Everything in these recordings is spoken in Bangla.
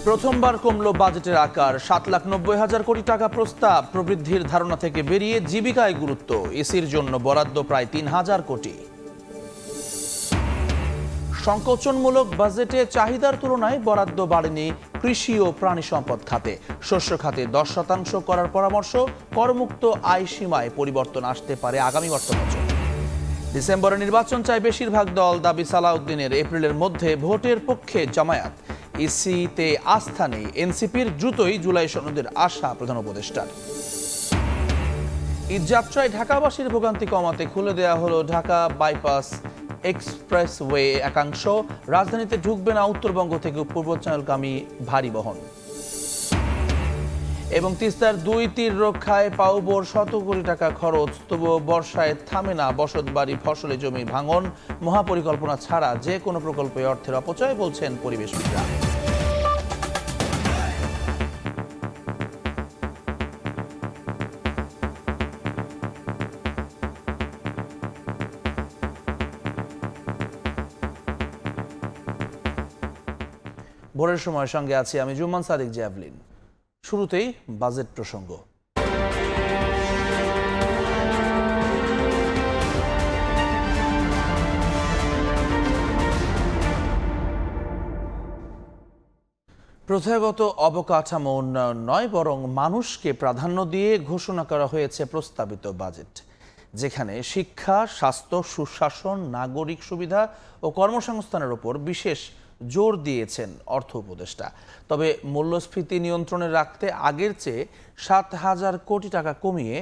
প্রথমবার কমলো বাজেটের আকার। 7,90,000 কোটি টাকা প্রস্তাব। প্রবৃদ্ধির ধারণা থেকে বেরিয়ে জীবিকায় গুরুত্ব। এসির জন্য বরাদ্দ প্রায় 3,000 কোটি। সংকোচনমূলক বাজেটে চাহিদার তুলনায় বরাদ্দ বাড়েনি কৃষি ও প্রাণী সম্পদ খাতে। শস্য খাতে 10% করার পরামর্শ। করমুক্ত আয় সীমায় পরিবর্তন আসতে পারে আগামী অর্থবছর। ডিসেম্বরে নির্বাচন চায় বেশিরভাগ দল। দাবি সালাউদ্দিনের। এপ্রিলের মধ্যে ভোটের পক্ষে জামায়াত। ইসিতে আস্থা নেই এনসিপির। দ্রুতই জুলাই সনদের আশা প্রধান উপদেষ্টার। ঈদযাত্রায় ঢাকাবাসীর ভোগান্তি কমাতে খুলে দেওয়া হলো ঢাকা বাইপাস এক্সপ্রেসওয়ে একাংশ। রাজধানীতে ঢুকবে না উত্তরবঙ্গ থেকে পূর্বাঞ্চলগামী ভারী বহন। এবং তিস্তার 2 তীর রক্ষায় পাউবোর 100 কোটি টাকা খরচ। তবুও বর্ষায় থামে না বসতবাড়ি ফসলি জমি ভাঙন। মহাপরিকল্পনা ছাড়া যে কোনো প্রকল্পে অর্থের অপচয় বলছেন পরিবেশবিদরা। ভোরের সময়ের সঙ্গে আছি আমি জুম্মান সাদিক জ্যাভলিন। শুরুতেই বাজেট প্রসঙ্গ। প্রথাগত অবকাঠামো উন্নয়ন নয়, বরং মানুষকে প্রাধান্য দিয়ে ঘোষণা করা হয়েছে প্রস্তাবিত বাজেট, যেখানে শিক্ষা, স্বাস্থ্য, সুশাসন, নাগরিক সুবিধা ও কর্মসংস্থানের উপর বিশেষ জোর দিয়েছেন অর্থ উপদেষ্টা। তবে মূল্যস্ফীতি নিয়ন্ত্রণে রাখতে আগের চেয়ে 7,000 কোটি টাকা কমিয়ে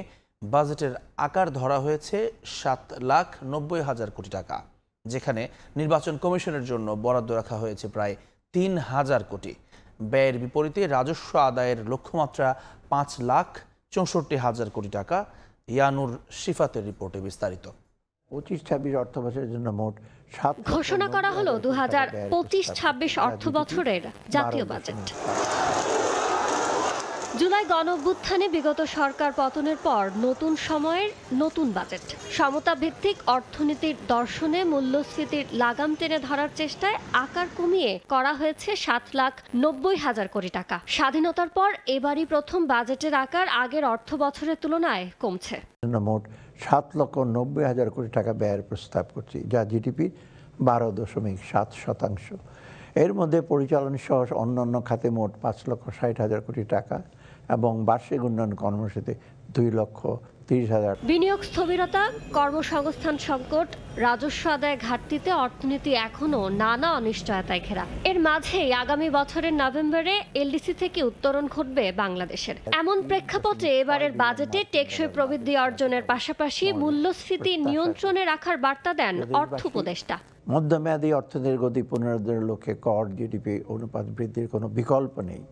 বাজেটের আকার ধরা হয়েছে 7,90,000 কোটি টাকা, যেখানে নির্বাচন কমিশনের জন্য বরাদ্দ রাখা হয়েছে প্রায় 3,000 কোটি। ব্যয়ের বিপরীতে রাজস্ব আদায়ের লক্ষ্যমাত্রা 5,64,000 কোটি টাকা। ইয়ানুর শিফাতের রিপোর্টে বিস্তারিত। 25-26 অর্থ বছরের জন্য মোট ঘোষণা করা হলো 2025-26 অর্থ বছরের জাতীয় বাজেট। জুলাই গণঅভ্যুত্থানে বিগত সরকার পতনের পর নতুন সময়ের নতুন বাজেট। সমতা ভিত্তিক অর্থনীতির দর্শনে মূল্যস্ফীতির লাগাম টেনে ধরার চেষ্টায় আকার কমিয়ে করা হয়েছে 7,90,000 কোটি টাকা। স্বাধীনতার পর এবারই প্রথম বাজেটের আকার আগের অর্থ বছরের তুলনায় কমছে। মোট 7,90,000 কোটি টাকা ব্যয়ের প্রস্তাব করছি, যা জিডিপির 12.7%। এর মধ্যে পরিচালন সহ অন্যান্য খাতে মোট 5,60,000 কোটি টাকা এবং বার্ষিক উন্নয়ন কর্মসূচিতে 2,30,000। বিনিয়োগ স্থবিরতা, কর্মসংস্থান সংকট, রাজস্ব আদায় ঘাটতিতে অর্থনীতি এখনো নানা অনিশ্চয়তায় ঘেরা। এর মাঝেই আগামী বছরের নভেম্বরে এলডিসি থেকে উত্তরণ ঘটবে বাংলাদেশের। এমন প্রেক্ষাপটে এবারের বাজেটে টেকসই প্রবৃদ্ধি অর্জনের পাশাপাশি মূল্যস্ফীতি নিয়ন্ত্রণে রাখার বার্তা দেন অর্থ উপদেষ্টা। মধ্যমেয়াদী অর্থনীতির গতি পুনরুদ্ধারের লক্ষ্যে কর জিডিপি অনুপাত বৃদ্ধির কোনো বিকল্প নেই।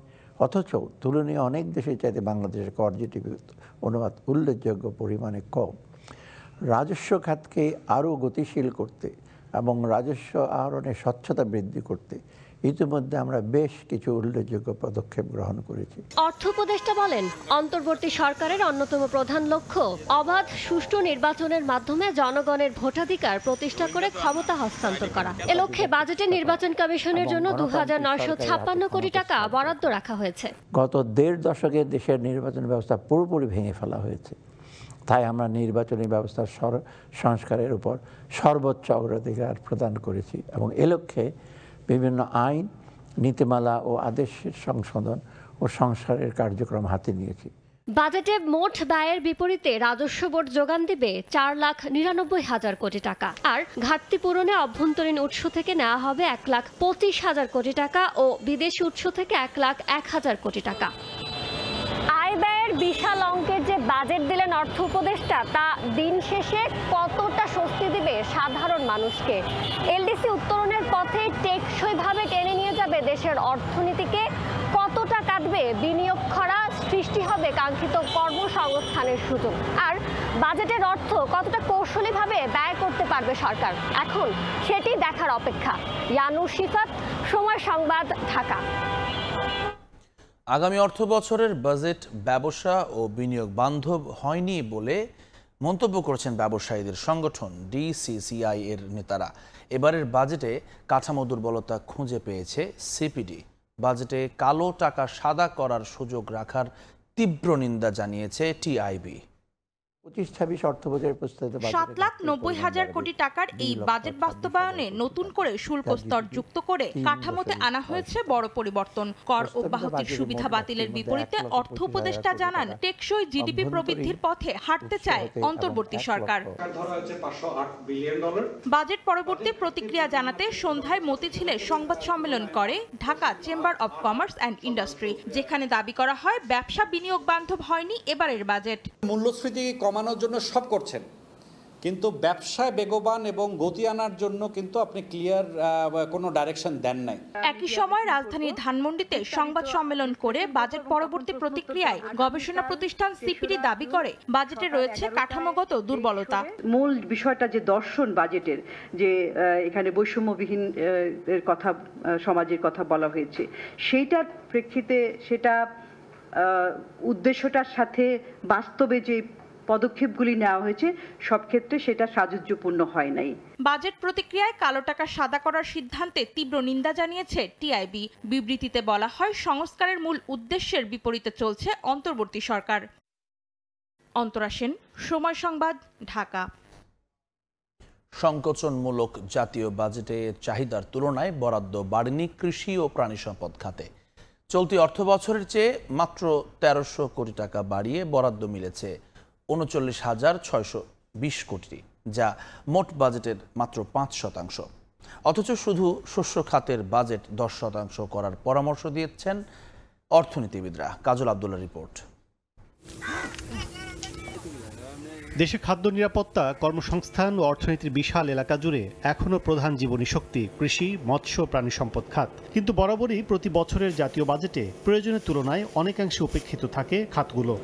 অথচ তুলনীয় অনেক দেশের চাইতে বাংলাদেশের কর জিডিপি অনুপাত উল্লেখযোগ্য পরিমাণে কম। রাজস্ব খাতকে আরও গতিশীল করতে এবং রাজস্ব আহরণের স্বচ্ছতা বৃদ্ধি করতে ইতিমধ্যে আমরা বেশ কিছু উল্লেখযোগ্য পদক্ষেপ গ্রহণ করেছি। অর্থ উপদেষ্টা বলেন, অন্তর্বর্তী সরকারের অন্যতম প্রধান লক্ষ্য অবাধ সুষ্ঠু নির্বাচনের মাধ্যমে জনগণের ভোটাধিকার প্রতিষ্ঠা করে ক্ষমতা হস্তান্তর করা। এ লক্ষ্যে বাজেটে নির্বাচন কমিশনের জন্য 2,956 কোটি টাকা বরাদ্দ রাখা হয়েছে। গত 1.5 দশকে দেশের নির্বাচন ব্যবস্থা পুরোপুরি ভেঙে ফেলা হয়েছে। তাই আমরা নির্বাচনী ব্যবস্থার সংস্কারের উপর সর্বোচ্চ অগ্রাধিকার প্রদান করেছি এবং এ লক্ষ্যে বিভিন্ন আইন, নীতিমালা ও আদেশের সংশোধন ও সংস্কারের কার্যক্রম হাতে নিয়েছি। বাজেটে মোট ব্যয়ের বিপরীতে রাজস্ব বোর্ড যোগান দিবে 4,99,000 কোটি টাকা, আর ঘাটতি পূরণে অভ্যন্তরীণ উৎস থেকে নেওয়া হবে 1,25,000 কোটি টাকা ও বিদেশি উৎস থেকে 1,01,000 কোটি টাকা। আয় ব্যয়ের বিশাল অঙ্কের যে বাজেট দিলেন অর্থ উপদেষ্টা, তা দিন শেষে কতটা স্বস্তি দিবে সাধারণ মানুষকে? এলডিসি উত্তরণের পথে টেকসইভাবে টেনে নিয়ে যাবে দেশের অর্থনীতিকে? কতটা কাটবে বিনিয়োগ খরা? সৃষ্টি হবে কাঙ্ক্ষিত কর্মসংস্থানের সুযোগ? আর বাজেটের অর্থ কতটা কৌশলীভাবে ব্যয় করতে পারবে সরকার? এখন সেটি দেখার অপেক্ষা। ইয়ানুর শিফাত, সময় সংবাদ, ঢাকা। আগামী অর্থ বছরের বাজেট ব্যবসা ও বিনিয়োগ বান্ধব হয়নি বলে মন্তব্য করেছেন ব্যবসায়ীদের সংগঠন ডিসিসিআই এর নেতারা। এবারের বাজেটে কাঠামো দুর্বলতা খুঁজে পেয়েছে সিপিডি। বাজেটে কালো টাকা সাদা করার সুযোগ রাখার তীব্র নিন্দা জানিয়েছে টিআইবি। 25-26 অর্থবছরের প্রস্তাবিত 7,90,000 কোটি টাকার এই বাজেট বাস্তবায়নে নতুন করে শুল্ক স্তর যুক্ত করে কাঠামোতে আনা হয়েছে বড় পরিবর্তন। কর অব্যাহতির সুবিধা বাতিলের বিপরীতে অর্থ উপদেষ্টা জানান, টেকসই জিডিপি প্রবৃদ্ধির পথে হাঁটতে চায় অন্তর্বর্তী সরকার। বাজেট পরবর্তী প্রতিক্রিয়া জানাতে সন্ধ্যায় মতিঝিলে সংবাদ সম্মেলন করে Dhaka chamber of commerce and industry, যেখানে দাবি করা হয় ব্যবসা বিনিয়োগ বান্ধব হয়নি এবারের বাজেট। মূল্যস্ফীতি কমানোর জন্য সব করছেন, কিন্তু ব্যবসায় বেগবান এবং গতি আনার জন্য কিন্তু আপনি ক্লিয়ার কোনো ডাইরেকশন দেন নাই। একই সময় রাজধানীর ধানমন্ডিতে সংবাদ সম্মেলন করে বাজেট পরবর্তী প্রতিক্রিয়ায় গবেষণা প্রতিষ্ঠান সিপিডি দাবি করে বাজেটে রয়েছে কাঠামোগত দুর্বলতা। মূল বিষয়টা যে দর্শন বাজেটের, যে এখানে বৈষম্যবিহীন এর কথা, সমাজের কথা বলা হয়েছে, সেইটার প্রেক্ষিতে সেটা উদ্দেশ্যটার সাথে বাস্তবে যে পদক্ষেপগুলি নেওয়া হয়েছে সব ক্ষেত্রে সেটা সাযুজ্যপূর্ণ হয় নাই। বাজেট প্রতিক্রিয়ায় কালো টাকা সাদা করার সিদ্ধান্তে তীব্র নিন্দা জানিয়েছে টিআইবি। বিবৃতিতে বলা হয়, সংস্কারের মূল উদ্দেশ্যের বিপরীতে চলছে অন্তর্বর্তী সরকার। অন্তরা সেন, সময় সংবাদ, ঢাকা। সংকোচনমূলক জাতীয় বাজেটে চাহিদার তুলনায় বরাদ্দ বাড়েনি কৃষি ও প্রাণী সম্পদ খাতে। চলতি অর্থ বছরের চেয়ে মাত্র 1300 কোটি টাকা বাড়িয়ে বরাদ্দ মিলেছে 39,620 কোটি, যা মোট বাজেটের মাত্র 5%। অথচ শুধু শস্য খাতের বাজেট 10% করার পরামর্শ দিয়েছেন অর্থনীতিবিদরা। কাজল আব্দুল্লাহ রিপোর্ট। দেশে খাদ্য নিরাপত্তা, কর্মসংস্থান ও অর্থনীতির বিশাল এলাকা জুড়ে এখনও প্রধান জীবনী শক্তি কৃষি, মৎস্য, প্রাণী সম্পদ খাত। কিন্তু বরাবরই প্রতি বছরের জাতীয় বাজেটে প্রয়োজনের তুলনায় অনেকাংশে উপেক্ষিত থাকে খাতগুলো।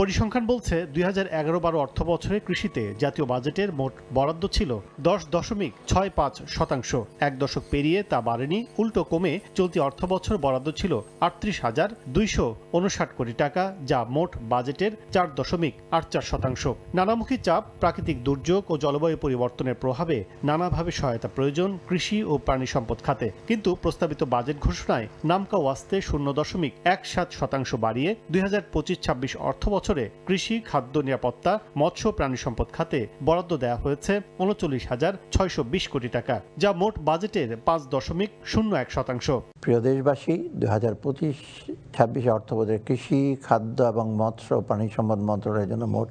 পরিসংখ্যান বলছে 2011-12 অর্থ বছরে কৃষিতে জাতীয় বাজেটের মোট বরাদ্দ ছিল 10.65%। এক দশক পেরিয়ে তা বাড়েনি, উল্টো কমে চলতি অর্থ বছর বরাদ্দ ছিল 38,259 কোটি টাকা, যা মোট বাজেটের 4.84%। নানামুখী চাপ, প্রাকৃতিক দুর্যোগ ও জলবায়ু পরিবর্তনের প্রভাবে নানাভাবে সহায়তা প্রয়োজন কৃষি ও প্রাণী সম্পদ খাতে। কিন্তু প্রস্তাবিত বাজেট ঘোষণায় নামকা ওয়াস্তে 0.17% বাড়িয়ে 2025-26 অর্থ বছরে কৃষি, খাদ্য নিরাপত্তা, মৎস্য, প্রাণী সম্পদ খাতে বরাদ্দ দেওয়া হয়েছে 39,620 কোটি টাকা, যা মোট বাজেটের 5.01%। প্রিয় দেশবাসী, 2025-26 অর্থবছরে কৃষি, খাদ্য এবং মৎস্য ও প্রাণী সম্পদ মন্ত্রণালয়ের জন্য মোট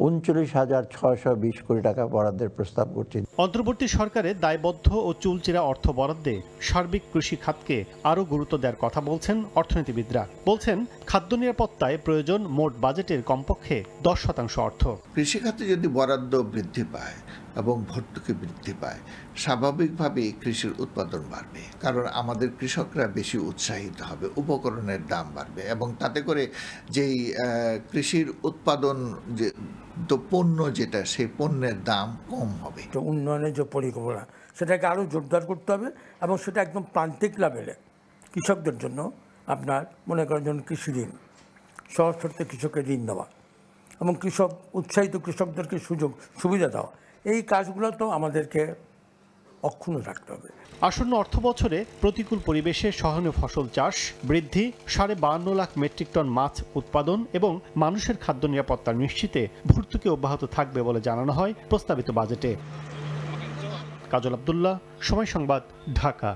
39,620 কোটি টাকা বরাদ্দের প্রস্তাব করছে। অন্তর্বর্তী সরকারের দায়বদ্ধ ও চুলচেরা অর্থ বরাদ্দে সার্বিক কৃষি খাতকে আরও গুরুত্ব দেওয়ার কথা বলছেন অর্থনীতিবিদরা। বলছেন, খাদ্য নিরাপত্তায় প্রয়োজন মোট বাজেটের কমপক্ষে 10% অর্থ। কৃষি খাতে যদি বরাদ্দ বৃদ্ধি পায় এবং ভর্তুকি বৃদ্ধি পায়, স্বাভাবিকভাবেই কৃষির উৎপাদন বাড়বে, কারণ আমাদের কৃষকরা বেশি উৎসাহিত হবে, উপকরণের দাম বাড়বে এবং তাতে করে যেই কৃষির উৎপাদন যে পণ্য যেটা, সেই পণ্যের দাম কম হবে। উন্নয়নের যে পরিকল্পনা সেটাকে আরও জোরদার করতে হবে এবং সেটা একদম প্রান্তিক লেভেলে কৃষকদের জন্য, আপনার মনে করেন যেমন কৃষি ঋণ, সহজ শর্তে কৃষকের ঋণ দেওয়া এবং উৎসাহিত কৃষকদেরকে সুবিধা দেওয়া, এই কাজগুলো তো আমাদেরকে অক্ষুণ্ণ রাখতে হবে। আসন্ন অর্থ বছরে প্রতিকূল পরিবেশে সহনীয় ফসল চাষ বৃদ্ধি, 52 লাখ মেট্রিক টন মাছ উৎপাদন এবং মানুষের খাদ্য নিরাপত্তা নিশ্চিতে ভর্তুকি অব্যাহত থাকবে বলে জানানো হয় প্রস্তাবিত বাজেটে। কাজল আব্দুল্লাহ, সময় সংবাদ, ঢাকা।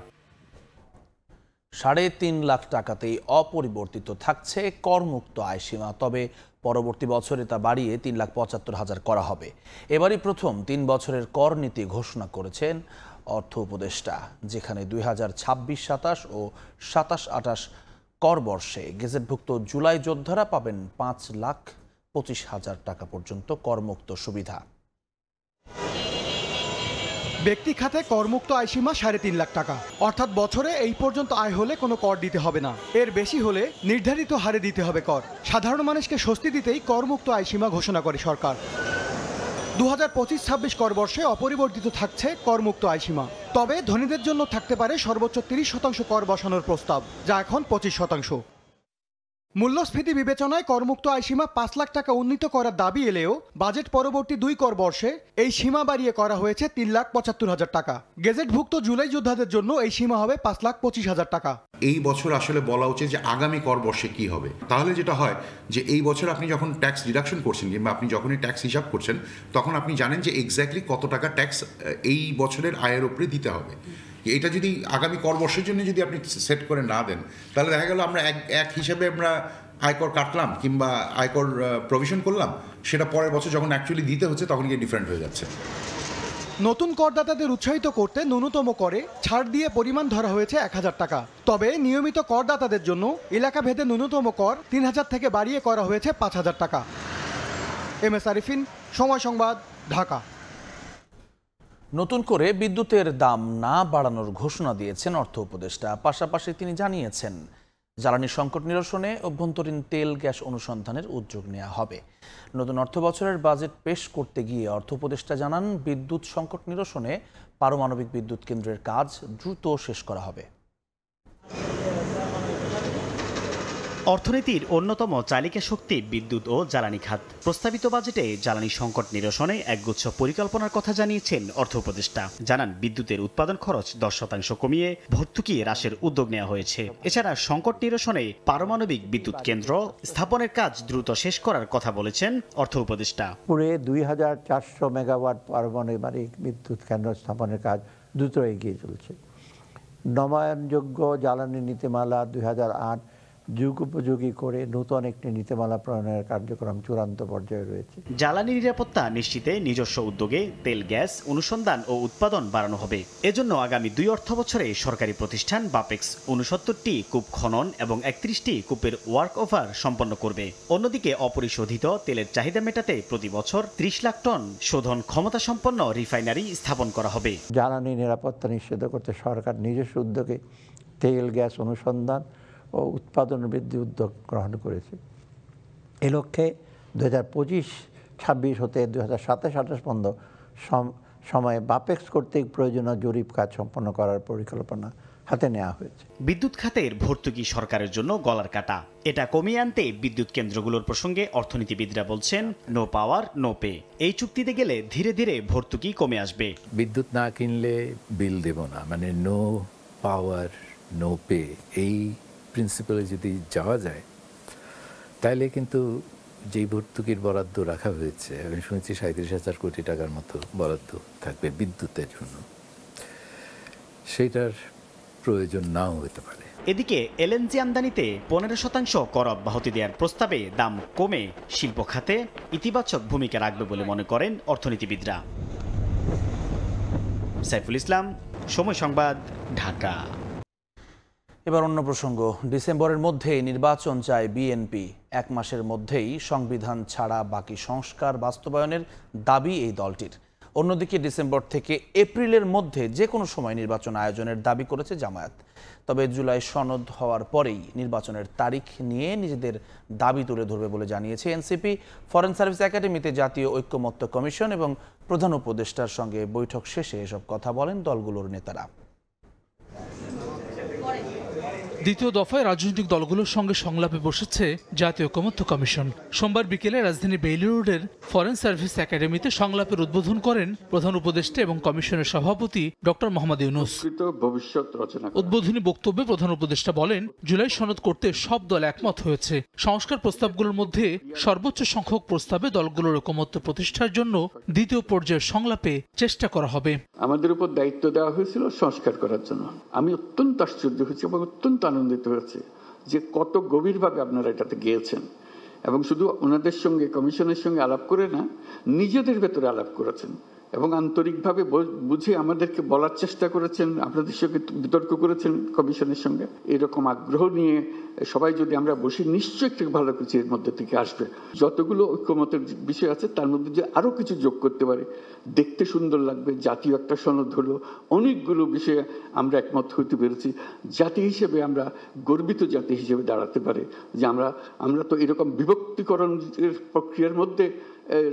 3.5 লাখ টাকাতেই অপরিবর্তিত থাকছে করমুক্ত আয়সীমা, তবে পরবর্তী বছরে তা বাড়িয়ে 3,75,000 করা হবে। এবারই প্রথম 3 বছরের কর নীতি ঘোষণা করেছেন অর্থ উপদেষ্টা, যেখানে 2026-27 ও 27-28 কর বর্ষে গেজেটভুক্ত জুলাই যোদ্ধারা পাবেন 5,25,000 টাকা পর্যন্ত করমুক্ত সুবিধা। ব্যক্তি খাতে করমুক্ত আয়সীমা 3.5 লাখ টাকা, অর্থাৎ বছরে এই পর্যন্ত আয় হলে কোনো কর দিতে হবে না। এর বেশি হলে নির্ধারিত হারে দিতে হবে কর। সাধারণ মানুষকে স্বস্তি দিতেই করমুক্ত আয়সীমা ঘোষণা করে সরকার। 2025-26 কর বর্ষে অপরিবর্তিত থাকছে করমুক্ত আয়সীমা, তবে ধনীদের জন্য থাকতে পারে সর্বোচ্চ 30% কর বসানোর প্রস্তাব, যা এখন 25%। মূল্যস্ফীতি বিবেচনায় করমুক্ত আয় সীমা 5 লাখ টাকা উন্নীত করার দাবি এলেও বাজেট পরবর্তী 2 কর বর্ষে এই সীমা বাড়িয়ে করা হয়েছে 3,75,000 টাকা। গেজেটভুক্ত জুলাই যোদ্ধাদের জন্য এই সীমা হবে 5,25,000 টাকা। এই বছর আসলে বলা উচিত যে আগামী কর বর্ষে কি হবে। তাহলে যেটা হয় যে এই বছর আপনি যখন ট্যাক্স ডিডাকশন করছেন কিংবা আপনি যখনই ট্যাক্স হিসাব করছেন তখন আপনি জানেন যে এক্স্যাক্টলি কত টাকা ট্যাক্স এই বছরের আয়ের উপরে দিতে হবে। এটা যদি আগামী কর বর্ষের জন্য যদি আপনি সেট করে না দেন তাহলে দেখা গেল আমরা এক হিসাবে আমরা আয়কর কাটলাম কিংবা আয়কর প্রভিশন করলাম, সেটা পরের বছর যখন অ্যাকচুয়ালি দিতে হচ্ছে তখন গিয়ে ডিফারেন্ট হয়ে যাচ্ছে। নতুন করদাতাদের উৎসাহিত করতে ন্যূনতম করে ছাড় দিয়ে পরিমাণ ধরা হয়েছে 1,000 টাকা। তবে নিয়মিত করদাতাদের জন্য এলাকা ভেদে ন্যূনতম কর 3,000 থেকে বাড়িয়ে করা হয়েছে 5,000 টাকা। MS আরিফিন, সময় সংবাদ, ঢাকা। নতুন করে বিদ্যুতের দাম না বাড়ানোর ঘোষণা দিয়েছেন অর্থ উপদেষ্টা। পাশাপাশি তিনি জানিয়েছেন জ্বালানি সংকট নিরসনে অভ্যন্তরীণ তেল গ্যাস অনুসন্ধানের উদ্যোগ নেওয়া হবে। নতুন অর্থ বছরের বাজেট পেশ করতে গিয়ে অর্থ উপদেষ্টা জানান বিদ্যুৎ সংকট নিরসনে পারমাণবিক বিদ্যুৎ কেন্দ্রের কাজ দ্রুত শেষ করা হবে। অর্থনীতির অন্যতম চালিকা শক্তি বিদ্যুৎ ও জ্বালানি খাত। প্রস্তাবিত বাজেটে জ্বালানি সংকট নিরসনে একগুচ্ছ পরিকল্পনার কথা জানিয়েছেন অর্থ উপদেষ্টা। জানান বিদ্যুতের উৎপাদন খরচ 10% কমিয়ে ভর্তুকি হ্রাসের উদ্যোগ নেওয়া হয়েছে। এছাড়া সংকট নিরসনে পারমাণবিক বিদ্যুৎ কেন্দ্র স্থাপনের কাজ দ্রুত শেষ করার কথা বলেছেন অর্থ উপদেষ্টা। পুরে 2,400 মেগাওয়াট পারমাণবিক বিদ্যুৎ কেন্দ্র স্থাপনের কাজ দ্রুত এগিয়ে চলছে। নবায়নযোগ্য জ্বালানি নীতিমালা 2008 যুগোপযোগী করে নতুন একটি নীতিমালা প্রণয়নের কার্যক্রম চূড়ান্ত পর্যায়ে রয়েছে। জ্বালানি নিরাপত্তা নিশ্চিতে নিজস্ব উদ্যোগে তেল গ্যাস অনুসন্ধান ও উৎপাদন বাড়ানো হবে। এজন্য আগামী 2 অর্থ বছরে সরকারি প্রতিষ্ঠান বাপেক্স 69টি কূপ খনন এবং 31টি কূপের ওয়ার্ক ওভার সম্পন্ন করবে। অন্যদিকে অপরিশোধিত তেলের চাহিদা মেটাতে প্রতি বছর 30 লাখ টন শোধন ক্ষমতা সম্পন্ন রিফাইনারি স্থাপন করা হবে। জ্বালানি নিরাপত্তা নিশ্চিত করতে সরকার নিজস্ব উদ্যোগে তেল গ্যাস অনুসন্ধান ও উৎপাদন বৃদ্ধি উদ্যোগ গ্রহণ করেছে। এ লক্ষ্যে 2025-26 হতে 2027-28 পর্যন্ত সময়ে বাপেক্স কর্তৃক প্রয়োজনীয় জরিপ কাজ সম্পন্ন করার পরিকল্পনা হাতে নেওয়া হয়েছে। বিদ্যুৎ খাতের ভর্তুকি সরকারের জন্য গলার কাটা। এটা কমিয়ে আনতে বিদ্যুৎ কেন্দ্রগুলোর প্রসঙ্গে অর্থনীতিবিদরা বলছেন নো পাওয়ার নো পে। এই চুক্তিতে গেলে ধীরে ধীরে ভর্তুকি কমে আসবে। বিদ্যুৎ না কিনলে বিল দেব না, মানে নো পাওয়ার নো পে, এই প্রিন্সিপালে যদি যাওয়া যায় তাহলে কিন্তু যেই ভর্তুকির বরাদ্দ রাখা হয়েছে, আমি শুনেছি 37,000 কোটি টাকার মতো বরাদ্দ থাকবে বিদ্যুতের জন্য, সেটার প্রয়োজন নাও হতে পারে। এদিকে এলএনজি আমদানিতে 15% কর অব্যাহতি দেওয়ার প্রস্তাবে দাম কমে শিল্প খাতে ইতিবাচক ভূমিকা রাখবে বলে মনে করেন অর্থনীতিবিদরা। সাইফুল ইসলাম, সময় সংবাদ, ঢাকা। এবার অন্য প্রসঙ্গ। ডিসেম্বরের মধ্যেই নির্বাচন চায় বিএনপি। 1 মাসের মধ্যেই সংবিধান ছাড়া বাকি সংস্কার বাস্তবায়নের দাবি এই দলটির। অন্যদিকে ডিসেম্বর থেকে এপ্রিলের মধ্যে যে কোনো সময় নির্বাচন আয়োজনের দাবি করেছে জামায়াত। তবে জুলাই সনদ হওয়ার পরেই নির্বাচনের তারিখ নিয়ে নিজেদের দাবি তুলে ধরবে বলে জানিয়েছে এনসিপি। ফরেন সার্ভিস একাডেমিতে জাতীয় ঐক্যমত্য কমিশন এবং প্রধান উপদেষ্টার সঙ্গে বৈঠক শেষে এসব কথা বলেন দলগুলোর নেতারা। দ্বিতীয় দফায় রাজনৈতিক দলগুলোর সঙ্গে সংলাপে বসেছে জাতীয় ঐক্যমত্য কমিশন। সোমবার বিকেলে রাজধানী বেইলি রোডের ফরেন সার্ভিস একাডেমিতে সংলাপের উদ্বোধন করেন প্রধান উপদেষ্টা এবং কমিশনের সভাপতি ডক্টর মোহাম্মদ ইউনূস। উদ্বোধনী বক্তব্যে প্রধান উপদেষ্টা বলেন, জুলাই সনদ করতে সব দল একমত হয়েছে। সংস্কার প্রস্তাবগুলোর মধ্যে সর্বোচ্চ সংখ্যক প্রস্তাবে দলগুলোর ঐক্যমত্য প্রতিষ্ঠার জন্য দ্বিতীয় পর্যায়ের সংলাপে চেষ্টা করা হবে। আমাদের উপর দায়িত্ব দেওয়া হয়েছিল সংস্কার করার জন্য। আমি অত্যন্ত আশ্চর্য হয়েছি এবং অত্যন্ত আনন্দিত হয়েছে যে কত গভীরভাবে আপনারা এটাতে গিয়েছেন এবং শুধু ওনাদের সঙ্গে কমিশনের সঙ্গে আলাপ করে না, নিজেদের ভেতরে আলাপ করেছেন এবং আন্তরিকভাবে বুঝে আমাদেরকে বলার চেষ্টা করেছেন, আপনাদের সঙ্গে বিতর্ক করেছেন কমিশনের সঙ্গে। এরকম আগ্রহ নিয়ে সবাই যদি আমরা বসি, নিশ্চয়ই একটু ভালো কিছু এর মধ্যে থেকে আসবে। যতগুলো ঐক্যমতের বিষয় আছে তার মধ্যে যে আরো কিছু যোগ করতে পারে, দেখতে সুন্দর লাগবে। জাতীয় একটা সনদ হলো, অনেকগুলো বিষয়ে আমরা একমত হতে পেরেছি। জাতি হিসেবে আমরা গর্বিত জাতি হিসেবে দাঁড়াতে পারে যে আমরা তো এরকম বিভক্তিকরণের প্রক্রিয়ার মধ্যে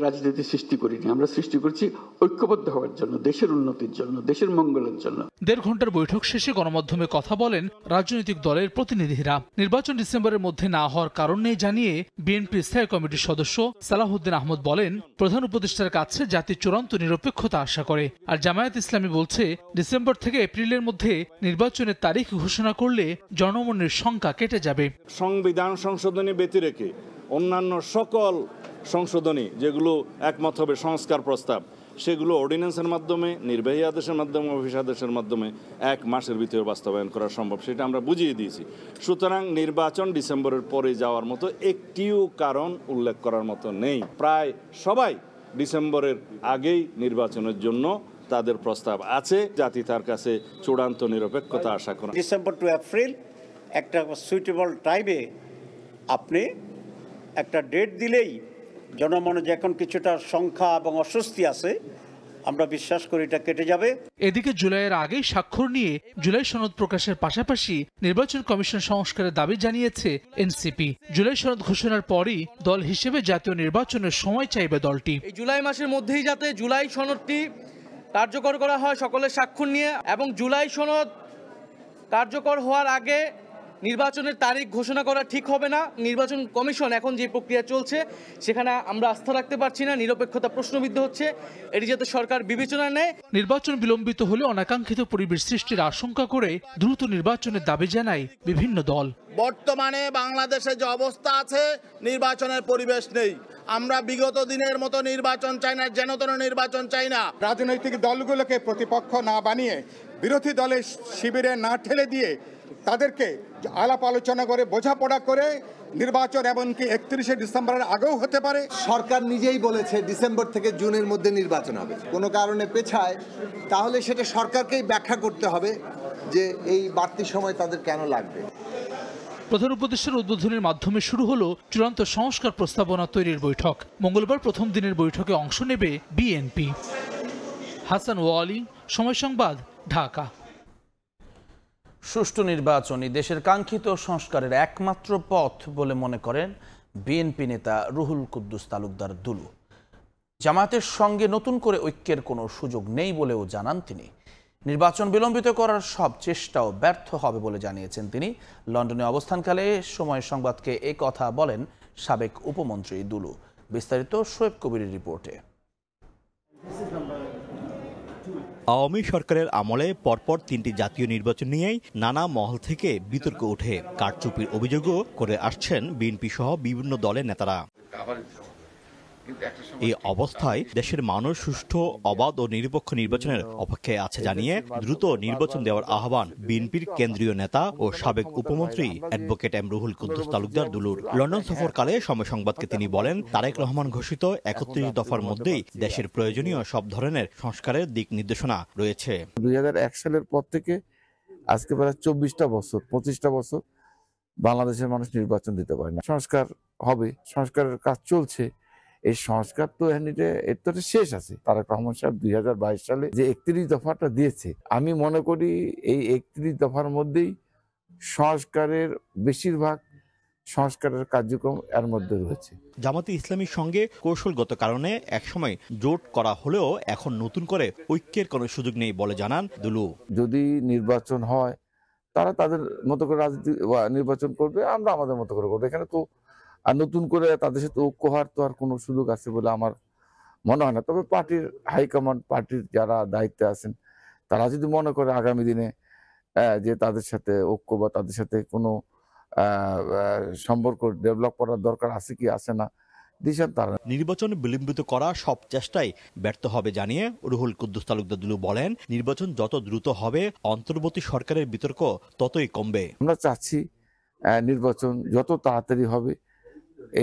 রাজনীতি সৃষ্টি করিনি, আমরা সৃষ্টি করছি ঐক্যবদ্ধ হওয়ার জন্য, দেশের উন্নতির জন্য, দেশের মঙ্গলের জন্য। 1.5 ঘন্টার বৈঠক শেষে গণমাধ্যমে কথা বলেন রাজনৈতিক দলের প্রতিনিধিরা। নির্বাচন ডিসেম্বরের মধ্যে না হওয়ার কারণ নেই জানিয়ে বিএনপি স্থায়ী কমিটির সদস্য সালাহউদ্দিন আহমদ বলেন, প্রধান উপদেষ্টার কাছে জাতি চূড়ান্ত নিরপেক্ষতা আশা করে। আর জামায়াত ইসলামী বলছে, ডিসেম্বর থেকে এপ্রিলের মধ্যে নির্বাচনের তারিখ ঘোষণা করলে জনমনের শঙ্কা কেটে যাবে। সংবিধান সংশোধনী ব্যতি রেখে অন্যান্য সকল সংশোধনী যেগুলো একমত হবে সংস্কার প্রস্তাব, সেগুলো অর্ডিন্যান্সের মাধ্যমে, নির্বাহী আদেশের মাধ্যমে, অফিস আদেশের মাধ্যমে 1 মাসের ভিতরে বাস্তবায়ন করা সম্ভব, সেটা আমরা বুঝিয়ে দিয়েছি। সুতরাং নির্বাচন ডিসেম্বরের পরে যাওয়ার মতো একটিও কারণ উল্লেখ করার মতো নেই। প্রায় সবাই ডিসেম্বরের আগেই নির্বাচনের জন্য তাদের প্রস্তাব আছে। জাতি তার কাছে চূড়ান্ত নিরপেক্ষতা আশা করে। ডিসেম্বর টু এপ্রিল একটা সুইটেবল টাইমে আপনি একটা ডেট দিলেই জনমনে যে এখন কিছুটা সংখ্যা এবং অস্বস্তি আছে, আমরা বিশ্বাস করি এটা কেটে যাবে। এদিকে জুলাইয়ের আগেই স্বাক্ষর নিয়ে জুলাই সনদ প্রকাশের পাশাপাশি নির্বাচন কমিশন সংস্কারের দাবি জানিয়েছে এনসিপি। জুলাই সনদ ঘোষণার পরই দল হিসেবে জাতীয় নির্বাচনের সময় চাইবে দলটি। এই জুলাই মাসের মধ্যেই যাতে জুলাই সনদটি কার্যকর করা হয় সকলের স্বাক্ষর নিয়ে, এবং জুলাই সনদ কার্যকর হওয়ার আগে নির্বাচনের তারিখ ঘোষণা করা ঠিক হবে না। নির্বাচন কমিশন এখন যে প্রক্রিয়া চলছে সেখানে আমরা আস্থা রাখতে পারছি না, নিরপেক্ষতা প্রশ্নবিদ্ধ হচ্ছে, এটি যাতে সরকার বিবেচনায় নেয়। নির্বাচন বিলম্বিত হলে অনাকাঙ্ক্ষিত পরিবেশ সৃষ্টির আশঙ্কা করে দ্রুত নির্বাচনের দাবি জানায় বিভিন্ন দল। বর্তমানে বাংলাদেশে যে অবস্থা আছে, নির্বাচনের পরিবেশ নেই। আমরা বিগত দিনের মতো নির্বাচন চাই না, যেন তেন নির্বাচন চাই না। রাজনৈতিক দলগুলোকে প্রতিপক্ষ না বানিয়ে, বিরোধী দলের শিবিরে না ঠেলে দিয়ে, তাদেরকে আলাপ আলোচনা করে, বোঝাপড়া করে নির্বাচন এমনকি 31শে ডিসেম্বরের আগেও হতে পারে। সরকার নিজেই বলেছে ডিসেম্বর থেকে জুনের মধ্যে নির্বাচন হবে। কোনো কারণে পেছায়, তাহলে সেটা সরকারকেই ব্যাখ্যা করতে হবে যে এই বাড়তি সময় তাদের কেন লাগবে। প্রধান উপদেষ্টার উদ্বোধনের মাধ্যমে শুরু হলো চূড়ান্ত সংস্কার প্রস্তাবনা তৈরির বৈঠক। মঙ্গলবার প্রথম দিনের বৈঠকে অংশ নেবে বিএনপি। হাসান ওয়ালি, সময় সংবাদ, ঢাকা। সুষ্ঠু নির্বাচনই দেশের কাঙ্ক্ষিত সংস্কারের একমাত্র পথ বলে মনে করেন বিএনপি নেতা রুহুল কুদ্দুস তালুকদার দুলু। জামায়াতের সঙ্গে নতুন করে ঐক্যের কোনো সুযোগ নেই বলেও জানান তিনি। নির্বাচন বিলম্বিত করার সব চেষ্টাও ব্যর্থ হবে বলে জানিয়েছেন তিনি। লন্ডনে অবস্থানকালে সময় সংবাদকে এ কথা বলেন সাবেক উপমন্ত্রী দুলু। বিস্তারিত শোয়েব কবিরের রিপোর্টে। আওয়ামী সরকারের আমলে পরপর 3টি জাতীয় নির্বাচন নিয়েই নানা মহল থেকে বিতর্ক ওঠে। কারচুপির অভিযোগও করে আসছেন বিএনপি সহ বিভিন্ন দলের নেতারা। এই অবস্থায় দেশের মানুষ সুষ্ঠু, অবাধ ও নিরপেক্ষ নির্বাচনের অপেক্ষায় আছে জানিয়ে দ্রুত নির্বাচন দেওয়ার আহ্বান বিএনপির কেন্দ্রীয় নেতা ও সাবেক উপমন্ত্রী অ্যাডভোকেট এম রুহুল কুদ্দুস তালুকদার দুলুর। লন্ডন সফরকালে সময় সংবাদকে তিনি বলেন, তারেক রহমান ঘোষিত 31 দফার মধ্যেই দেশের প্রয়োজনীয় সব ধরনের সংস্কারের দিক নির্দেশনা রয়েছে। 2001 সালের পর থেকে আজকে প্রায় 24টা বছর, 25টা বছর বাংলাদেশের মানুষ নির্বাচন দিতে পারে না। সংস্কার হবে, সংস্কারের কাজ চলছে। এই সংস্কার তো এর তো শেষ আছে। তারেক রহমান সাহেব 2022 সালে যে 31 দফাটা দিয়েছে, আমি মনে করি এই 31 দফার মধ্যেই সংস্কারের বেশিরভাগ সংস্কারের কার্যক্রম এর মধ্যে রয়েছে। জামাতে ইসলামীর সঙ্গে কৌশলগত কারণে একসময় জোট করা হলেও এখন নতুন করে ঐক্যের কোনো সুযোগ নেই বলে জানান দুলু। যদি নির্বাচন হয়, তারা তাদের মতো করে রাজনীতি নির্বাচন করবে, আমরা আমাদের মতো করে করবো। এখানে তো আর নতুন করে তাদের সাথে ঐক্য হওয়ার তো আর কোনো সুযোগ আছে বলে আমার মনে হয় না। তবে পার্টির হাইকমান্ড, পার্টির যারা দায়িত্বে আছেন, তারা যদি মনে করে আগামী দিনে যে তাদের সাথে ঐক্য বা তাদের সাথে কোনো সম্পর্ক ডেভেলপ করার দরকার আছে কি আছে না, দিশান তারা। নির্বাচন বিলম্বিত করা সব চেষ্টাই ব্যর্থ হবে জানিয়ে রুহুল কুদ্দুস তালুকদার দুলু বলেন, নির্বাচন যত দ্রুত হবে অন্তর্বর্তী সরকারের বিতর্ক ততই কমবে। আমরা চাচ্ছি নির্বাচন যত তাড়াতাড়ি হবে,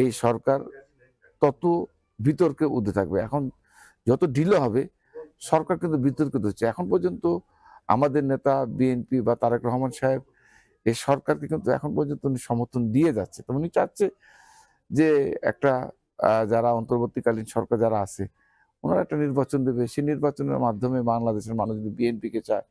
এই সরকার তত বিতর্কে ঊর্ধ্বে থাকবে। এখন যত ডিলে হবে সরকার কিন্তু বিতর্কিত হচ্ছে। এখন পর্যন্ত আমাদের নেতা বিএনপি বা তারেক রহমান সাহেব এই সরকারকে কিন্তু এখন পর্যন্ত উনি সমর্থন দিয়ে যাচ্ছে। তো উনি চাচ্ছে যে একটা যারা অন্তর্বর্তীকালীন সরকার যারা আছে, ওনারা একটা নির্বাচন দেবে। সেই নির্বাচনের মাধ্যমে বাংলাদেশের মানুষ যদি বিএনপিকে চায়,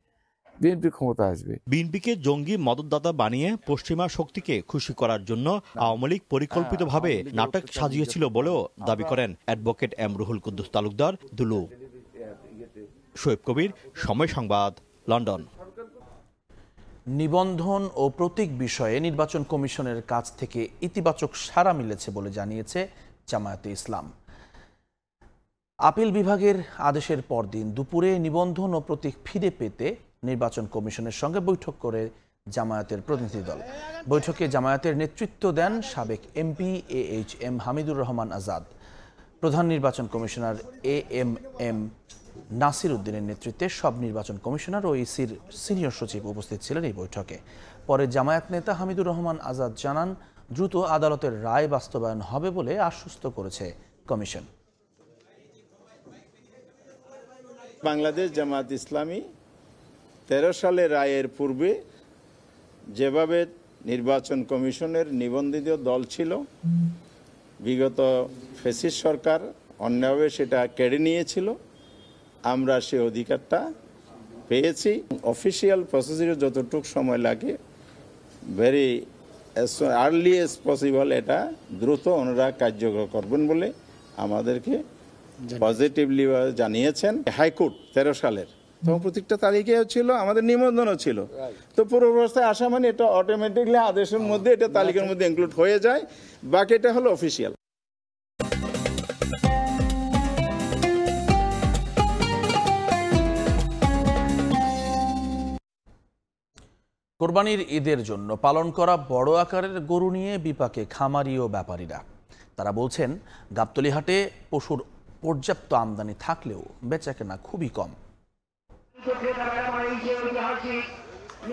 বিএনপি ক্ষমতা আসবে। বিএনপিকে জঙ্গি মদতদাতা বানিয়ে পশ্চিমা শক্তিকে খুশি করার জন্য আওয়ামী লীগ পরিকল্পিতভাবে নাটক সাজিয়েছিল বলেও দাবি করেন অ্যাডভোকেট এম রুহুল কুদ্দুস তালুকদার দুলু। শোয়েব কবির, সময় সংবাদ, লন্ডন। নিবন্ধন ও প্রতীক বিষয়ে নির্বাচন কমিশনের কাছ থেকে ইতিবাচক সাড়া মিলেছে বলে জানিয়েছে জামায়াতে ইসলাম। আপিল বিভাগের আদেশের পরদিন দুপুরে নিবন্ধন ও প্রতীক ফিরে পেতে নির্বাচন কমিশনের সঙ্গে বৈঠক করে জামায়াতের প্রতিনিধি দল। বৈঠকে জামায়াতের নেতৃত্ব দেন সাবেক এমপি AHM হামিদুর রহমান আজাদ। প্রধান নির্বাচন কমিশনার AMM নাসির উদ্দিনের নেতৃত্বে সব নির্বাচন কমিশনার ও ইসির সিনিয়র সচিব উপস্থিত ছিলেন এই বৈঠকে। পরে জামায়াত নেতা হামিদুর রহমান আজাদ জানান, দ্রুত আদালতের রায় বাস্তবায়ন হবে বলে আশ্বস্ত করেছে কমিশন। বাংলাদেশ জামায়াত ইসলামী 13 সালের রায়ের পূর্বে যেভাবে নির্বাচন কমিশনের নিবন্ধিত দল ছিল, বিগত ফ্যাসিস্ট সরকার অন্যায়ভাবে সেটা কেড়ে নিয়েছিল, আমরা সে অধিকারটা পেয়েছি। অফিসিয়াল প্রসিডিউর যতটুকু সময় লাগে, ভেরি আর্লি এজ পসিবল এটা দ্রুত ওনারা কার্যকর করবেন বলে আমাদেরকে পজিটিভলি জানিয়েছেন। হাইকোর্ট 13 সালের তখন প্রত্যেকটা তালিকাও ছিল, আমাদের নিবন্ধনও ছিল। তো পুরো অবস্থায় আসা মানে এটা অটোমেটিকলি আদেশের মধ্যে এটা তালিকার মধ্যে ইনক্লুড হয়ে যায়। বাকিটা হলো অফিসিয়াল। কোরবানির ঈদের জন্য পালন করা বড় আকারের গরু নিয়ে বিপাকে খামারি ও ব্যাপারীরা। তারা বলছেন, গাবতলী হাটে পশুর পর্যাপ্ত আমদানি থাকলেও বেচাকেনা খুবই কম।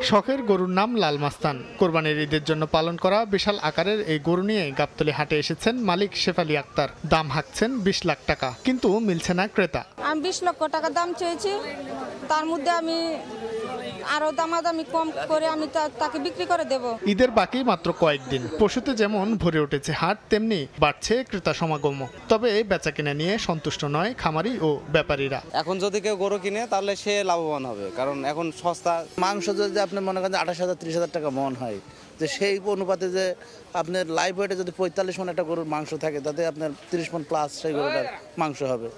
শখের গরুর নাম লাল মাস্তান। কোরবানির ঈদের জন্য পালন করা বিশাল আকারের এই গরু নিয়ে গাবতলী হাটে এসেছেন মালিক শেফালি আক্তার। দাম হাঁকছেন 20 লাখ টাকা, কিন্তু মিলছে না ক্রেতা। আমি 20 লক্ষ টাকা দাম চেয়েছি, তার মধ্যে আমি আরো দামাদামি কম করে আমি তাকে বিক্রি করে দেব। ঈদের বাকি মাত্র কয়েকদিন, পশুতে যেমন ভরে উঠেছে হাট, তেমনি বাড়ছে ক্রেতা সমাগম। তবে বেচা কিনা নিয়ে সন্তুষ্ট নয় খামারি ও ব্যাপারীরা। এখন যদি কেউ গরু কিনে তাহলে সে লাভবান হবে, কারণ এখন সস্তা মাংস। যদি আপনি মনে করেন 28,000 30,000 টাকা মন হয়, যে সেই অনুপাতে যে আপনার লাইভ ওয়েটে যদি 45 মন একটা গরুর মাংস থাকে, তাতে আপনার 30 মন প্লাস সেই গরুটার মাংস হবে।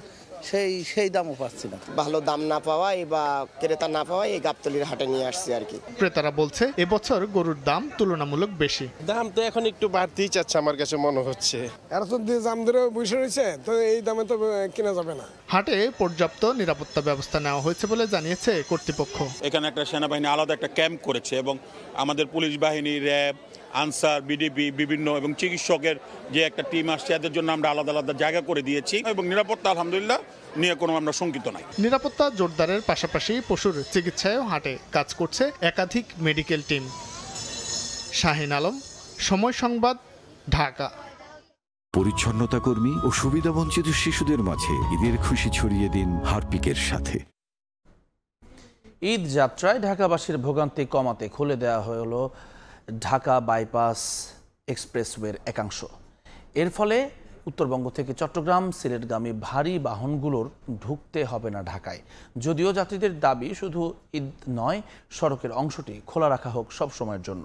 সেই দামও পাচ্ছি না। ভালো দাম না পাওয়ায় বা ক্রেতা না পাওয়ায় এই গাবতলীর হাটে নিয়ে আসছি আর কি। ক্রেতারা বলছে এবছর গরুর দাম তুলনামূলক বেশি। দাম তো এখন একটু বাড়তেই চাচ্ছে আমার কাছে মনে হচ্ছে। এত দাম ধরে বসে রয়েছে, তো এই দামে তো কেনা যাবে না। হাটে পর্যাপ্ত নিরাপত্তা ব্যবস্থা নেওয়া হয়েছে বলে জানিয়েছে কর্তৃপক্ষ। এখানে একটা সেনাবাহিনী আলাদা একটা ক্যাম্প করেছে এবং আমাদের পুলিশ বাহিনী, র্যাব, আনসার, বিডিপি বিভিন্ন এবং চিকিৎসকের যে একটা টিম আসছে, এদের জন্য আমরা আলাদা আলাদা জায়গা করে দিয়েছি এবং নিরাপত্তা আলহামদুলিল্লাহ নিয়ে কোনো আমরা শঙ্কিত নাই। নিরাপত্তা জোরদারের পাশাপাশি পশুর চিকিৎসায়ও হাটে কাজ করছে একাধিক মেডিকেল টিম। শাহিন আলম, সময় সংবাদ, ঢাকা। পরিচ্ছন্নতা কর্মী ও সুবিধাবঞ্চিত শিশুদের মাঝে ঈদের খুশি ছড়িয়ে দিন হারপিকের সাথে। ঈদ যাত্রায় ঢাকাবাসীর ভোগান্তি কমাতে খুলে দেওয়া হলো ঢাকা বাইপাস এক্সপ্রেসওয়ের একাংশ। এর ফলে উত্তরবঙ্গ থেকে চট্টগ্রাম, সিলেটগামী ভারী বাহনগুলোর ঢুকতে হবে না ঢাকায়। যদিও যাত্রীদের দাবি শুধু ঈদ নয়, সড়কের অংশটি খোলা রাখা হোক সব সময়ের জন্য।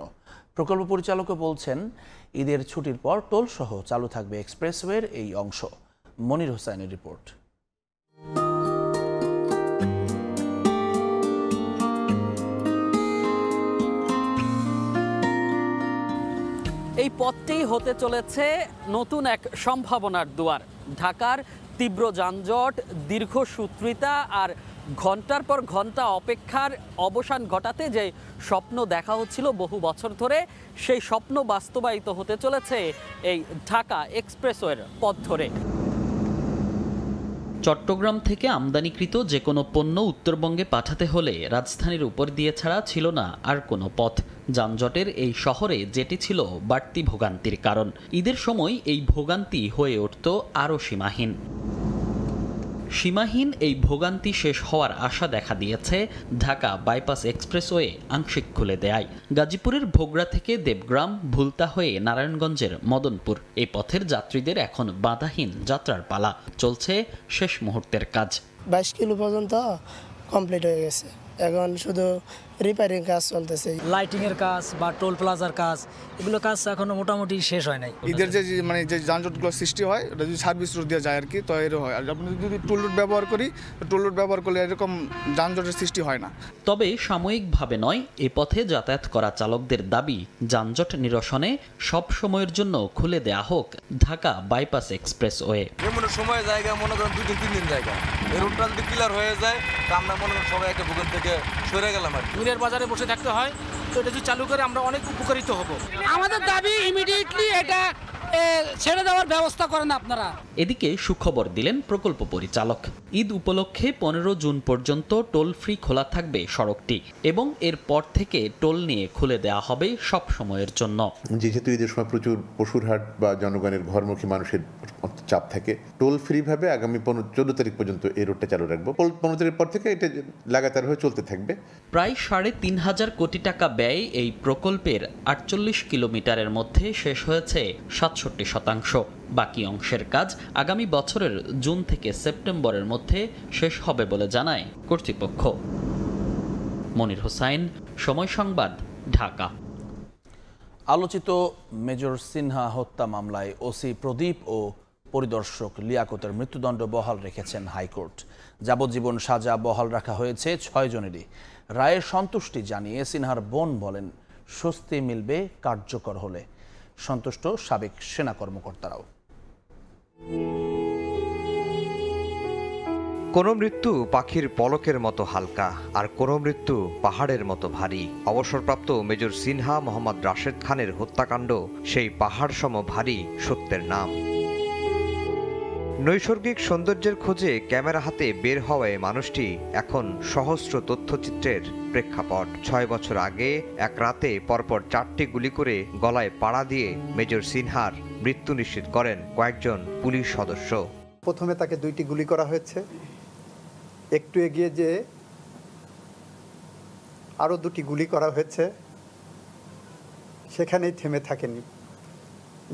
প্রকল্প পরিচালকও বলছেন, ঈদের ছুটির পর টোল সহ চালু থাকবে এক্সপ্রেসওয়ের এই অংশ। মনির হোসেনের রিপোর্ট। এই পথটি হতে চলেছে নতুন এক সম্ভাবনার দুয়ার। ঢাকার তীব্র যানজট, দীর্ঘসূত্রিতা আর ঘন্টার পর ঘন্টা অপেক্ষার অবসান ঘটাতে যে স্বপ্ন দেখা হচ্ছিল বহু বছর ধরে, সেই স্বপ্ন বাস্তবায়িত হতে চলেছে এই ঢাকা এক্সপ্রেসওয়ের পথ ধরে। চট্টগ্রাম থেকে আমদানিকৃত যে কোনো পণ্য উত্তরবঙ্গে পাঠাতে হলে রাজধানীর উপর দিয়ে ছাড়া ছিল না আর কোনো পথ। যানজটের এই শহরে যেটি ছিল বাড়তি ভোগান্তির কারণ, ঈদের সময় এই ভোগান্তি হয়ে উঠত আরও সীমাহীন। সীমাহীন এই ভোগান্তি শেষ হওয়ার আশা দেখা দিয়েছে ঢাকা বাইপাস এক্সপ্রেসওয়ে আংশিক খুলে দেয়। গাজীপুরের ভোগড়া থেকে দেবগ্রাম, ভুলতা হয়ে নারায়ণগঞ্জের মদনপুর, এই পথের যাত্রীদের এখন বাধাহীন যাত্রার পালা। চলছে শেষ মুহূর্তের কাজ। 22 কিলো পর্যন্ত কমপ্লিট হয়ে গেছে, এখন শুধু রিপেয়ারিং কাজ চলতেছে, লাইটিং এর কাজ বা টোল প্লাজার কাজ, এগুলো কাজ এখনো মোটামুটি শেষ হয় নাই। ঈদের যে মানে যে যানজটগুলো সৃষ্টি হয় ওটা যদি সার্ভিস রোড দেওয়া যায় আর কি, তো এরকম হয়। আর আপনি যদি টোল রুট ব্যবহার করি, টোল রুট ব্যবহার করলে এরকম যানজটের সৃষ্টি হয় না। তবে সাময়িকভাবে নয়, এ পথে যাতায়াত করা চালকদের দাবি যানজট নিরসনে সব সময়ের জন্য খুলে দেয়া হোক ঢাকা বাইপাস এক্সপ্রেসওয়ে। যেমন সময় জায়গা মনে করেন 2 দিন 3 দিন জায়গা, এই রোডটা যদি ক্লিয়ার হয়ে যায় তা আমরা মনে করেন সবাই একটা ভূগোল থেকে সরে গেলাম আর দূরের বাজারে বসে থাকতে হয়, তো এটা যদি চালু করে আমরা অনেক উপকারিত হব। আমাদের দাবি ইমিডিয়েটলি এটা ছেড়ে দেওয়ার ব্যবস্থা করেন আপনারা। এদিকে সুখবর দিলেন প্রকল্প পরিচালক। ঈদ উপলক্ষে 15 জুন পর্যন্ত টোল ফ্রি খোলা থাকবে সড়কটি এবং এরপর থেকে টোল নিয়ে খুলে দেওয়া হবে সব সময়ের জন্য। যেহেতু ঈদের সময় প্রচুর পশুর হাট বা জনগণের ঘরমুখী মানুষের চাপ থাকে, টোল ফ্রি ভাবে আগামী 14 তারিখ পর্যন্ত এই রোডটা চালু রাখবো। 15 তারিখ পর থেকে এটা লাগাতার হয়ে চলতে থাকবে। প্রায় 3.5 কোটি টাকা ব্যয় এই প্রকল্পের 48 কিলোমিটারের মধ্যে শেষ হয়েছে 67%। বাকি অংশের কাজ আগামী বছরের জুন থেকে সেপ্টেম্বরের মধ্যে শেষ হবে বলে জানায় কর্তৃপক্ষ। মনির হোসাইন, সময় সংবাদ, ঢাকা। আলোচিত মেজর সিনহা হত্যা মামলায় ওসি প্রদীপ ও পরিদর্শক লিয়াকতের মৃত্যুদণ্ড বহাল রেখেছেন হাইকোর্ট। যাবজ্জীবন সাজা বহাল রাখা হয়েছে 6 জনেরই। রায়ে সন্তুষ্টি জানিয়ে সিনহার বোন বলেন, স্বস্তি মিলবে কার্যকর হলে। সন্তুষ্ট সাবেক সেনা কর্মকর্তারাও। কোনো মৃত্যু পাখির পলকের মতো হালকা, আর কোনো মৃত্যু পাহাড়ের মতো ভারী। অবসরপ্রাপ্ত মেজর সিনহা মোহাম্মদ রাশেদ খানের হত্যাকাণ্ড সেই পাহাড় সম ভারী সত্যের নাম। নৈসর্গিক সৌন্দর্যের খোঁজে ক্যামেরা হাতে বের হওয়া এই মানুষটি এখন সহস্র তথ্যচিত্রের প্রেক্ষাপট। 6 বছর আগে এক রাতে পরপর 4টি গুলি করে গলায় পাড়া দিয়ে মেজর সিনহার মৃত্যু নিশ্চিত করেন কয়েকজন পুলিশ সদস্য। প্রথমে তাকে 2টি গুলি করা হয়েছে, একটু এগিয়ে যেয়ে আরও 2টি গুলি করা হয়েছে, সেখানেই থেমে থাকেনি।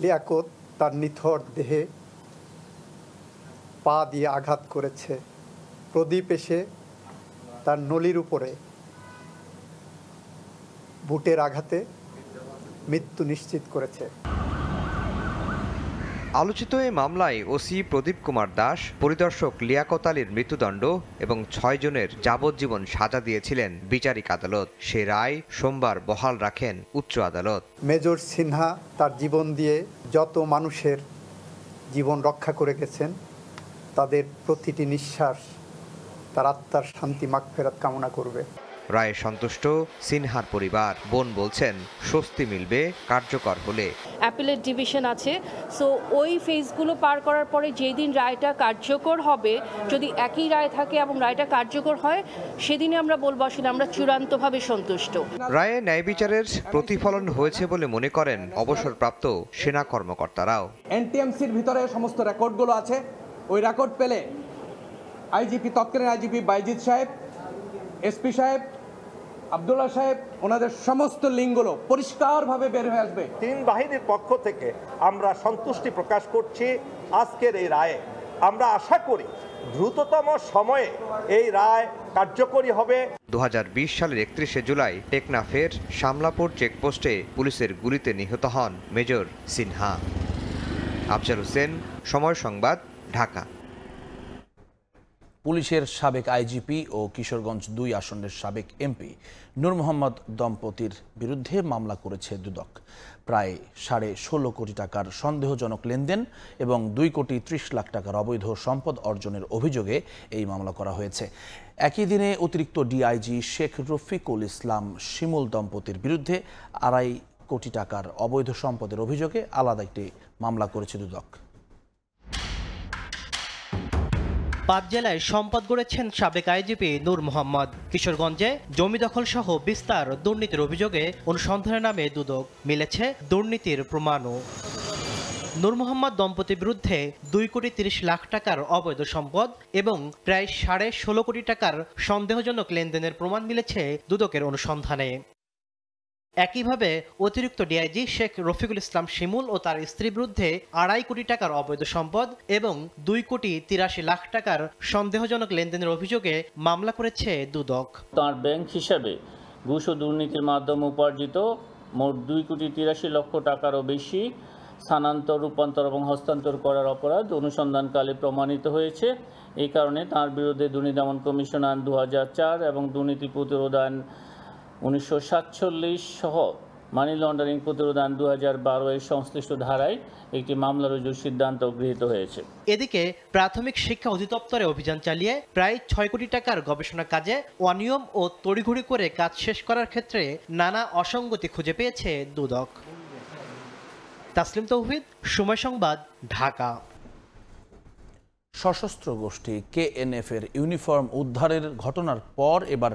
লিয়াকত তার নিথর দেহে পা দিয়ে আঘাত করেছে। প্রদীপ এসে তার নলির উপরে বুটের আঘাতে মৃত্যু নিশ্চিত করেছে। আলোচিত এই মামলায় ওসি প্রদীপ কুমার দাস, পরিদর্শক লিয়াকত আলীর মৃত্যুদণ্ড এবং 6 জনের যাবজ্জীবন সাজা দিয়েছিলেন বিচারিক আদালত। সে রায় সোমবার বহাল রাখেন উচ্চ আদালত। মেজর সিনহা তার জীবন দিয়ে যত মানুষের জীবন রক্ষা করে গেছেন, তাদের প্রতিটি নিঃশ্বাস তার আত্মার শান্তি মাগফিরাত কামনা করবে। রায়ে সন্তুষ্ট সিনহার পরিবার। বোন বলছেন, স্বস্তি মিলবে কার্যকর হলে। অ্যাপিলেট ডিভিশন আছে, সো ওই ফেজগুলো পার করার পরে যেই দিন রায়টা কার্যকর হবে, যদি একই রায় থাকে এবং রায়টা কার্যকর হয়, সেদিনে আমরা বলবো আসলে আমরা চূড়ান্তভাবে সন্তুষ্ট। রায়ে ন্যায় বিচারের প্রতিফলন হয়েছে বলে মনে করেন অবসরপ্রাপ্ত সেনা কর্মকর্তারাও। এনটিএমসির ভিতরে সমস্ত রেকর্ডগুলো আছে, ওই রেকর্ড পেলে আইজিপি, তৎকালীন আইজিপি বাইজিৎ সাহেব, এসপি সাহেব, আব্দুল্লাহ সাহেব, ওনাদের সমস্ত লিঙ্কগুলো পরিষ্কারভাবে বের হয়ে আসবে। 3 বাহিনীর পক্ষ থেকে আমরা সন্তুষ্টি প্রকাশ করছি আজকের এই রায়ে। আমরা আশা করি দ্রুততম সময়ে এই রায় কার্যকরী হবে। 2020 সালের 31শে জুলাই টেকনাফের শামলাপুর চেকপোস্টে পুলিশের গুলিতে নিহত হন মেজর সিনহা। আফজাল হোসেন, সময় সংবাদ, ঢাকা। পুলিশের সাবেক আইজিপি ও কিশোরগঞ্জ 2 আসনের সাবেক এমপি নূর মোহাম্মদ দম্পতির বিরুদ্ধে মামলা করেছে দুদক। প্রায় 16.5 কোটি টাকার সন্দেহজনক লেনদেন এবং 2 কোটি 30 লাখ টাকার অবৈধ সম্পদ অর্জনের অভিযোগে এই মামলা করা হয়েছে। একই দিনে অতিরিক্ত ডিআইজি শেখ রফিকুল ইসলাম শিমুল দম্পতির বিরুদ্ধে 2.5 কোটি টাকার অবৈধ সম্পদের অভিযোগে আলাদা একটি মামলা করেছে দুদক। 5 জেলায় সম্পদ গড়েছেন সাবেক আইজিপি নূর মোহাম্মদ। কিশোরগঞ্জে জমি দখল সহ বিস্তার দুর্নীতির অভিযোগে অনুসন্ধানের নামে দুদক। মিলেছে দুর্নীতির প্রমাণও। নূর মোহাম্মদ দম্পতির বিরুদ্ধে 2 কোটি 30 লাখ টাকার অবৈধ সম্পদ এবং প্রায় 16.5 কোটি টাকার সন্দেহজনক লেনদেনের প্রমাণ মিলেছে দুদকের অনুসন্ধানে। একইভাবে অতিরিক্ত ডিআইজি শেখ রফিকুল ইসলাম শিমুল ও তার স্ত্রীর বিরুদ্ধে 2.5 কোটি টাকার অবৈধ সম্পদ এবং 2 কোটি 83 লাখ টাকার সন্দেহজনক লেনদেনের অভিযোগে মামলা করেছে দুদক। তার ব্যাংক হিসাবে ঘুষ ও দুর্নীতির মাধ্যমে উপার্জিত মোট 2,83 লক্ষ টাকারও বেশি স্থানান্তর, রূপান্তর এবং হস্তান্তর করার অপরাধ অনুসন্ধানকালে প্রমাণিত হয়েছে। এই কারণে তার বিরুদ্ধে দুর্নীতি দমন কমিশন আইন 2004 এবং দুর্নীতি প্রতিরোধ আইন 1947 সহ মানি লন্ডারিং প্রতিরোধ আইন 2012 এর সংশ্লিষ্ট ধারায় একটি মামলা রুজুর সিদ্ধান্ত গৃহীত হয়েছে। এদিকে প্রাথমিক শিক্ষা অধিদপ্তরে অভিযান চালিয়ে প্রায় 6 কোটি টাকার গবেষণা কাজে অনিয়ম ও তড়িঘড়ি করে কাজ শেষ করার ক্ষেত্রে নানা অসঙ্গতি খুঁজে পেয়েছে দুদক। তাসলিম তৌহিদ, সময় সংবাদ, ঢাকা। সশস্ত্র গোষ্ঠী KNF এর ইউনিফর্ম উদ্ধারের ঘটনার পর এবার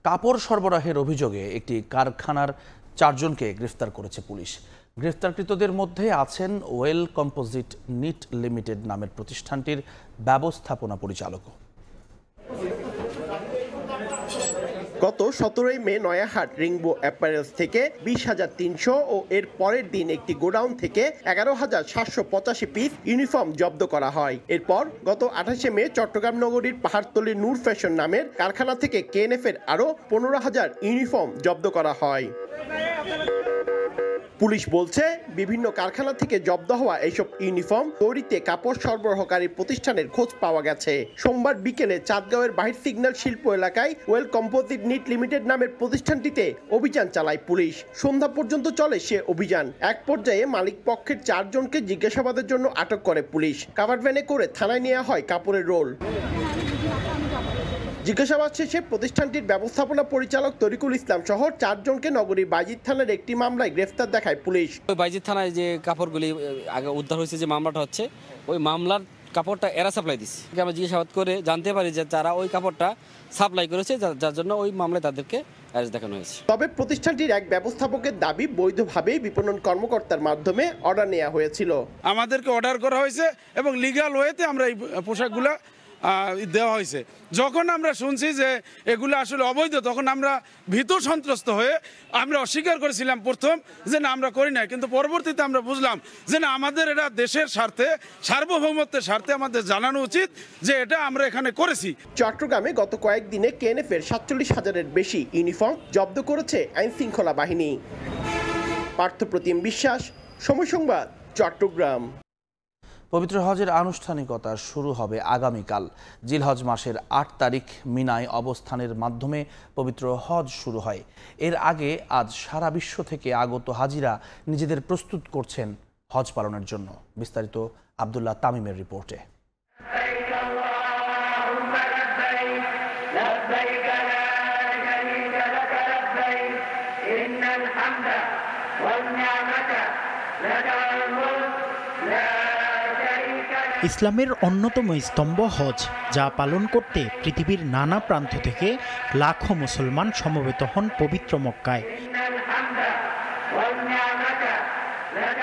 কাপড় সরবরাহের অভিযোগে একটি কারখানার 4 জনকে গ্রেফতার করেছে পুলিশ। গ্রেফতারকৃতদের মধ্যে আছেন ওয়েল কম্পোজিট নিট লিমিটেড নামের প্রতিষ্ঠানটির ব্যবস্থাপনা পরিচালকও। গত 17 মে নয়াহাট রেইনবো অ্যাপারেলস থেকে 20,300 ও এর পরের দিন একটি গোডাউন থেকে 11,785 পিস ইউনিফর্ম জব্দ করা হয়। এরপর গত 28 মে চট্টগ্রাম নগরীর পাহাড়তলীর নূর ফ্যাশন নামের কারখানা থেকে KNF এর আরও 15,000 ইউনিফর্ম জব্দ করা হয়। পুলিশ বলছে বিভিন্ন কারখানা থেকে জব্দ হওয়া এইসব ইউনিফর্ম তৈরিতে কাপড় সরবরাহকারী প্রতিষ্ঠানের খোঁজ পাওয়া গেছে। সোমবার বিকেলে চাঁদগাঁওয়ের বাহির সিগন্যাল শিল্প এলাকায় ওয়েল কম্পোজিট নিট লিমিটেড নামের প্রতিষ্ঠানটিতে অভিযান চালায় পুলিশ। সন্ধ্যা পর্যন্ত চলে সে অভিযান। এক পর্যায়ে মালিক পক্ষের 4 জনকে জিজ্ঞাসাবাদের জন্য আটক করে পুলিশ। কাভার ভ্যানে করে থানায় নেওয়া হয় কাপড়ের রোল। জিজ্ঞাসাবাদ শেষে প্রতিষ্ঠানটির ব্যবস্থাপনা পরিচালক তরিকুল ইসলাম সহ 4 জনকে নগরীর বাইজিদ থানার একটি মামলায় গ্রেফতার দেখায় পুলিশ। বাইজিদ থানায় যে কাপড়গুলি আগে উদ্ধার হয়েছে, যে মামলাটা হচ্ছে, ওই মামলার কাপড়টা এরা সাপ্লাই দিচ্ছে। আমরা জিজ্ঞাসাবাদ করে জানতে পারি যে তারা ওই কাপড়টা সাপ্লাই করেছে, যার জন্য ওই মামলায় তাদেরকে অ্যারেস্ট দেখানো হয়েছে। তবে প্রতিষ্ঠানটির এক ব্যবস্থাপকের দাবি বৈধভাবেই বিপণন কর্মকর্তার মাধ্যমে অর্ডার নেওয়া হয়েছিল। আমাদেরকে অর্ডার করা হয়েছে এবং লিগ্যাল ওয়েতে আমরা এই পোশাকগুলো দেওয়া হয়েছে। যখন আমরা শুনছি যে এগুলো আসলে অবৈধ, তখন আমরা ভীত সন্ত্রস্ত হয়ে আমরা অস্বীকার করেছিলাম প্রথম যে না আমরা করি না, কিন্তু পরবর্তীতে আমরা বুঝলাম যে না, আমাদের এটা দেশের স্বার্থে, সার্বভৌমত্বের স্বার্থে আমাদের জানানো উচিত যে এটা আমরা এখানে করেছি। চট্টগ্রামে গত কয়েকদিনে KNF এর 47,000-এর বেশি ইউনিফর্ম জব্দ করেছে আইন শৃঙ্খলা বাহিনী। পার্থপ্রতিম বিশ্বাস, সময় সংবাদ, চট্টগ্রাম। পবিত্র হজের আনুষ্ঠানিকতা শুরু হবে আগামীকাল। জিলহজ মাসের 8 তারিখ মিনায় অবস্থানের মাধ্যমে পবিত্র হজ শুরু হয়। এর আগে আজ সারা বিশ্ব থেকে আগত হাজিরা নিজেদের প্রস্তুত করছেন হজ পালনের জন্য। বিস্তারিত আব্দুল্লাহ তামিমের রিপোর্টে। ইসলামের অন্যতম স্তম্ভ হজ, যা পালন করতে পৃথিবীর নানা প্রান্ত থেকে লাখো মুসলমান সমবেত হন পবিত্র মক্কায়।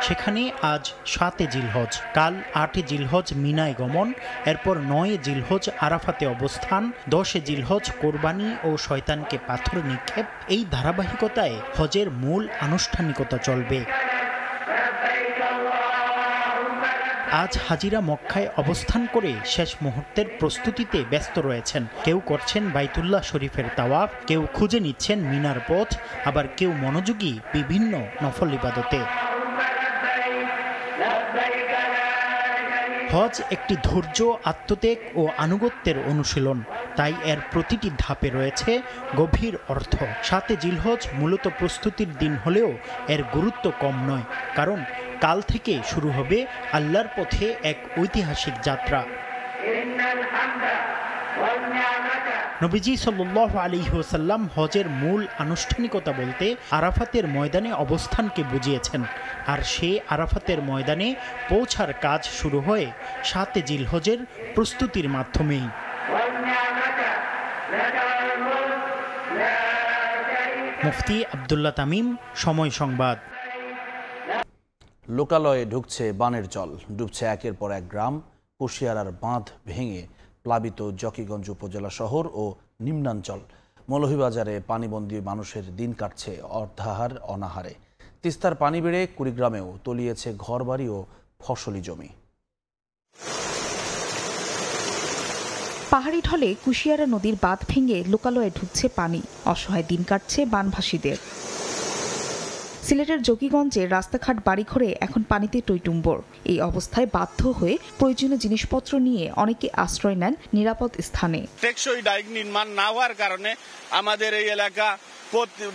সেখানে আজ 7 জিলহজ, কাল 8 জিলহজ মিনায় গমন, এরপর 9 জিলহজ আরাফাতে অবস্থান, 10 জিলহজ কোরবানি ও শয়তানকে পাথর নিক্ষেপ। এই ধারাবাহিকতায় হজের মূল আনুষ্ঠানিকতা চলবে। আজ হাজিরা মক্কায় অবস্থান করে শেষ মুহূর্তের প্রস্তুতিতে ব্যস্ত রয়েছেন। কেউ করছেন বাইতুল্লাহ শরীফের তাওয়াফ, কেউ খুঁজে নিচ্ছেন মিনার পথ, আবার কেউ মনোযোগী বিভিন্ন নফল ইবাদতে। হজ একটি ধৈর্য, আত্মত্যাগ ও আনুগত্যের অনুশীলন, তাই এর প্রতিটি ধাপে রয়েছে গভীর অর্থ। 7 জিলহজ মূলত প্রস্তুতির দিন হলেও এর গুরুত্ব কম নয়, কারণ কাল থেকে শুরু হবে আল্লাহর পথে এক ঐতিহাসিক যাত্রা। নবীজি সাল্লাল্লাহু আলাইহি ওয়াসাল্লাম হজের মূল আনুষ্ঠানিকতা বলতে আরাফাতের ময়দানে অবস্থানকে বুঝিয়েছেন, আর সেই আরাফাতের ময়দানে পৌঁছার কাজ শুরু হয় 7 জিলহজের প্রস্তুতির মাধ্যমেই। মুফতি আব্দুল্লাহ তামিম, সময় সংবাদ। লোকালয়ে ঢুকছে বানের জল, ডুবছে একের পর এক গ্রাম। কুশিয়ারার বাঁধ ভেঙে প্লাবিত জকিগঞ্জ উপজেলা শহর ও নিম্নাঞ্চল। মৌলভীবাজারে পানিবন্দী মানুষের দিন কাটছে অর্ধাহার অনাহারে। তিস্তার পানি বেড়ে কুড়িগ্রামেও তলিয়েছে ঘরবাড়ি ও ফসলি জমি। পাহাড়ি ঢলে কুশিয়ারা নদীর বাঁধ ভেঙে লোকালয়ে ঢুকছে পানি, অসহায় দিন কাটছে বানভাসীদের। সিলেটের জকিগঞ্জে রাস্তাঘাট বাড়িঘরে এখন পানিতে টইটুম্বর। এই অবস্থায় বাধ্য হয়ে প্রয়োজনীয় জিনিসপত্র নিয়ে অনেকে আশ্রয় নেন নিরাপদ স্থানে। টেকসই ডাইক নির্মাণ না হওয়ার কারণে আমাদের এই এলাকা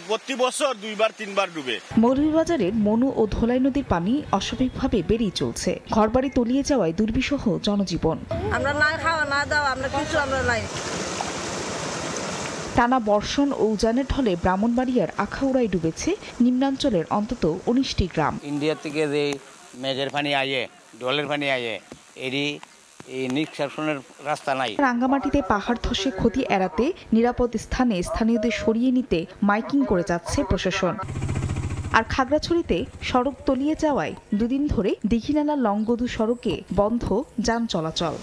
প্রতি বছর 2-3বার ডুবে। মৌলভীবাজারের মনু ও ধোলাই নদীর পানি অস্বাভাবিকভাবে বেড়েই চলছে। ঘরবাড়ি তলিয়ে যাওয়ায় দুর্বিষহ জনজীবন। আমরা না খাওয়া না দাওয়া আমরা কিছু আমরা নাই। টানা বর্ষণ ও উজানের ঢলে ব্রাহ্মণবাড়িয়ার আখাউড়ায় ডুবেছে নিম্নাঞ্চলের অন্তত 19টি গ্রাম। ইন্ডিয়া থেকে যে মেঘের পানি আয়ে, ঢলের পানি আয়ে, এরই নিষ্কাশনের রাস্তা নাই। রাঙ্গামাটিতে পাহাড় ধসে ক্ষতি এড়াতে নিরাপদ স্থানে স্থানীয়দের সরিয়ে নিতে মাইকিং করে যাচ্ছে প্রশাসন। আর খাগড়াছড়িতে সড়ক তলিয়ে যাওয়ায় দুদিন ধরে দীঘিনালা লংগদু সড়কে বন্ধ যান চলাচল।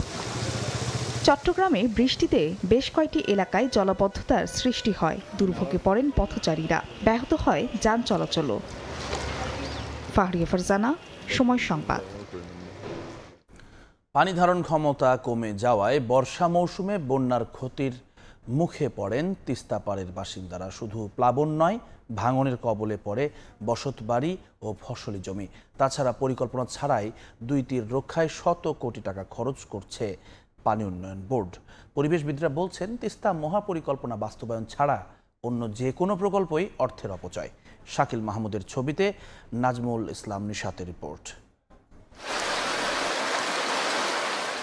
চট্টগ্রামে বৃষ্টিতে বেশ কয়েকটি এলাকায় জলাবদ্ধতার সৃষ্টি হয়, দুর্ভোগে পড়েন পথচারীরা, ব্যাহত হয় যান চলাচলও। ফাহরিয়া ফারজানা, সময় সংবাদ। পানি ধারণ ক্ষমতা কমে যাওয়ায় বর্ষা মৌসুমে বন্যার ক্ষতির মুখে পড়েন তিস্তাপাড়ের বাসিন্দারা। শুধু প্লাবন নয়, ভাঙনের কবলে পড়ে বসতবাড়ি ও ফসলি জমি। তাছাড়া পরিকল্পনা ছাড়াই দুই তীর রক্ষায় শত কোটি টাকা খরচ করছে পানি উন্নয়ন বোর্ড। পরিবেশবিদরা বলছেন, তিস্তা মহাপরিকল্পনা বাস্তবায়ন ছাড়া অন্য যে কোনো প্রকল্পই অর্থের অপচয়। শাকিল মাহমুদের ছবিতে নাজমুল ইসলাম নিশাতের রিপোর্ট।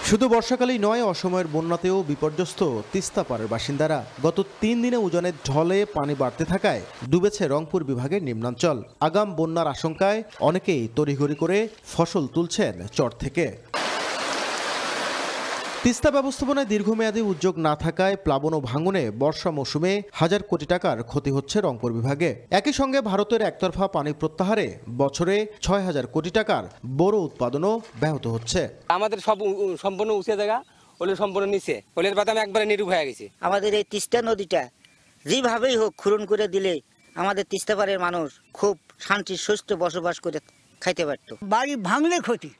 শুধু বর্ষাকালেই নয়, অসময়ের বন্যাতেও বিপর্যস্ত তিস্তাপাড়ের বাসিন্দারা। গত 3 দিনে উজানের ঢলে পানি বাড়তে থাকায় ডুবেছে রংপুর বিভাগের নিম্নাঞ্চল। আগাম বন্যার আশঙ্কায় অনেকেই তড়িঘড়ি করে ফসল তুলছেন চর থেকে। তিস্তা ব্যবস্থাপনায় দীর্ঘমেয়াদী উদ্যোগ না থাকায় প্লাবন ও ভাঙনে বর্ষা মৌসুমে হাজার কোটি টাকার ক্ষতি হচ্ছে রংপুর বিভাগে। একই সঙ্গে ভারতের একতরফা পানি প্রত্যাহারে বছরে 6,000 কোটি টাকার বড় উৎপাদনও ব্যাহত হচ্ছে। আমাদের সব সম্পূর্ণ উঁচু জায়গা, ওলের সম্পূর্ণ নিচে, ওলের বাদাম একবারে নিরূপ হয়ে গেছে। আমাদের এই তিস্তা নদীটা যেভাবেই হোক খনন করে দিলে আমাদের তিস্তাপাড়ের মানুষ খুব শান্তির সুস্থ বসবাস করে খাইতে পারত। বাড়ি ভাঙলে ক্ষতি,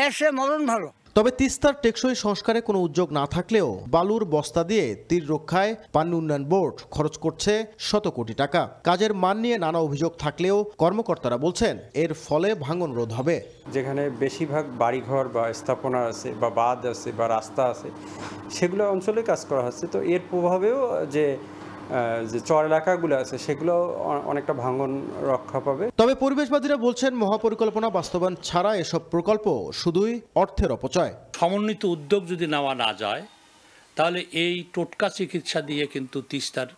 এসে মরণ ভালো। তবে তিস্তার টেকসই সংস্কারে কোনো উদ্যোগ না থাকলেও বালুর বস্তা দিয়ে তীর রক্ষায় পানি উন্নয়ন বোর্ড খরচ করছে শত কোটি টাকা। কাজের মান নিয়ে নানা অভিযোগ থাকলেও কর্মকর্তারা বলছেন এর ফলে ভাঙন রোধ হবে। যেখানে বেশিরভাগ বাড়িঘর বা স্থাপনা আছে বা বাঁধ আছে বা রাস্তা আছে, সেগুলো অঞ্চলে কাজ করা হচ্ছে। তো এর প্রভাবেও যে চর এলাকাগুলো আছে সেগুলো অনেকটা ভাঙন রক্ষা পাবে। তবে পরিবেশবাদীরা বলছেন, মহাপরিকল্পনা বাস্তবায়ন ছাড়া এসব প্রকল্প শুধুই অর্থের অপচয়। সমন্বিত উদ্যোগ যদি নেওয়া না যায়, তাহলে এই টোটকা চিকিৎসা দিয়ে কিন্তু তিস্তার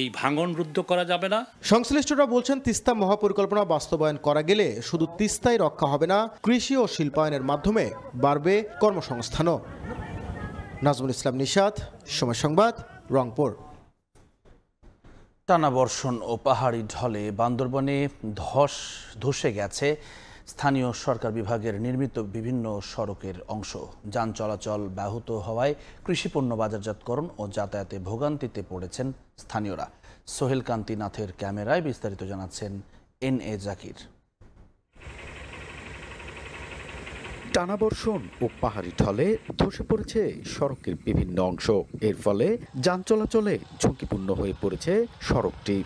এই ভাঙন রুদ্ধ করা যাবে না। সংশ্লিষ্টরা বলছেন, তিস্তা মহাপরিকল্পনা বাস্তবায়ন করা গেলে শুধু তিস্তাই রক্ষা হবে না, কৃষি ও শিল্পায়নের মাধ্যমে বাড়বে কর্মসংস্থানও। নাজমুল ইসলাম নিশাত, সময় সংবাদ, রংপুর। টানা বর্ষণ ও পাহাড়ি ঢলে বান্দরবনে ধসে গেছে স্থানীয় সরকার বিভাগের নির্মিত বিভিন্ন সড়কের অংশ। যান চলাচল ব্যাহত হওয়ায় কৃষিপণ্য বাজারজাতকরণ ও যাতায়াতে ভোগান্তিতে পড়েছেন স্থানীয়রা। সোহেল কান্তি নাথের ক্যামেরায় বিস্তারিত জানাচ্ছেন NA জাকির। টানা বর্ষণ ও পাহাড়ি ঢলে ধসে পড়েছে সড়কের বিভিন্ন অংশ। এর ফলে যান চলাচলে ঝুঁকিপূর্ণ হয়ে পড়েছে সড়কটি।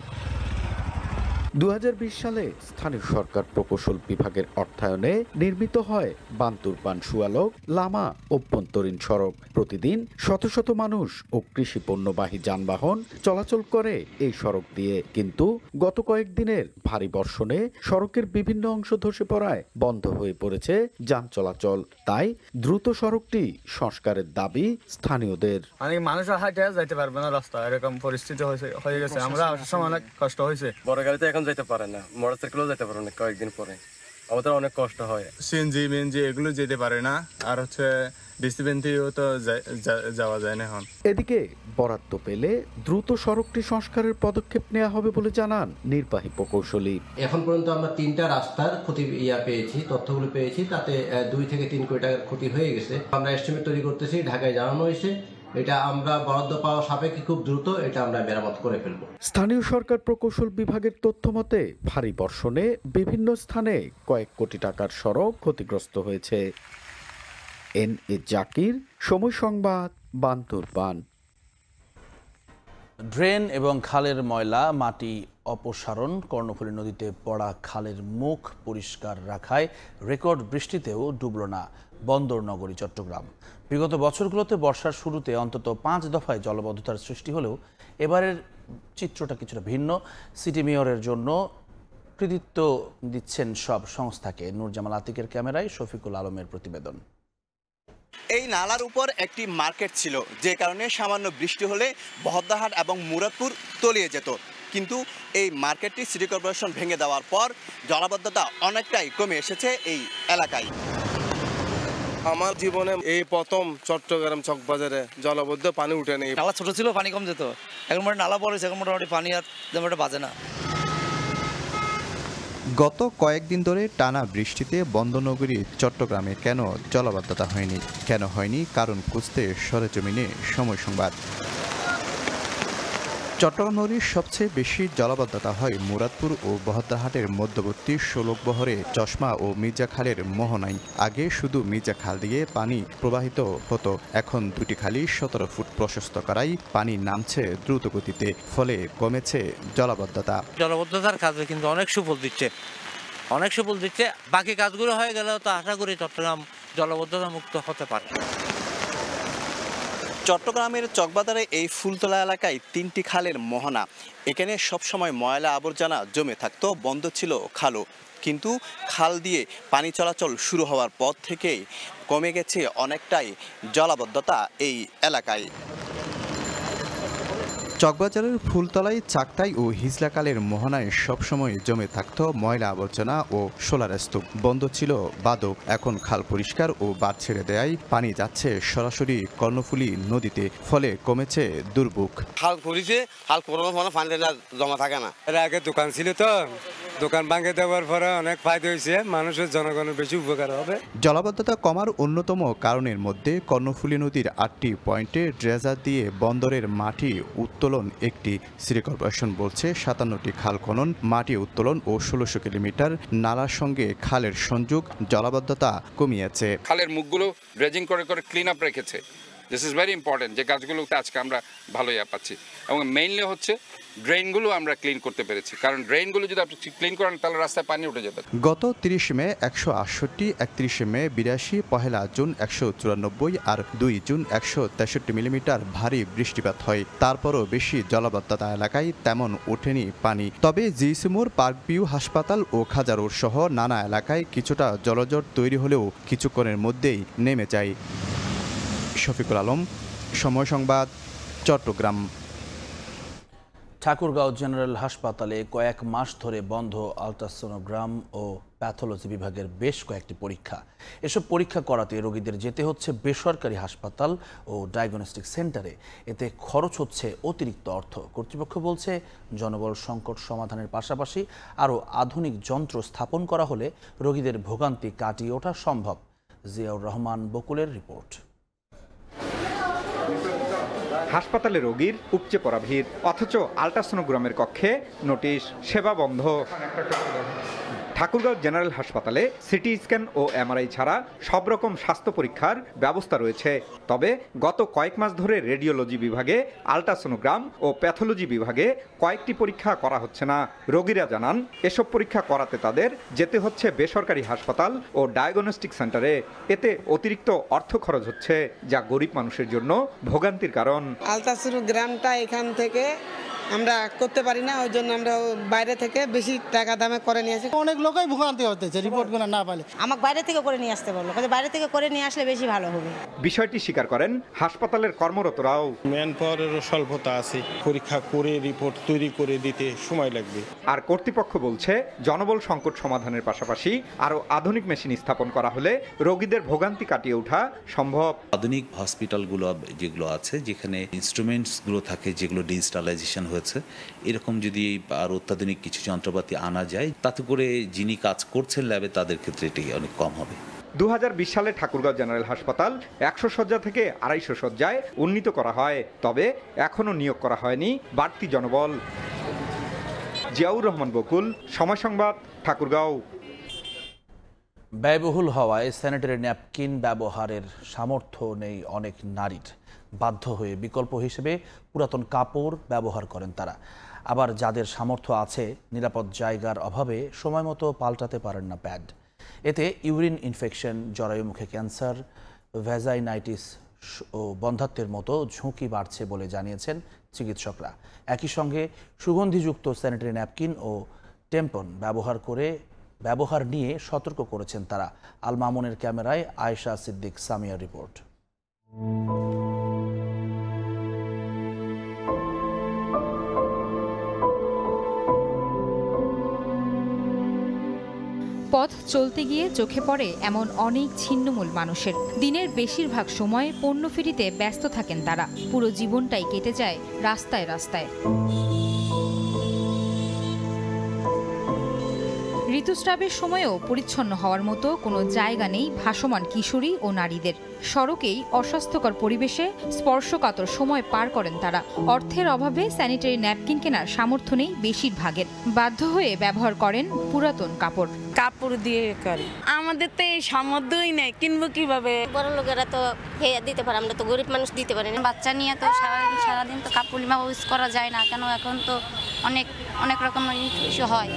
2020 সালে স্থানীয় সরকার প্রকৌশল বিভাগের অর্থায়নে নির্মিত হয় বান্তুরবান সুয়ালক লামা অভ্যন্তরীণ সড়ক। প্রতিদিন শত শত মানুষ ও কৃষি পণ্যবাহী যানবাহন চলাচল করে এই সড়ক দিয়ে, কিন্তু গত কয়েকদিনের ভারী বর্ষণে সড়কের বিভিন্ন অংশ ধসে পড়ায় বন্ধ হয়ে পড়েছে যান চলাচল। তাই দ্রুত সড়কটি সংস্কারের দাবি স্থানীয়দের। মানুষ হাঁটে যাইতে পারবে না, রাস্তা এরকম পরিস্থিতি হয়ে গেছে। আমরা অনেক কষ্ট হয়েছে। বড় গাড়িতে যেতে পারে না, মোটরসাইকেলও যেতে পারে না কয়েকদিন পরে। আমাদের অনেক কষ্ট হয়। সিএনজি এগুলো যেতে পারে না, আর হচ্ছে ডিসিবেন্টিও তো যাওয়া যায় না এখন। এদিকে বরাদ্দ পেলে দ্রুত সড়কটি সংস্কারের পদক্ষেপ নেওয়া হবে বলে জানান নির্বাহী প্রকৌশলী। এখন পর্যন্ত আমরা 3টা রাস্তার ক্ষতি পেয়েছি, তথ্যগুলো পেয়েছি, তাতে 2 থেকে 3 কোটি টাকার ক্ষতি হয়ে গেছে। আমরা এস্টিমেট তৈরি করতেছি, ঢাকায় জানানো হয়েছে। এটা আমরা বরাদ্দ পাওয়া সাপেক্ষে খুব দ্রুত এটা আমরা মেরামত করে ফেলবো। স্থানীয় সরকার প্রকৌশল বিভাগের তথ্য মতে ভারী বর্ষণে বিভিন্ন স্থানে কয়েক কোটি টাকার সড়ক ক্ষতিগ্রস্ত হয়েছে। NA জাকির, সময় সংবাদ, বান্তুর বান। ড্রেন এবং খালের ময়লা মাটি অপসারণ, কর্ণফুলী নদীতে পড়া খালের মুখ পরিষ্কার রাখায় রেকর্ড বৃষ্টিতেও ডুবল না বন্দর নগরী চট্টগ্রাম। বিগত বছরগুলোতে বর্ষার শুরুতে অন্তত 5 দফায় জলাবদ্ধতার সৃষ্টি হলেও এবারের চিত্রটা কিছুটা ভিন্ন। সিটি মেয়রের জন্য কৃতিত্ব দিচ্ছেন সব সংস্থাকে। নূরজামাল আতিকের ক্যামেরায় শফিকুল আলমের প্রতিবেদন। এই নালার উপর একটি মার্কেট ছিল, যে কারণে সামান্য বৃষ্টি হলে বহদ্দারহাট এবং মুরাদপুর তলিয়ে যেত। কিন্তু এই মার্কেটটি সিটি কর্পোরেশন ভেঙে দেওয়ার পর জলাবদ্ধতা অনেকটাই কমে এসেছে এই এলাকায়। আমার জীবনে এই প্রথম চট্টগ্রাম চকবাজারে জলাবদ্ধ পানি উঠে নেই। নালা ছোট ছিল, পানি কম যেত, এখন মোটামুটি নালা বড় হয়েছে, এখন মোটামুটি পানি আর বাজে না। গত কয়েকদিন ধরে টানা বৃষ্টিতে বন্দরনগরী চট্টগ্রামে কেন জলাবদ্ধতা হয়নি, কেন হয়নি কারণ খুঁজতে সরেজমিনে সময় সংবাদ। চট্টগ্রাম নগরীর সবচেয়ে বেশি জলাবদ্ধতা হয় মুরাদপুর ও বহদ্দারহাটের মধ্যবর্তী ষোলকবহরে চশমা ও মির্জা খালের মোহনায়। আগে শুধু মির্জা খাল দিয়ে পানি প্রবাহিত হতো, এখন দুটি খালি 17 ফুট প্রশস্ত করায় পানি নামছে দ্রুত গতিতে, ফলে কমেছে জলাবদ্ধতা। জলাবদ্ধতার কাজে কিন্তু অনেক সুফল দিচ্ছে, বাকি কাজগুলো হয়ে গেলেও তো আশা করি চট্টগ্রাম জলাবদ্ধতা মুক্ত হতে পারে। চট্টগ্রামের চকবাজারে এই ফুলতলা এলাকায় 3টি খালের মোহনা। এখানে সবসময় ময়লা আবর্জনা জমে থাকতো, বন্ধ ছিল খালও। কিন্তু খাল দিয়ে পানি চলাচল শুরু হওয়ার পর থেকেই কমে গেছে অনেকটাই জলাবদ্ধতা এই এলাকায়। চকবাজারের ফুলতলায়, চাকতাই ও হিজলাকালের মোহনায় সবসময় জমে থাকত ময়লা আবর্জনা ও সোলার স্তূপ। বন্ধ ছিল বাদক, এখন খাল পরিষ্কার ও বাঁধ ছেড়ে দেয় পানি যাচ্ছে সরাসরি কর্ণফুলী নদীতে, ফলে কমেছে দুর্ভোগ। খাল পরিছে, খাল পড়ানোর ফলে পানি জমা থাকে না। এর আগে দোকান ছিল, তো দোকান ভাঙে দেওয়ার পরে অনেক ফায়দা হয়েছে, মানুষের জনগণের বেশি উপকার হবে। জলাবদ্ধতা কমার অন্যতম কারণের মধ্যে কর্ণফুলী নদীর 8টি পয়েন্টে ড্রেজার দিয়ে বন্দরের মাটি উত্তোলন একটি। সিটি কর্পোরেশন বলছে 57টি খাল খনন, মাটি উত্তোলন ও 1600 কিলোমিটার নালার সঙ্গে খালের সংযোগ জলাবদ্ধতা কমিয়েছে। খালের মুখগুলো ড্রেজিং করে ক্লিন আপ রেখেছে। দিস ইজ ভেরি ইম্পর্টেন্ট, যে কাজগুলোতে আজকে আমরা ভালো পাচ্ছি। এবং মেইনলি হচ্ছে ড্রেনগুলো আমরা ক্লিন করতে পেরেছি, কারণ ড্রেনগুলো যদি আপনি ক্লিন করেন তাহলে রাস্তায় পানি উঠে যাবে। গত 30 মে 168, 31 মে 82, 1 জুন 194 আর 2 জুন 163 মিলিমিটার ভারী বৃষ্টিপাত হয়। তারপরও বেশি জলাবদ্ধতা এলাকায় তেমন ওঠেনি পানি। তবে জিসিমুর, পার্কভিউ হাসপাতাল ও খাজারোড সহ নানা এলাকায় কিছুটা জলজট তৈরি হলেও কিছুক্ষণের মধ্যেই নেমে যায়। শফিকুল আলম, সময় সংবাদ, চট্টগ্রাম। ঠাকুরগাঁও জেনারেল হাসপাতালে কয়েক মাস ধরে বন্ধ আলট্রাসোনোগ্রাম ও প্যাথোলজি বিভাগের বেশ কয়েকটি পরীক্ষা। এসব পরীক্ষা করাতে রোগীদের যেতে হচ্ছে বেসরকারি হাসপাতাল ও ডায়াগনস্টিক সেন্টারে। এতে খরচ হচ্ছে অতিরিক্ত অর্থ। কর্তৃপক্ষ বলছে জনবল সংকট সমাধানের পাশাপাশি আরও আধুনিক যন্ত্র স্থাপন করা হলে রোগীদের ভোগান্তি কাটিয়ে ওঠা সম্ভব। জিয়াউর রহমান বকুলের রিপোর্ট। হাসপাতালে রোগীর উপচে পড়া ভিড়, অথচ আলট্রাসোনোগ্রামের কক্ষে নোটিশ, সেবা বন্ধ। ঠাকুরগাঁও জেনারেল হাসপাতালে সিটি স্ক্যান ও এমআরআই ছাড়া সব রকম স্বাস্থ্য পরীক্ষার ব্যবস্থা রয়েছে। তবে গত কয়েক মাস ধরে রেডিওলজি বিভাগে, আলট্রাসোনোগ্রাম ও প্যাথোলজি বিভাগে কয়েকটি পরীক্ষা করা হচ্ছে না। রোগীরা জানান এসব পরীক্ষা করাতে তাদের যেতে হচ্ছে বেসরকারি হাসপাতাল ও ডায়াগনস্টিক সেন্টারে। এতে অতিরিক্ত অর্থ খরচ হচ্ছে, যা গরিব মানুষের জন্য ভোগান্তির কারণ। আলট্রাসোনোগ্রামটা এখান থেকে আমরা করতে পারি না, ওই জন্য আমরা বাইরে থেকে বেশি টাকা দামে করে নিয়ে আসি। অনেক লোকই ভোগান্তি হতেছে রিপোর্টগুলো না পালে। আমাকে বাইরে থেকে করে নিয়ে আসতে বললো, বাইরে থেকে করে নিয়ে আসলে বেশি ভালো হবে। বিষয়টি স্বীকার করেন হাসপাতালের কর্মরতরাও। ম্যান পাওয়ারেরও স্বল্পতা আছে, পরীক্ষা করে রিপোর্ট তৈরি করে দিতে সময় লাগবে। আর কর্তৃপক্ষ বলছে জনবল সংকট সমাধানের পাশাপাশি আরও আধুনিক মেশিন স্থাপন করা হলে রোগীদের ভোগান্তি কাটিয়ে ওঠা সম্ভব। আধুনিক হসপিটালগুলো যেগুলো আছে, যেখানে ইনস্ট্রুমেন্টসগুলো থাকে, যেগুলো ডিজিটালাইজেশন হয়েছে, এরকম যদি আর অত্যাধুনিক কিছু যন্ত্রপাতি আনা যায়, তাতে করে যিনি কাজ করছেন ল্যাবে তাদের ক্ষেত্রে এটি অনেক কম হবে। 2020 সালে ঠাকুরগাঁও জেনারেল হাসপাতাল 100 শয্যা থেকে 250 শয্যায় উন্নীত করা হয়। তবে এখনও নিয়োগ করা হয়নি বাড়তি জনবল। জিয়াউর রহমান বকুল, সময় সংবাদ, ঠাকুরগাঁও। ব্যয়বহুল হওয়ায় স্যানিটারি ন্যাপকিন ব্যবহারের সামর্থ্য নেই অনেক নারীর। বাধ্য হয়ে বিকল্প হিসেবে পুরাতন কাপড় ব্যবহার করেন তারা। আবার যাদের সামর্থ্য আছে, নিরাপদ জায়গার অভাবে সময়মতো পাল্টাতে পারেন না প্যাড। এতে ইউরিন ইনফেকশন, জরায়ুমুখে ক্যান্সার, ভ্যাজাইনাইটিস ও বন্ধ্যাত্বের মতো ঝুঁকি বাড়ছে বলে জানিয়েছেন চিকিৎসকরা। একই সঙ্গে সুগন্ধিযুক্ত স্যানিটারি ন্যাপকিন ও টেম্পন ব্যবহার নিয়ে সতর্ক করেছেন তারা। আল মামুনের ক্যামেরায় আয়েশা সিদ্দিক সামিয়ার রিপোর্ট। পথ চলতে গিয়ে চোখে পড়ে এমন অনেক ছিন্নমূল মানুষের। দিনের বেশিরভাগ সময় পণ্য ফেরিতে ব্যস্ত থাকেন তারা। পুরো জীবনটাই কেটে যায় রাস্তায় রাস্তায়। ঋতুস্রাবের সময়েও পরিচ্ছন্ন হওয়ার মতো কোনো জায়গা নেই ভাসমান কিশোরী ও নারীদের। সড়কেই অস্বাস্থ্যকর পরিবেশে স্পর্শকাতর সময় পার করেন তারা। অর্থের অভাবে স্যানিটারি ন্যাপকিন কেনার সামর্থ্য নেই বেশিরভাগের। বাধ্য হয়ে ব্যবহার করেন পুরাতন কাপড় দিয়ে করি। আমাদের তো এই সামর্থ্যই নেই, কিনবো কিভাবে? বড় লোকেরা তো দিতে পারে, আমরা তো গরিব মানুষ দিতে পারি না। বাচ্চা নিয়ে তো সারাদিন তো কাপড় ইউজ করা যায় না, কেন এখন তো অনেক রকমের ইস্যু হয়।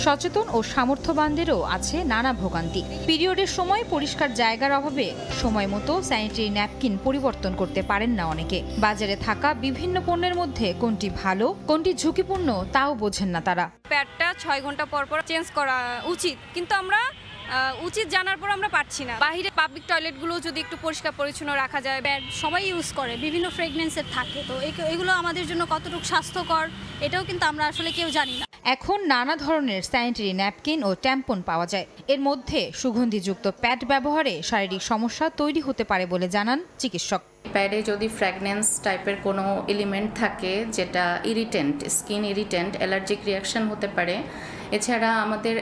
সচেতন ও সামর্থ্যবানদেরও আছে নানা ভোগান্তি। পিরিয়ডের সময় পরিষ্কার জায়গার অভাবে সময় মতো স্যানিটারি ন্যাপকিন পরিবর্তন করতে পারেন না অনেকে। বাজারে থাকা বিভিন্ন পণ্যের মধ্যে কোনটি ভালো, কোনটি ঝুঁকিপূর্ণ তাও বোঝেন না তারা। প্যাডটা 6 ঘন্টা পর পর চেঞ্জ করা উচিত, কিন্তু আমরা উচিত জানার পর আমরা পারছি না। বাইরে পাবলিক টয়লেটগুলো যদি একটু পরিষ্কার পরিচ্ছন্ন রাখা যায়। প্যাড সবাই ইউজ করে, বিভিন্ন ফ্রেগনেন্সের থাকে, তো এগুলো আমাদের জন্য কতটুকু স্বাস্থ্যকর এটাও কিন্তু আমরা আসলে কেউ জানি না। এখন নানা ধরনের স্যানিটারি ন্যাপকিন ও ট্যাম্পন পাওয়া যায়। এর মধ্যে সুগন্ধিযুক্ত প্যাড ব্যবহারে শারীরিক সমস্যা তৈরি হতে পারে বলে জানান চিকিৎসক। প্যাডে যদি ফ্র্যাগনেন্স টাইপের কোনো এলিমেন্ট থাকে যেটা irritant, skin irritant, allergic reaction হতে পারে। এছাড়া আমাদের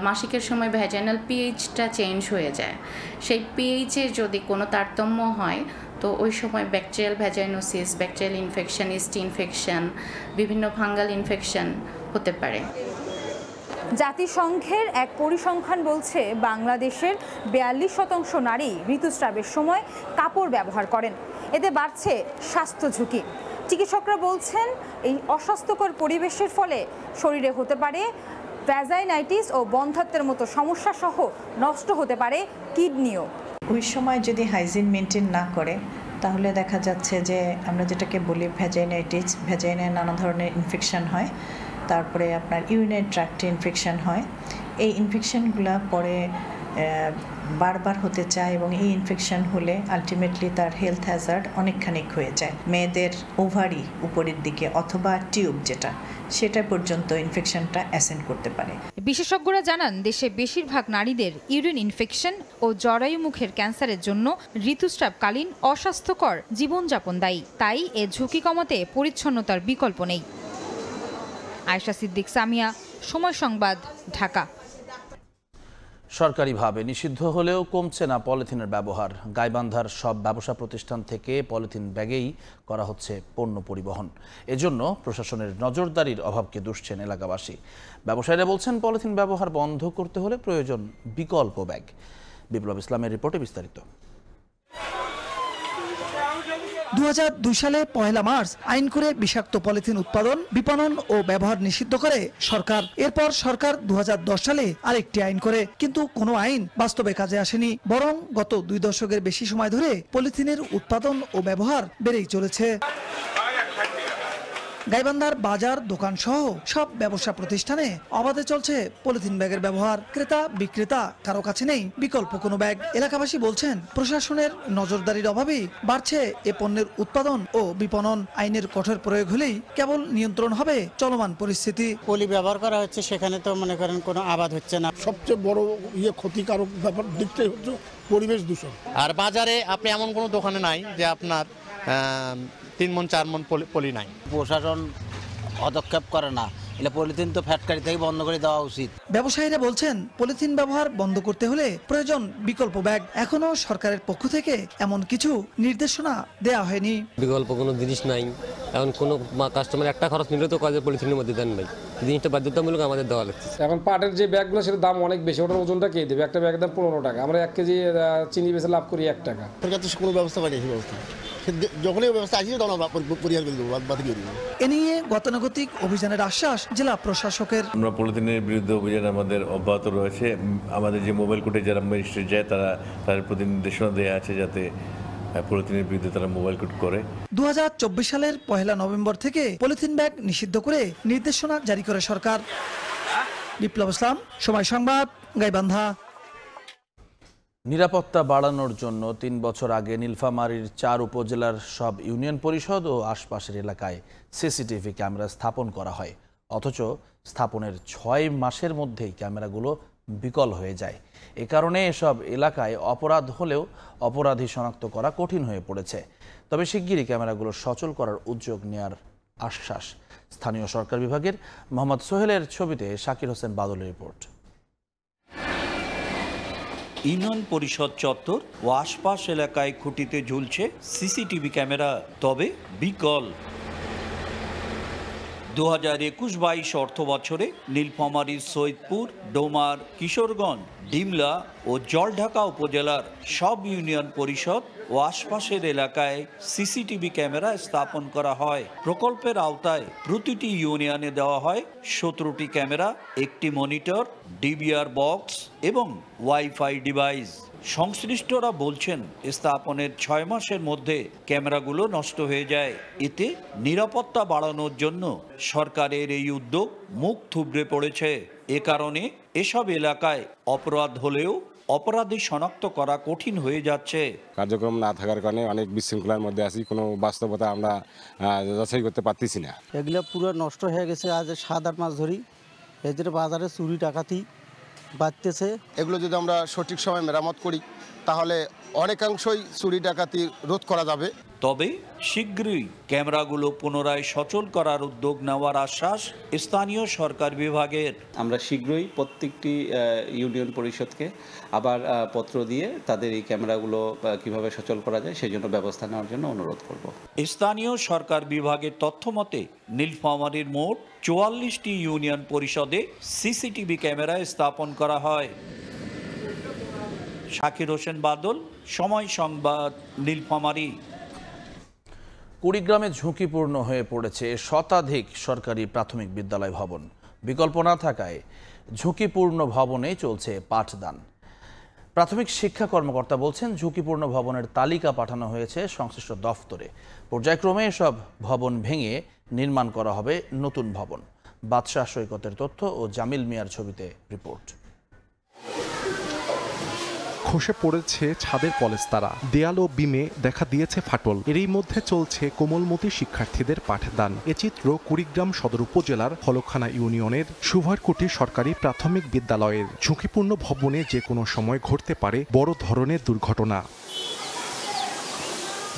মাসিকের সময় ভ্যাজাইনাল পিএইচটা চেঞ্জ হয়ে যায়। সেই পিএইচে যদি কোনো তারতম্য হয় তো ওই সময় bacterial vaginosis, bacterial infection, yeast infection, বিভিন্ন ফাঙ্গাল ইনফেকশন হতে পারে। জাতিসংঘের এক পরিসংখ্যান বলছে বাংলাদেশের 42% নারী ঋতুস্রাবের সময় কাপড় ব্যবহার করেন। এতে বাড়ছে স্বাস্থ্য ঝুঁকি। চিকিৎসকরা বলছেন এই অস্বাস্থ্যকর পরিবেশের ফলে শরীরে হতে পারে ভ্যাজাইনাইটিস ও বন্ধ্যাত্বের মতো সমস্যা সহ নষ্ট হতে পারে কিডনিও। ওই সময় যদি হাইজিন মেনটেন না করে তাহলে দেখা যাচ্ছে যে আমরা যেটাকে বলি ভ্যাজাইনাইটিস, ভ্যাজাইনায় নানা ধরনের ইনফেকশন হয়। তারপরে আপনার ইউরিনারি ট্র্যাক্টে ইনফেকশন হয়। এই ইনফেকশনগুলো পরে বারবার হতে চায় এবং এই ইনফেকশন হলে আলটিমেটলি তার হেলথ হ্যাজার্ড অনেকখানি হয়ে যায়। মেয়েদের ওভারি উপরের দিকে অথবা টিউব যেটা সেটা পর্যন্ত ইনফেকশনটা অ্যাসেন্ড করতে পারে। বিশেষজ্ঞরা জানান দেশে বেশিরভাগ নারীদের ইউরিন ইনফেকশন ও জরায়ু মুখের ক্যান্সারের জন্য ঋতুস্রাবকালীন অস্বাস্থ্যকর জীবনযাপন দায়ী। তাই এ ঝুঁকি কমাতে পরিচ্ছন্নতার বিকল্প নেই। আয়েশা সিদ্দিক সামিয়া, সময় সংবাদ, ঢাকা। সরকারিভাবে নিষিদ্ধ হলেও কমছে না পলিথিনের ব্যবহার। গাইবান্ধার সব ব্যবসা প্রতিষ্ঠান থেকে পলিথিন ব্যাগেই করা হচ্ছে পণ্য পরিবহন। এজন্য প্রশাসনের নজরদারির অভাবকে দুষছেন এলাকাবাসী। ব্যবসায়ীরা বলছেন পলিথিন ব্যবহার বন্ধ করতে হলে প্রয়োজন বিকল্প ব্যাগ। বিপ্লব ইসলামের রিপোর্টে বিস্তারিত। 2002 সালে 1 মার্চ আইন করে বিষাক্ত পলিথিন উৎপাদন, বিপণন ও ব্যবহার নিষিদ্ধ করে সরকার। এরপর সরকার 2010 সালে আরেকটি আইন করে, কিন্তু কোনো আইন বাস্তবে কাজে আসেনি। বরং গত 2 দশকের বেশি সময় ধরে পলিথিনের উৎপাদন ও ব্যবহার বেড়েই চলেছে। গাইবান্ধার বাজার, দোকান সহ সব ব্যবসা প্রতিষ্ঠানে অবাধে চলছে পলিথিন ব্যাগের ব্যবহার। ক্রেতা বিক্রেতা কারো কাছে নেই বিকল্প কোনো ব্যাগ। এলাকাবাসী বলছেন প্রশাসনের নজরদারির অভাবেই বাড়ছে এ পণ্যের উৎপাদন ও বিপণন। আইনের কঠোর প্রয়োগ হলেই কেবল নিয়ন্ত্রণ হবে চলমান পরিস্থিতি। পলি ব্যবহার করা হচ্ছে, সেখানে তো মনে করেন কোনো আবাদ হচ্ছে না। সবচেয়ে বড় ক্ষতিকারক ব্যাপার দিকটাই হচ্ছে পরিবেশ দূষণ। আর বাজারে আপনি এমন কোনো দোকানে নাই যে আপনার 3 মণ 4 মণ পলি নাই। প্রশাসন পদক্ষেপ করে না। এটা পলিথিন তো ফ্যাক্টরি থেকে বন্ধ করে দেওয়া উচিত। ব্যবসায়ীরা বলছেন পলিথিন ব্যবহার বন্ধ করতে হলে প্রয়োজন বিকল্প ব্যাগ। এখনো সরকারের পক্ষ থেকে এমন কিছু নির্দেশনা দেওয়া হয়নি। বিকল্প কোনো জিনিস নাই। এখন কোনো কাস্টমার একটা খরচ নিলে তো কাজে পলিথিনের মধ্যে দেন নাই, জিনিসটা বাধ্যতামূলক আমাদের দেওয়া লাগছে। এখন পাটের যে ব্যাগগুলো সেটার দাম অনেক বেশি, ওটার ওজনটা কে দেবে? একটা ব্যাগের দাম 15 টাকা, আমরা 1 কেজি চিনি বেচে লাভ করি 1 টাকা। সরকার তো কোনো ব্যবস্থা পায়নি, সেই ব্যবস্থা যখনই ব্যবস্থা আসছে তখন পরিহার করে দেবো, বাদ দিয়ে দেবো। এ নিয়ে গতানুগতিক অভিযানের আশ্বাস জেলা প্রশাসকের। আমরা পলিথিনের বিরুদ্ধে অভিযান আমাদের অব্যাহত রয়েছে। আমাদের যে মোবাইল কোর্টে যারা ম্যাজিস্ট্রেট যায় তাদের প্রতি নির্দেশনা দেওয়া আছে যাতে পলিথিনের বিরুদ্ধে তারা মোবাইল কোর্ট করে। 2024 সালের 1 নভেম্বর থেকে পলিথিন ব্যাগ নিষিদ্ধ করে নির্দেশনা জারি করে সরকার। বিপ্লব ইসলাম, সময় সংবাদ, গাইবান্ধা। নিরাপত্তা বাড়ানোর জন্য 3 বছর আগে নীলফামারীর 4 উপজেলার সব ইউনিয়ন পরিষদ ও আশপাশের এলাকায় সিসিটিভি ক্যামেরা স্থাপন করা হয়। অথচ স্থাপনের 6 মাসের মধ্যেই ক্যামেরাগুলো বিকল হয়ে যায়। এ কারণে এসব এলাকায় অপরাধ হলেও অপরাধী শনাক্ত করা কঠিন হয়ে পড়েছে। তবে শিগগিরই ক্যামেরাগুলো সচল করার উদ্যোগ নেওয়ার আশ্বাস স্থানীয় সরকার বিভাগের। মোহাম্মদ সোহেলের ছবিতে শাকির হোসেন বাদলের রিপোর্ট। ইউনিয়ন পরিষদ চত্বর ও আশপাশ এলাকায় খুঁটিতে ঝুলছে সিসিটিভি ক্যামেরা, তবে বিকল। 2021-22 অর্থ বছরে নীলফামারীর সৈয়দপুর, ডোমার, কিশোরগঞ্জ, ডিমলা ও জলঢাকা উপজেলার সব ইউনিয়ন পরিষদ ও আশপাশের এলাকায় সিসিটিভি ক্যামেরা স্থাপন করা হয়। প্রকল্পের আওতায় প্রতিটি ইউনিয়নে দেওয়া হয় 17টি ক্যামেরা, 1টি মনিটর, ডিবিআর বক্স এবং ওয়াইফাই ডিভাইস। সংশ্লিষ্টরা বলছেন স্থাপনের 6 মাসের মধ্যে ক্যামেরাগুলো নষ্ট হয়ে যায়। এতে নিরাপত্তা বাড়ানোর জন্য সরকারের এই উদ্যোগ মুখ থুবড়ে পড়েছে। এ কারণে এসব এলাকায় অপরাধ হলেও অপরাধী শনাক্ত করা কঠিন হয়ে যাচ্ছে। কার্যক্রম না থাকার কারণে অনেক বিশৃঙ্খলার মধ্যে আছি, কোনো বাস্তবতা আমরা যাচাই করতে পারতেছি না। এগুলো পুরো নষ্ট হয়ে গেছে। আজ 7-8 মাস ধরে এদের বাজারে চুরি ডাকাতি বাড়তেছে। এগুলো যদি আমরা সঠিক সময় মেরামত করি তাহলে অনেকাংশই চুরি ডাকাতি রোধ করা যাবে। তবে শীঘ্রই ক্যামেরাগুলো পুনরায় সচল করার উদ্যোগ নেওয়ার আশ্বাস স্থানীয় সরকার বিভাগের। আমরা শীঘ্রই প্রত্যেকটি ইউনিয়ন পরিষদকে আবার পত্র দিয়ে তাদের এই ক্যামেরাগুলো কিভাবে সচল করা যায় সেই জন্য ব্যবস্থা নেওয়ার জন্য অনুরোধ করব। স্থানীয় সরকার বিভাগের তথ্য মতে নীলফামারীর মোট 44টি ইউনিয়ন পরিষদে সিসিটিভি ক্যামেরা স্থাপন করা হয়। শাকির হোসেন বাদল, সময় সংবাদ, নীলফামারী। কুড়িগ্রামে ঝুঁকিপূর্ণ হয়ে পড়েছে শতাধিক সরকারি প্রাথমিক বিদ্যালয় ভবন। বিকল্প না থাকায় ঝুঁকিপূর্ণ ভবনে চলছে পাঠদান। প্রাথমিক শিক্ষা কর্মকর্তা বলছেন, ঝুঁকিপূর্ণ ভবনের তালিকা পাঠানো হয়েছে সংশ্লিষ্ট দফতরে। পর্যায়ক্রমে এসব ভবন ভেঙে নির্মাণ করা হবে নতুন ভবন। বাদশাহ সৈকতের তথ্য ও জামিল মিয়ার ছবিতে রিপোর্ট। খসে পড়েছে ছাদের পলেস্তারা, দেয়াল ও বিমে দেখা দিয়েছে ফাটল। এরই মধ্যে চলছে কোমলমতি শিক্ষার্থীদের পাঠদান। এ চিত্র কুড়িগ্রাম সদর উপজেলার হলখানা ইউনিয়নের সুভারকুটি সরকারি প্রাথমিক বিদ্যালয়ের। ঝুঁকিপূর্ণ ভবনে যে কোনো সময় ঘটতে পারে বড় ধরনের দুর্ঘটনা।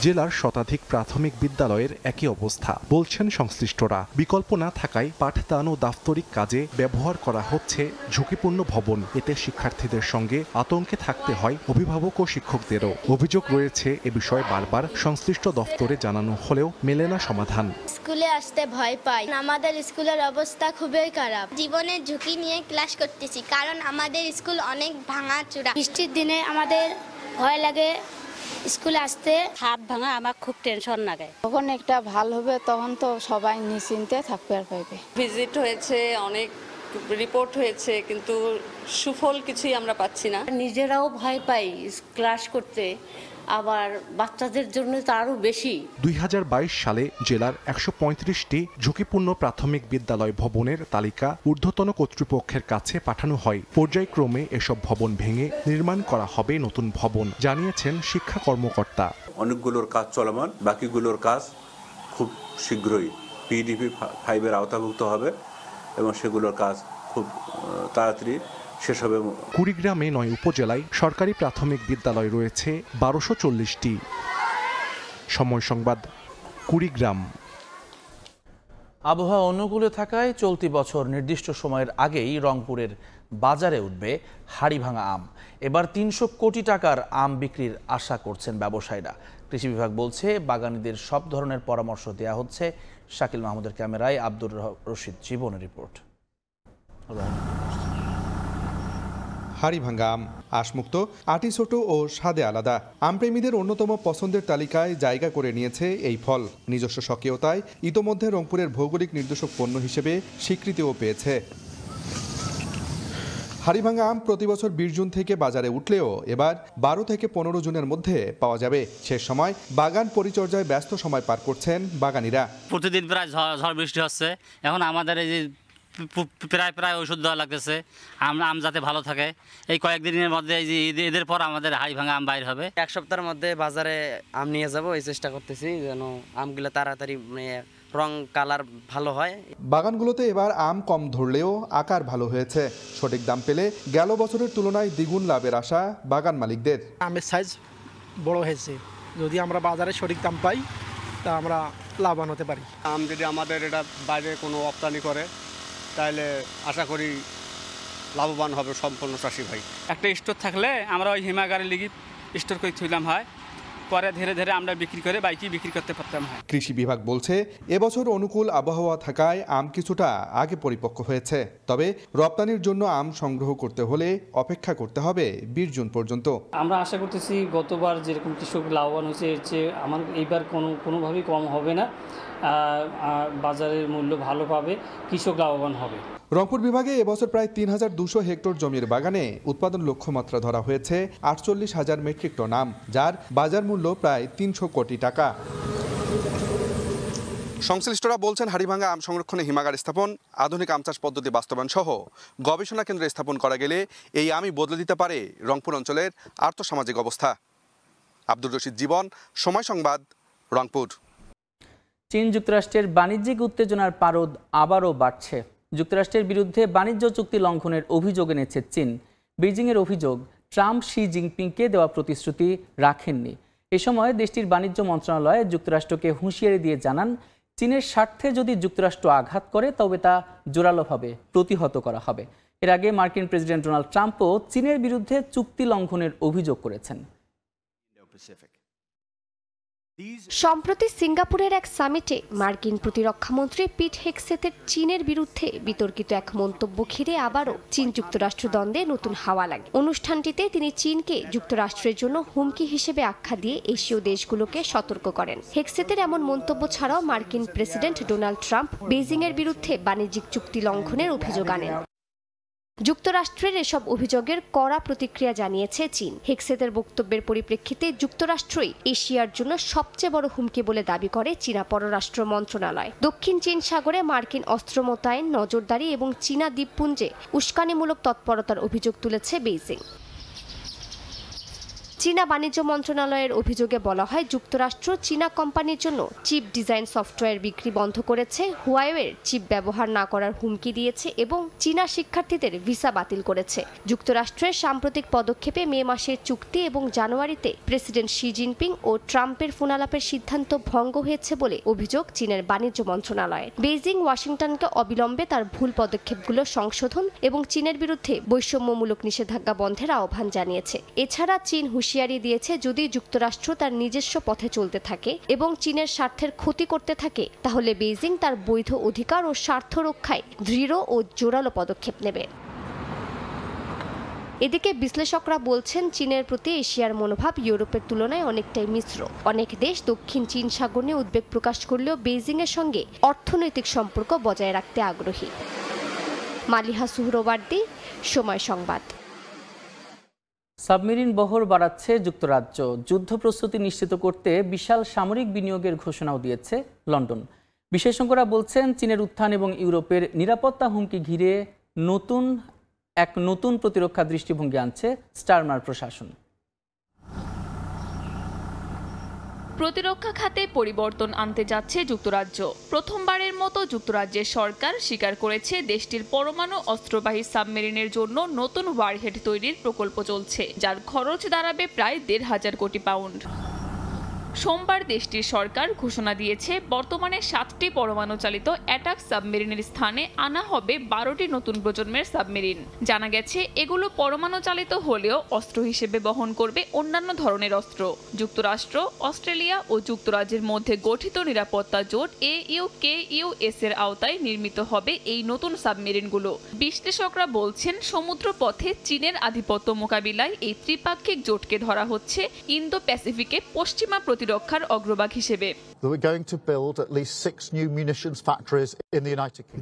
জেলার শতাধিক প্রাথমিক বিদ্যালয়ের একই অবস্থা, বলছেন সংশ্লিষ্টরা। বিকল্প না থাকায় পাঠদান ও দাপ্তরিক কাজে ব্যবহার করা হচ্ছে ঝুঁকিপূর্ণ ভবন। এতে শিক্ষার্থীদের সঙ্গে আতঙ্কে থাকতে হয় অভিভাবক ও শিক্ষকদেরও। অভিযোগ রয়েছে, এ বিষয়ে বারবার সংশ্লিষ্ট দফতরে জানানো হলেও মেলে না সমাধান। স্কুলে আসতে ভয় পাই, আমাদের স্কুলের অবস্থা খুবই খারাপ। জীবনের ঝুঁকি নিয়ে ক্লাস করতেছি, কারণ আমাদের স্কুল অনেক ভাঙাচোরা। বৃষ্টির দিনে আমাদের ভয় লাগে স্কুলে আসতে। হাত ভাঙা আমার খুব টেনশন লাগে। যখন একটা ভালো হবে তখন তো সবাই নিশ্চিন্তে থাকতে পারবে। ভিজিট হয়েছে, অনেক রিপোর্ট হয়েছে, কিন্তু সুফল কিছুই আমরা পাচ্ছি না। নিজেরাও ভয় পাই ক্লাস করতে, আবার বাচ্চাদের জন্য তো আরো বেশি। 2022 সালে জেলার 135টি ঝুঁকিপূর্ণ প্রাথমিক বিদ্যালয় ভবনের তালিকা ঊর্ধ্বতন কর্তৃপক্ষের কাছে পাঠানো হয়। পর্যায়ক্রমে এসব ভবন ভেঙে নির্মাণ করা হবে নতুন ভবন, জানিয়েছেন শিক্ষা কর্মকর্তা। অনেকগুলোর কাজ চলমান, বাকিগুলোর কাজ খুব শীঘ্রই পিডিপি 5-এর আওতাভুক্ত হবে এবং সেগুলোর কাজ খুব তাড়াতাড়ি শেষ হবে। কুড়িগ্রামে 9 উপজেলায় সরকারি প্রাথমিক বিদ্যালয় রয়েছে 1240টি। সময় সংবাদ, কুড়িগ্রাম। আবহাওয়া অনুকূলে থাকায় চলতি বছর নির্দিষ্ট সময়ের আগেই রংপুরের বাজারে উঠবে হাড়িভাঙা আম। এবার 300 কোটি টাকার আম বিক্রির আশা করছেন ব্যবসায়ীরা। কৃষি বিভাগ বলছে বাগানীদের সব ধরনের পরামর্শ দেওয়া হচ্ছে। শাকিল মাহমুদের ক্যামেরায় আব্দুর রশিদ জীবনের রিপোর্ট। হাড়িভাঙ্গা আম আঁশমুক্ত, আটি ছোট ও স্বাদে আলাদা। আমপ্রেমীদের অন্যতম পছন্দের তালিকায় জায়গা করে নিয়েছে এই ফল। নিজস্ব স্বকীয়তায় ইতোমধ্যে রংপুরের ভৌগোলিক নির্দেশক পণ্য হিসেবে স্বীকৃতিও পেয়েছে। হাড়িভাঙ্গা আম প্রতি বছর 20 জুন থেকে বাজারে উঠলেও এবার 12 থেকে 15 জুনের মধ্যে পাওয়া যাবে। শেষ সময় বাগান পরিচর্যায় ব্যস্ত সময় পার করছেন বাগানীরা। প্রতিদিন প্রায় ঝড় বৃষ্টি হচ্ছে, এখন আমাদের এই যে প্রায় ওষুধ দেওয়া লাগতেছে আম যাতে ভালো থাকে। এই কয়েকদিনের মধ্যে এই যে ঈদের পর আমাদের হাড়িভাঙ্গা আম বাইর হবে। 1 সপ্তাহের মধ্যে বাজারে আম নিয়ে যাব, এই চেষ্টা করতেছি যেন আমগুলো তাড়াতাড়ি রং কালার ভালো হয়। বাগানগুলোতে এবার আম কম ধরলেও আকার ভালো হয়েছে। সঠিক দাম পেলে গেল বছরের তুলনায় দ্বিগুণ লাভের আশা বাগান মালিকদের। আমের সাইজ বড় হয়েছে, যদি আমরা বাজারে সঠিক দাম পাই তা আমরা লাভবান হতে পারি। আম যদি আমাদের এটা বাইরে কোনো রপ্তানি করে তাহলে আশা করি লাভবান হবে সম্পূর্ণ চাষি ভাই। একটা স্টোর থাকলে আমরা ওই হিমাগারে লিগে স্টোর করে থইলাম হয়, পরে ধীরে ধীরে আমরা বিক্রি করে বাইকে বিক্রি করতে পারতাম। হয় কৃষি বিভাগ বলছে এবছর অনুকূল আবহাওয়া থাকায় আম কিছুটা আগে পরিপক্ক হয়েছে। তবে রপ্তানির জন্য আম সংগ্রহ করতে হলে অপেক্ষা করতে হবে 20 জুন পর্যন্ত। আমরা আশা করতেছি গতবার যেরকম কৃষক লাভবান হয়েছে এর চেয়ে আমার এইবার কোনোভাবেই কম হবে না। বাজারের মূল্য ভালো পাবে, কৃষক লাভবান হবে। রংপুর বিভাগে এবছর প্রায় 3200 হেক্টর জমির বাগানে উৎপাদন লক্ষ্যমাত্রা ধরা হয়েছে 48,000 মেট্রিক টন আম, যার বাজার মূল্য প্রায় 300 কোটি টাকা। সংশ্লিষ্টরা বলছেন হাড়িভাঙ্গা আম সংরক্ষণে হিমাগার স্থাপন, আধুনিক আম চাষ পদ্ধতি বাস্তবায়ন সহ গবেষণা কেন্দ্র স্থাপন করা গেলে এই আমই বদলে দিতে পারে রংপুর অঞ্চলের আর্থসামাজিক অবস্থা। আব্দুর রশিদ জীবন, সময় সংবাদ, রংপুর। চীন যুক্তরাষ্ট্রের বাণিজ্যিক উত্তেজনার পারদ আবারও বাড়ছে। যুক্তরাষ্ট্রের বিরুদ্ধে বাণিজ্য চুক্তি লঙ্ঘনের অভিযোগ এনেছে চীন। বেইজিংয়ের অভিযোগ, ট্রাম্প শি জিনপিংকে দেওয়া প্রতিশ্রুতি রাখেননি। এ সময় দেশটির বাণিজ্য মন্ত্রণালয় যুক্তরাষ্ট্রকে হুঁশিয়ারি দিয়ে জানান, চীনের স্বার্থে যদি যুক্তরাষ্ট্র আঘাত করে তবে তা জোরালোভাবে প্রতিহত করা হবে। এর আগে মার্কিন প্রেসিডেন্ট ডোনাল্ড ট্রাম্পও চীনের বিরুদ্ধে চুক্তি লঙ্ঘনের অভিযোগ করেছেন। সম্প্রতি সিঙ্গাপুরের এক সামিটে মার্কিন প্রতিরক্ষামন্ত্রী পিট হেগসেথের চীনের বিরুদ্ধে বিতর্কিত এক মন্তব্য ঘিরে আবারও চীন যুক্তরাষ্ট্র দ্বন্দ্বে নতুন হাওয়া লাগে। অনুষ্ঠানটিতে তিনি চীনকে যুক্তরাষ্ট্রের জন্য হুমকি হিসেবে আখ্যা দিয়ে এশীয় দেশগুলোকে সতর্ক করেন। হেগসেথের এমন মন্তব্য ছাড়াও মার্কিন প্রেসিডেন্ট ডোনাল্ড ট্রাম্প বেইজিংয়ের বিরুদ্ধে বাণিজ্যিক চুক্তি লঙ্ঘনের অভিযোগ আনেন। যুক্তরাষ্ট্রের এসব অভিযোগের কড়া প্রতিক্রিয়া জানিয়েছে চীন। হেগসেথের বক্তব্যের পরিপ্রেক্ষিতে যুক্তরাষ্ট্রই এশিয়ার জন্য সবচেয়ে বড় হুমকি বলে দাবি করে চীনা পররাষ্ট্র মন্ত্রণালয়। দক্ষিণ চীন সাগরে মার্কিন অস্ত্র মোতায়েন, নজরদারি এবং চীনা দ্বীপপুঞ্জে উস্কানিমূলক তৎপরতার অভিযোগ তুলেছে বেইজিং। চীনা বাণিজ্য মন্ত্রণালয়ের অভিযোগে বলা হয়, যুক্তরাষ্ট্র চীনা কোম্পানির জন্য চিপ ডিজাইন সফটওয়্যার বিক্রি বন্ধ করেছে, হুয়াওয়ের চিপ ব্যবহার না করার হুমকি দিয়েছে এবং চীনা শিক্ষার্থীদের ভিসা বাতিল করেছে। যুক্তরাষ্ট্রের সাম্প্রতিক পদক্ষেপে মে মাসের চুক্তি এবং জানুয়ারিতে প্রেসিডেন্ট শি জিনপিং ও ট্রাম্পের ফোনালাপের সিদ্ধান্ত ভঙ্গ হয়েছে বলে অভিযোগ চীনের বাণিজ্য মন্ত্রণালয়ের। বেইজিং ওয়াশিংটনকে অবিলম্বে তার ভুল পদক্ষেপগুলো সংশোধন এবং চীনের বিরুদ্ধে বৈষম্যমূলক নিষেধাজ্ঞা বন্ধের আহ্বান জানিয়েছে। এছাড়া চীন হুঁশিয়ারি দিয়েছে, যদি যুক্তরাষ্ট্র তার নিজস্ব পথে চলতে থাকে এবং চীনের স্বার্থের ক্ষতি করতে থাকে তাহলে বেইজিং তার বৈধ অধিকার ও স্বার্থ রক্ষায় দৃঢ় ও জোরালো পদক্ষেপ নেবে। এদিকে বিশ্লেষকরা বলছেন, চীনের প্রতি এশিয়ার মনোভাব ইউরোপের তুলনায় অনেকটাই মিশ্র। অনেক দেশ দক্ষিণ চীন সাগর নিয়ে উদ্বেগ প্রকাশ করলেও বেইজিংয়ের সঙ্গে অর্থনৈতিক সম্পর্ক বজায় রাখতে আগ্রহী। মালিহা সুহরওয়ার্দী, সময় সংবাদ। সাবমেরিন বহর বাড়াচ্ছে যুক্তরাজ্য। যুদ্ধ প্রস্তুতি নিশ্চিত করতে বিশাল সামরিক বিনিয়োগের ঘোষণাও দিয়েছে লন্ডন। বিশেষজ্ঞরা বলছেন, চীনের উত্থান এবং ইউরোপের নিরাপত্তা হুমকি ঘিরে নতুন প্রতিরক্ষা দৃষ্টিভঙ্গি আনছে স্টারমার প্রশাসন। প্রতিরক্ষা খাতে পরিবর্তন আনতে যাচ্ছে যুক্তরাজ্য। প্রথমবারের মতো যুক্তরাজ্যের সরকার স্বীকার করেছে দেশটির পরমাণু অস্ত্রবাহী সাবমেরিনের জন্য নতুন ওয়ারহেড তৈরির প্রকল্প চলছে, যার খরচ দাঁড়াবে প্রায় ১,৫০০ কোটি পাউন্ড। সোমবার দেশটির সরকার ঘোষণা দিয়েছে বর্তমানে 7টি পরমাণু চালিত অ্যাটাক সাবমেরিনের স্থানে আনা হবে 12টি নতুন প্রজন্মের সাবমেরিন। জানা গেছে এগুলো পরমাণু চালিত হলেও অস্ত্র হিসেবে বহন করবে অন্যান্য ধরনের অস্ত্র। যুক্তরাষ্ট্র, অস্ট্রেলিয়া ও যুক্তরাজ্যের মধ্যে গঠিত নিরাপত্তা জোট AUKUS এর আওতায় নির্মিত হবে এই নতুন সাবমেরিনগুলো। বিশ্লেষকরা বলছেন সমুদ্রপথে চীনের আধিপত্য মোকাবিলায় এই ত্রিপাক্ষিক জোটকে ধরা হচ্ছে ইন্দো প্যাসিফিকে পশ্চিমা প্রতিরক্ষার অগ্রভাগ হিসেবে।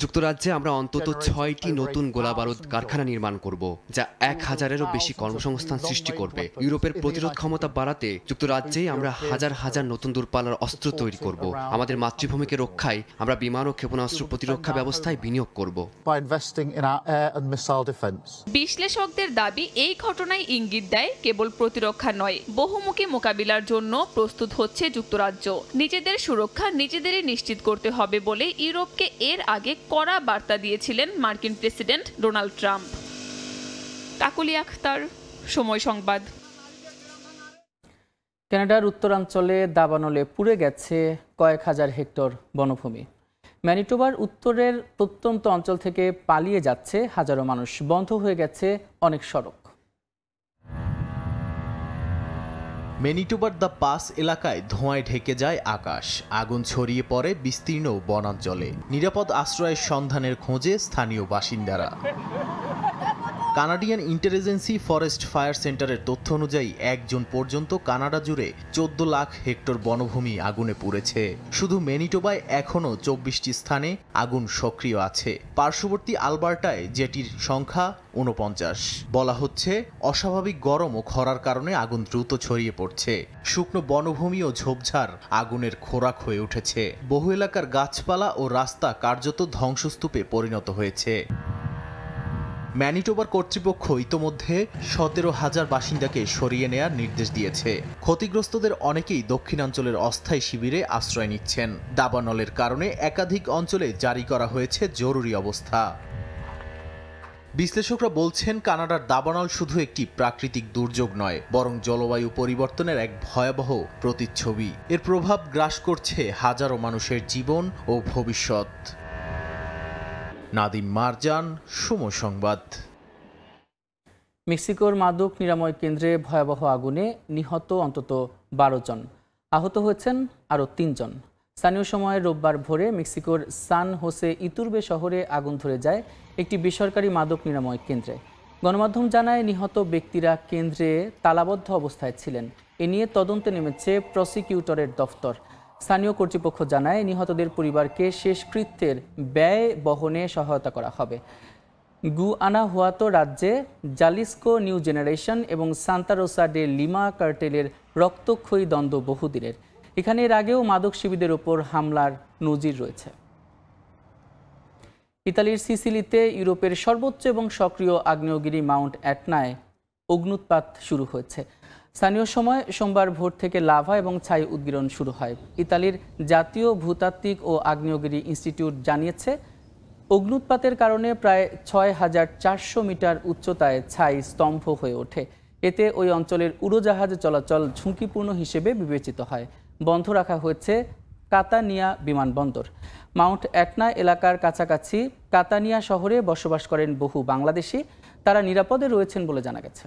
যুক্তরাজ্যে আমরা অন্তত 6টি নতুন গোলাবারুদ কারখানা নির্মাণ করব, যা 1000-এরও বেশি কর্মসংস্থান সৃষ্টি করবে। ইউরোপের প্রতিরোধ ক্ষমতা বাড়াতে যুক্তরাজ্যেই আমরা হাজার হাজার নতুন দূরপাল্লার অস্ত্র তৈরি করব। আমাদের মাতৃভূমিকে রক্ষায় আমরা বিমান ও ক্ষেপণাস্ত্র প্রতিরক্ষা ব্যবস্থায় বিনিয়োগ করব। বিশ্লেষকদের দাবি এই ঘটনায় ইঙ্গিত দেয় কেবল প্রতিরক্ষা নয়, বহুমুখী মোকাবিলার জন্য প্রস্তুত হচ্ছে যুক্তরাজ্য। নিজেদের সুরক্ষা নিজেদেরই নিশ্চিত করতে হবে বলে ইউরোপকে এর আগে কড়া বার্তা দিয়েছিলেন মার্কিন president Donald Trump. Kakuli Akhtar, Somoy Sangbad. কানাডার উত্তরাঞ্চলে দাবানলে পুড়ে গেছে কয়েক হাজার হেক্টর বনভূমি। ম্যানিটোবার উত্তরের প্রত্যন্ত অঞ্চল থেকে পালিয়ে যাচ্ছে হাজারো মানুষ। বন্ধ হয়ে গেছে অনেক সড়ক। ম্যানিটোবার দ্য পাস এলাকায় ধোঁয়ায় ঢেকে যায় আকাশ। আগুন ছড়িয়ে পড়ে বিস্তীর্ণ বনাঞ্চলে। নিরাপদ আশ্রয়ের সন্ধানের খোঁজে স্থানীয় বাসিন্দারা। কানাডিয়ান ইন্টেলিজেন্সি ফরেস্ট ফায়ার সেন্টারের তথ্য অনুযায়ী 1 জুন পর্যন্ত কানাডা জুড়ে 14 লাখ হেক্টর বনভূমি আগুনে পুড়েছে। শুধু ম্যানিটোবায় এখনও 24টি স্থানে আগুন সক্রিয় আছে। পার্শ্ববর্তী আলবার্টায় যেটির সংখ্যা 49। বলা হচ্ছে অস্বাভাবিক গরম ও খরার কারণে আগুন দ্রুত ছড়িয়ে পড়ছে। শুকনো বনভূমি ও ঝোপঝাড় আগুনের খোরাক হয়ে উঠেছে। বহু এলাকার গাছপালা ও রাস্তা কার্যত ধ্বংসস্তূপে পরিণত হয়েছে। ম্যানিটোবার কর্তৃপক্ষ ইতোমধ্যে 17,000 বাসিন্দাকে সরিয়ে নেয়ার নির্দেশ দিয়েছে। ক্ষতিগ্রস্তদের অনেকেই দক্ষিণাঞ্চলের অস্থায়ী শিবিরে আশ্রয় নিচ্ছেন। দাবানলের কারণে একাধিক অঞ্চলে জারি করা হয়েছে জরুরি অবস্থা। বিশ্লেষকরা বলছেন কানাডার দাবানল শুধু একটি প্রাকৃতিক দুর্যোগ নয়, বরং জলবায়ু পরিবর্তনের এক ভয়াবহ প্রতিচ্ছবি। এর প্রভাব গ্রাস করছে হাজারো মানুষের জীবন ও ভবিষ্যৎ। নাদিম মারজান, সময় সংবাদ। মেক্সিকোর মাদক নিরাময় কেন্দ্রে ভয়াবহ আগুনে নিহত অন্তত 12 জন, আহত হয়েছেন আরও 3 জন। স্থানীয় সময় রোববার ভোরে মেক্সিকোর সান হোসে ইতুরবে শহরে আগুন ধরে যায় একটি বেসরকারি মাদক নিরাময় কেন্দ্রে। গণমাধ্যম জানায় নিহত ব্যক্তিরা কেন্দ্রে তালাবদ্ধ অবস্থায় ছিলেন। এ নিয়ে তদন্তে নেমেছে প্রসিকিউটরের দফতর। স্থানীয় কর্তৃপক্ষ জানায় নিহতদের পরিবারকে শেষকৃত্যের ব্যয় বহনে সহায়তা করা হবে। গুয়ানাহুয়াতো রাজ্যে জালিস্কো নিউ জেনারেশন এবং সান্তা রোসা ডে লিমা কার্টেলের রক্তক্ষয়ী দ্বন্দ্ব বহুদিনের। এখানে এর আগেও মাদক শিবিরদের ওপর হামলার নজির রয়েছে। ইতালির সিসিলিতে ইউরোপের সর্বোচ্চ এবং সক্রিয় আগ্নেয়গিরি মাউন্ট অ্যাটনায় অগ্নুৎপাত শুরু হয়েছে। স্থানীয় সময় সোমবার ভোর থেকে লাভা এবং ছাই উদ্গীরণ শুরু হয়। ইতালির জাতীয় ভূতাত্ত্বিক ও আগ্নেয়গিরি ইনস্টিটিউট জানিয়েছে অগ্নুৎপাতের কারণে প্রায় 6,400 মিটার উচ্চতায় ছাই স্তম্ভ হয়ে ওঠে। এতে ওই অঞ্চলের উড়োজাহাজ চলাচল ঝুঁকিপূর্ণ হিসেবে বিবেচিত হয়। বন্ধ রাখা হয়েছে কাতানিয়া বিমানবন্দর। মাউন্ট অ্যাটনা এলাকার কাছাকাছি কাতানিয়া শহরে বসবাস করেন বহু বাংলাদেশি। তারা নিরাপদে রয়েছেন বলে জানা গেছে।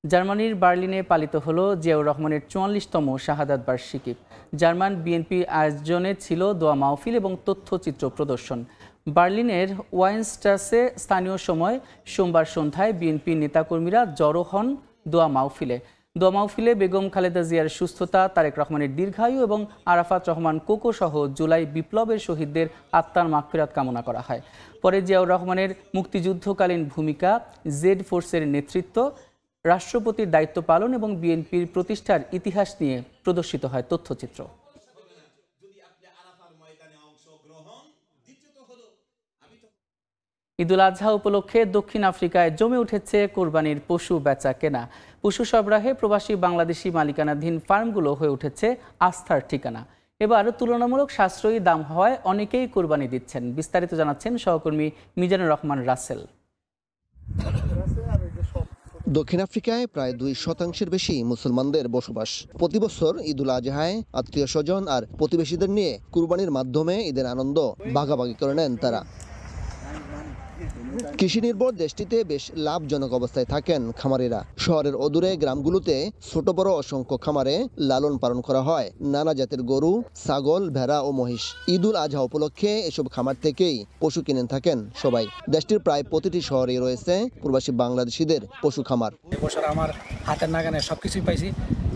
জার্মানির বার্লিনে পালিত হলো জিয়াউর রহমানের 44তম শাহাদাত বার্ষিকী। জার্মান বিএনপি আয়োজনে ছিল দোয়া মাহফিল এবং তথ্যচিত্র প্রদর্শন। বার্লিনের ওয়াইনস্ট্রাসে স্থানীয় সময় সোমবার সন্ধ্যায় বিএনপি নেতাকর্মীরা জড়ো হন দোয়া মাহফিলে। দোয়া মাহফিলে বেগম খালেদা জিয়ার সুস্থতা, তারেক রহমানের দীর্ঘায়ু এবং আরাফাত রহমান কোকো সহ জুলাই বিপ্লবের শহীদদের আত্মার মাগফিরাত কামনা করা হয়। পরে জিয়াউর রহমানের মুক্তিযুদ্ধকালীন ভূমিকা, জেড ফোর্সের নেতৃত্ব, রাষ্ট্রপতির দায়িত্ব পালন এবং বিএনপির প্রতিষ্ঠার ইতিহাস নিয়ে প্রদর্শিত হয় তথ্যচিত্র। ঈদুল আজহা উপলক্ষে দক্ষিণ আফ্রিকায় জমে উঠেছে কোরবানির পশু বেচা কেনা। পশু সরবরাহে প্রবাসী বাংলাদেশি মালিকানাধীন ফার্মগুলো হয়ে উঠেছে আস্থার ঠিকানা। এবার তুলনামূলক সাশ্রয়ী দাম হওয়ায় অনেকেই কোরবানি দিচ্ছেন। বিস্তারিত জানাচ্ছেন সহকর্মী মিজানুর রহমান রাসেল। দক্ষিণ আফ্রিকায় প্রায় 2% বেশি মুসলমানদের বসবাস। প্রতি বছর ঈদুল আজহায় আত্মীয় স্বজন আর প্রতিবেশীদের নিয়ে কুরবানির মাধ্যমে ঈদের আনন্দ ভাগাভাগি করে নেন তারা। কৃষি নির্ভর দেশটিতে বেশ লাভজনক অবস্থায় থাকেন খামারিরা। শহরের অদূরে গ্রামগুলোতে ছোট বড় অসংখ্য খামারে লালন পালন করা হয় নানা জাতের গরু, ছাগল, ভেড়া ও মহিষ। ঈদুল আজহা উপলক্ষে এসব খামার থেকেই পশু কিনে থাকেন সবাই। দেশটির প্রায় প্রতিটি শহরেই রয়েছে প্রবাসী বাংলাদেশিদের পশু খামার। এবছর আমার হাতের নাগানে সবকিছুই পাইছি,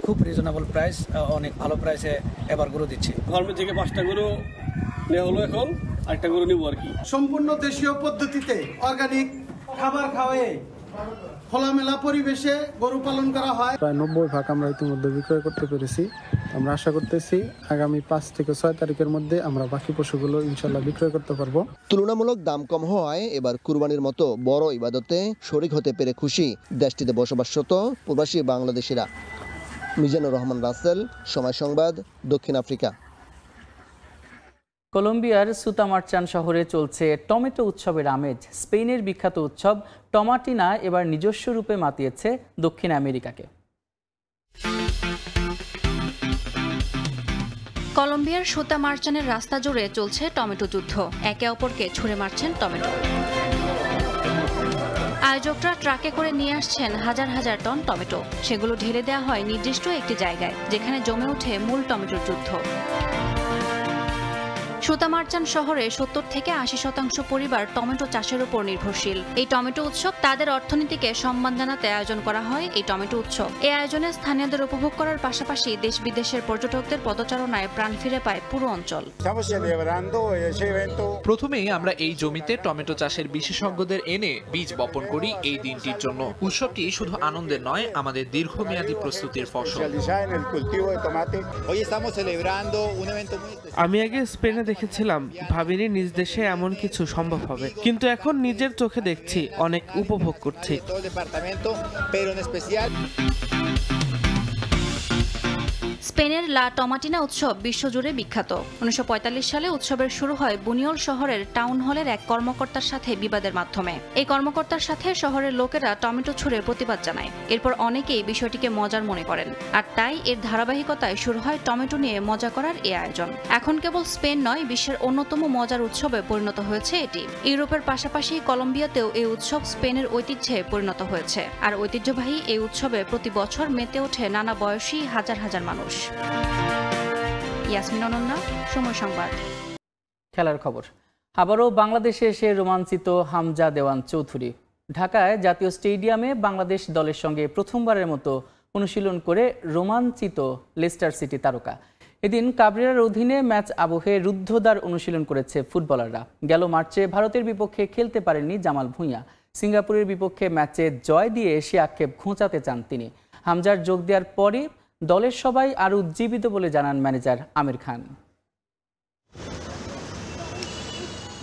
খুব রিজনেবল প্রাইস, অনেক ভালো প্রাইসে এবার গরু দিচ্ছি। ফার্মের থেকে 5টা গরু নেওয়া হলো, এখন একটা গরু নিব আর কি। সম্পূর্ণ দেশীয় পদ্ধতিতে অর্গানিক খাবার খাওয়ায়ে খোলামেলা পরিবেশে গরু পালন করা হয়। প্রায় 90% আমরা ইতিমধ্যে বিক্রয় করতে পেরেছি। আমরা আশা করতেছি আগামী 5 থেকে 6 তারিখের মধ্যে আমরা বাকি পশুগুলো ইনশাল্লাহ বিক্রয় করতে পারবো। তুলনামূলক দাম কম হওয়ায় এবার কুরবানির মতো বড় ইবাদতে শরীক হতে পেরে খুশি দেশটিতে বসবাসরত প্রবাসী বাংলাদেশিরা। মিজানুর রহমান রাসেল, সময় সংবাদ, দক্ষিণ আফ্রিকা। কলম্বিয়ার সুতামারচান শহরে চলছে টমেটো উৎসবের আমেজ। স্পেনের বিখ্যাত উৎসব টমাটিনা এবার নিজস্ব রূপে মাতিয়েছে দক্ষিণ আমেরিকাকে। কলম্বিয়ার সুতামারচানের রাস্তা জুড়ে চলছে টমেটো যুদ্ধ। একে অপরকে ছুঁড়ে মারছেন টমেটো। আয়োজকরা ট্রাকে করে নিয়ে আসছেন হাজার হাজার টন টমেটো। সেগুলো ঢেলে দেওয়া হয় নির্দিষ্ট একটি জায়গায়, যেখানে জমে ওঠে মূল টমেটোর যুদ্ধ। সুতামারচান শহরে 70 থেকে 80% পরিবার টমেটো চাষের উপর নির্ভরশীল। এই টমেটো উৎসব তাদের অর্থনীতিকে সম্মান জানাতে আয়োজন করা হয়। এই টমেটো উৎসব এই আয়োজনে স্থানীয়দের উপভোগ করার পাশাপাশি দেশ বিদেশের পর্যটকদের পদচারণায় প্রাণ ফিরে পায় পুরো অঞ্চল। প্রথমেই আমরা এই জমিতে টমেটো চাষের বিশেষজ্ঞদের এনে বীজ বপন করি এই দিনটির জন্য। উৎসবটি শুধু আনন্দের নয়, আমাদের দীর্ঘমেয়াদী প্রস্তুতির ফসল। আমি আগে স্পেনে দেখেছিলাম, ভাবিনি নিজ দেশে এমন কিছু সম্ভব হবে, কিন্তু এখন নিজের চোখে দেখছি, অনেক উপভোগ করছি। স্পেনের লা টমাটিনা উৎসব বিশ্বজুড়ে বিখ্যাত। 1945 সালে উৎসবের শুরু হয় বুনিওল শহরের টাউন হলের এক কর্মকর্তার সাথে বিবাদের মাধ্যমে। এই কর্মকর্তার সাথে শহরের লোকেরা টমেটো ছুঁড়ে প্রতিবাদ জানায়। এরপর অনেকেই বিষয়টিকে মজার মনে করেন, আর তাই এর ধারাবাহিকতায় শুরু হয় টমেটো নিয়ে মজা করার এই আয়োজন। এখন কেবল স্পেন নয়, বিশ্বের অন্যতম মজার উৎসবে পরিণত হয়েছে এটি। ইউরোপের পাশাপাশি কলম্বিয়াতেও এই উৎসব স্পেনের ঐতিহ্যে পরিণত হয়েছে। আর ঐতিহ্যবাহী এই উৎসবে প্রতি বছর মেতে ওঠে নানা বয়সী হাজার হাজার মানুষ। ইয়াসমিন অনন্যা, সময় সংবাদ। খেলার খবর। আবারও বাংলাদেশে এসে রোমাঞ্চিত হামজা দেওয়ান চৌধুরী। ঢাকায় জাতীয় স্টেডিয়ামে বাংলাদেশ দলের সঙ্গে প্রথমবারের মতো অনুশীলন করে রোমাঞ্চিত লেস্টার সিটি তারকা। এদিন কাবরেরার অধীনে ম্যাচ আবহে রুদ্ধদ্বার অনুশীলন করেছে ফুটবলাররা। গেল মার্চে ভারতের বিপক্ষে খেলতে পারেননি জামাল ভুঁইয়া। সিঙ্গাপুরের বিপক্ষে ম্যাচে জয় দিয়ে সে আক্ষেপ ঘোচাতে চান তিনি। হামজার যোগ দেওয়ার পরই দলের সবাই আরও উজ্জীবিত বলে জানান ম্যানেজার আমির খান।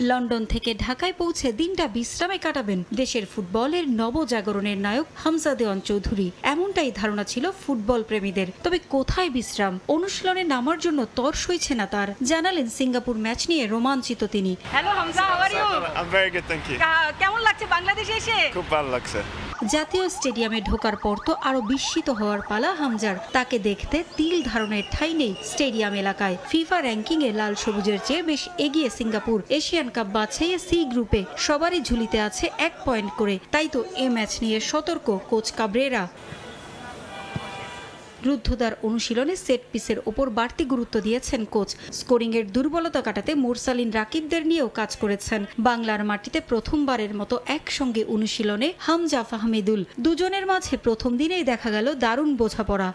লন্ডন থেকে ঢাকায় পৌঁছে দিনটা বিশ্রামে কাটাবেন দেশের ফুটবলের নবজাগরণের নায়ক হামজা দেওয়ান চৌধুরী। এমনটাই ধারণা ছিল ফুটবল প্রেমীদের। তবে কোথায় বিশ্রাম? অনুশীলনে নামার জন্য তর সইছে না তার। জানালেন সিঙ্গাপুর ম্যাচ নিয়ে রোমাঞ্চিত তিনি। Hello Hamza, how are you? I am very good, thank you. কেমন লাগছে বাংলাদেশে এসে? খুব ভালো লাগছে। জাতীয় স্টেডিয়ামে ঢোকার পর তো আরো বিস্মিত হওয়ার পালা হামজার। তাকে দেখতে তিল ধারণের ঠাঁই নেই স্টেডিয়াম এলাকায়। ফিফা র্যাঙ্কিং এ লাল সবুজের চেয়ে বেশ এগিয়ে সিঙ্গাপুর। এশিয়ান কাপ বাছাইয়ে সি গ্রুপে সবারই ঝুলিতে আছে 1 পয়েন্ট করে। তাই তো এ ম্যাচ নিয়ে সতর্ক কোচ কাবরেরা। রুদ্ধদ্বার অনুশীলনে সেট পিসের ওপর বাড়তি গুরুত্ব দিয়েছেন কোচ। স্কোরিংয়ের দুর্বলতা কাটাতে মুরসালিন রাকিবদের নিয়েও কাজ করেছেন। বাংলার মাটিতে প্রথমবারের মতো একসঙ্গে অনুশীলনে হামজা ফাহমিদুল। দুজনের মাঝে প্রথম দিনেই দেখা গেল দারুণ বোঝাপড়া।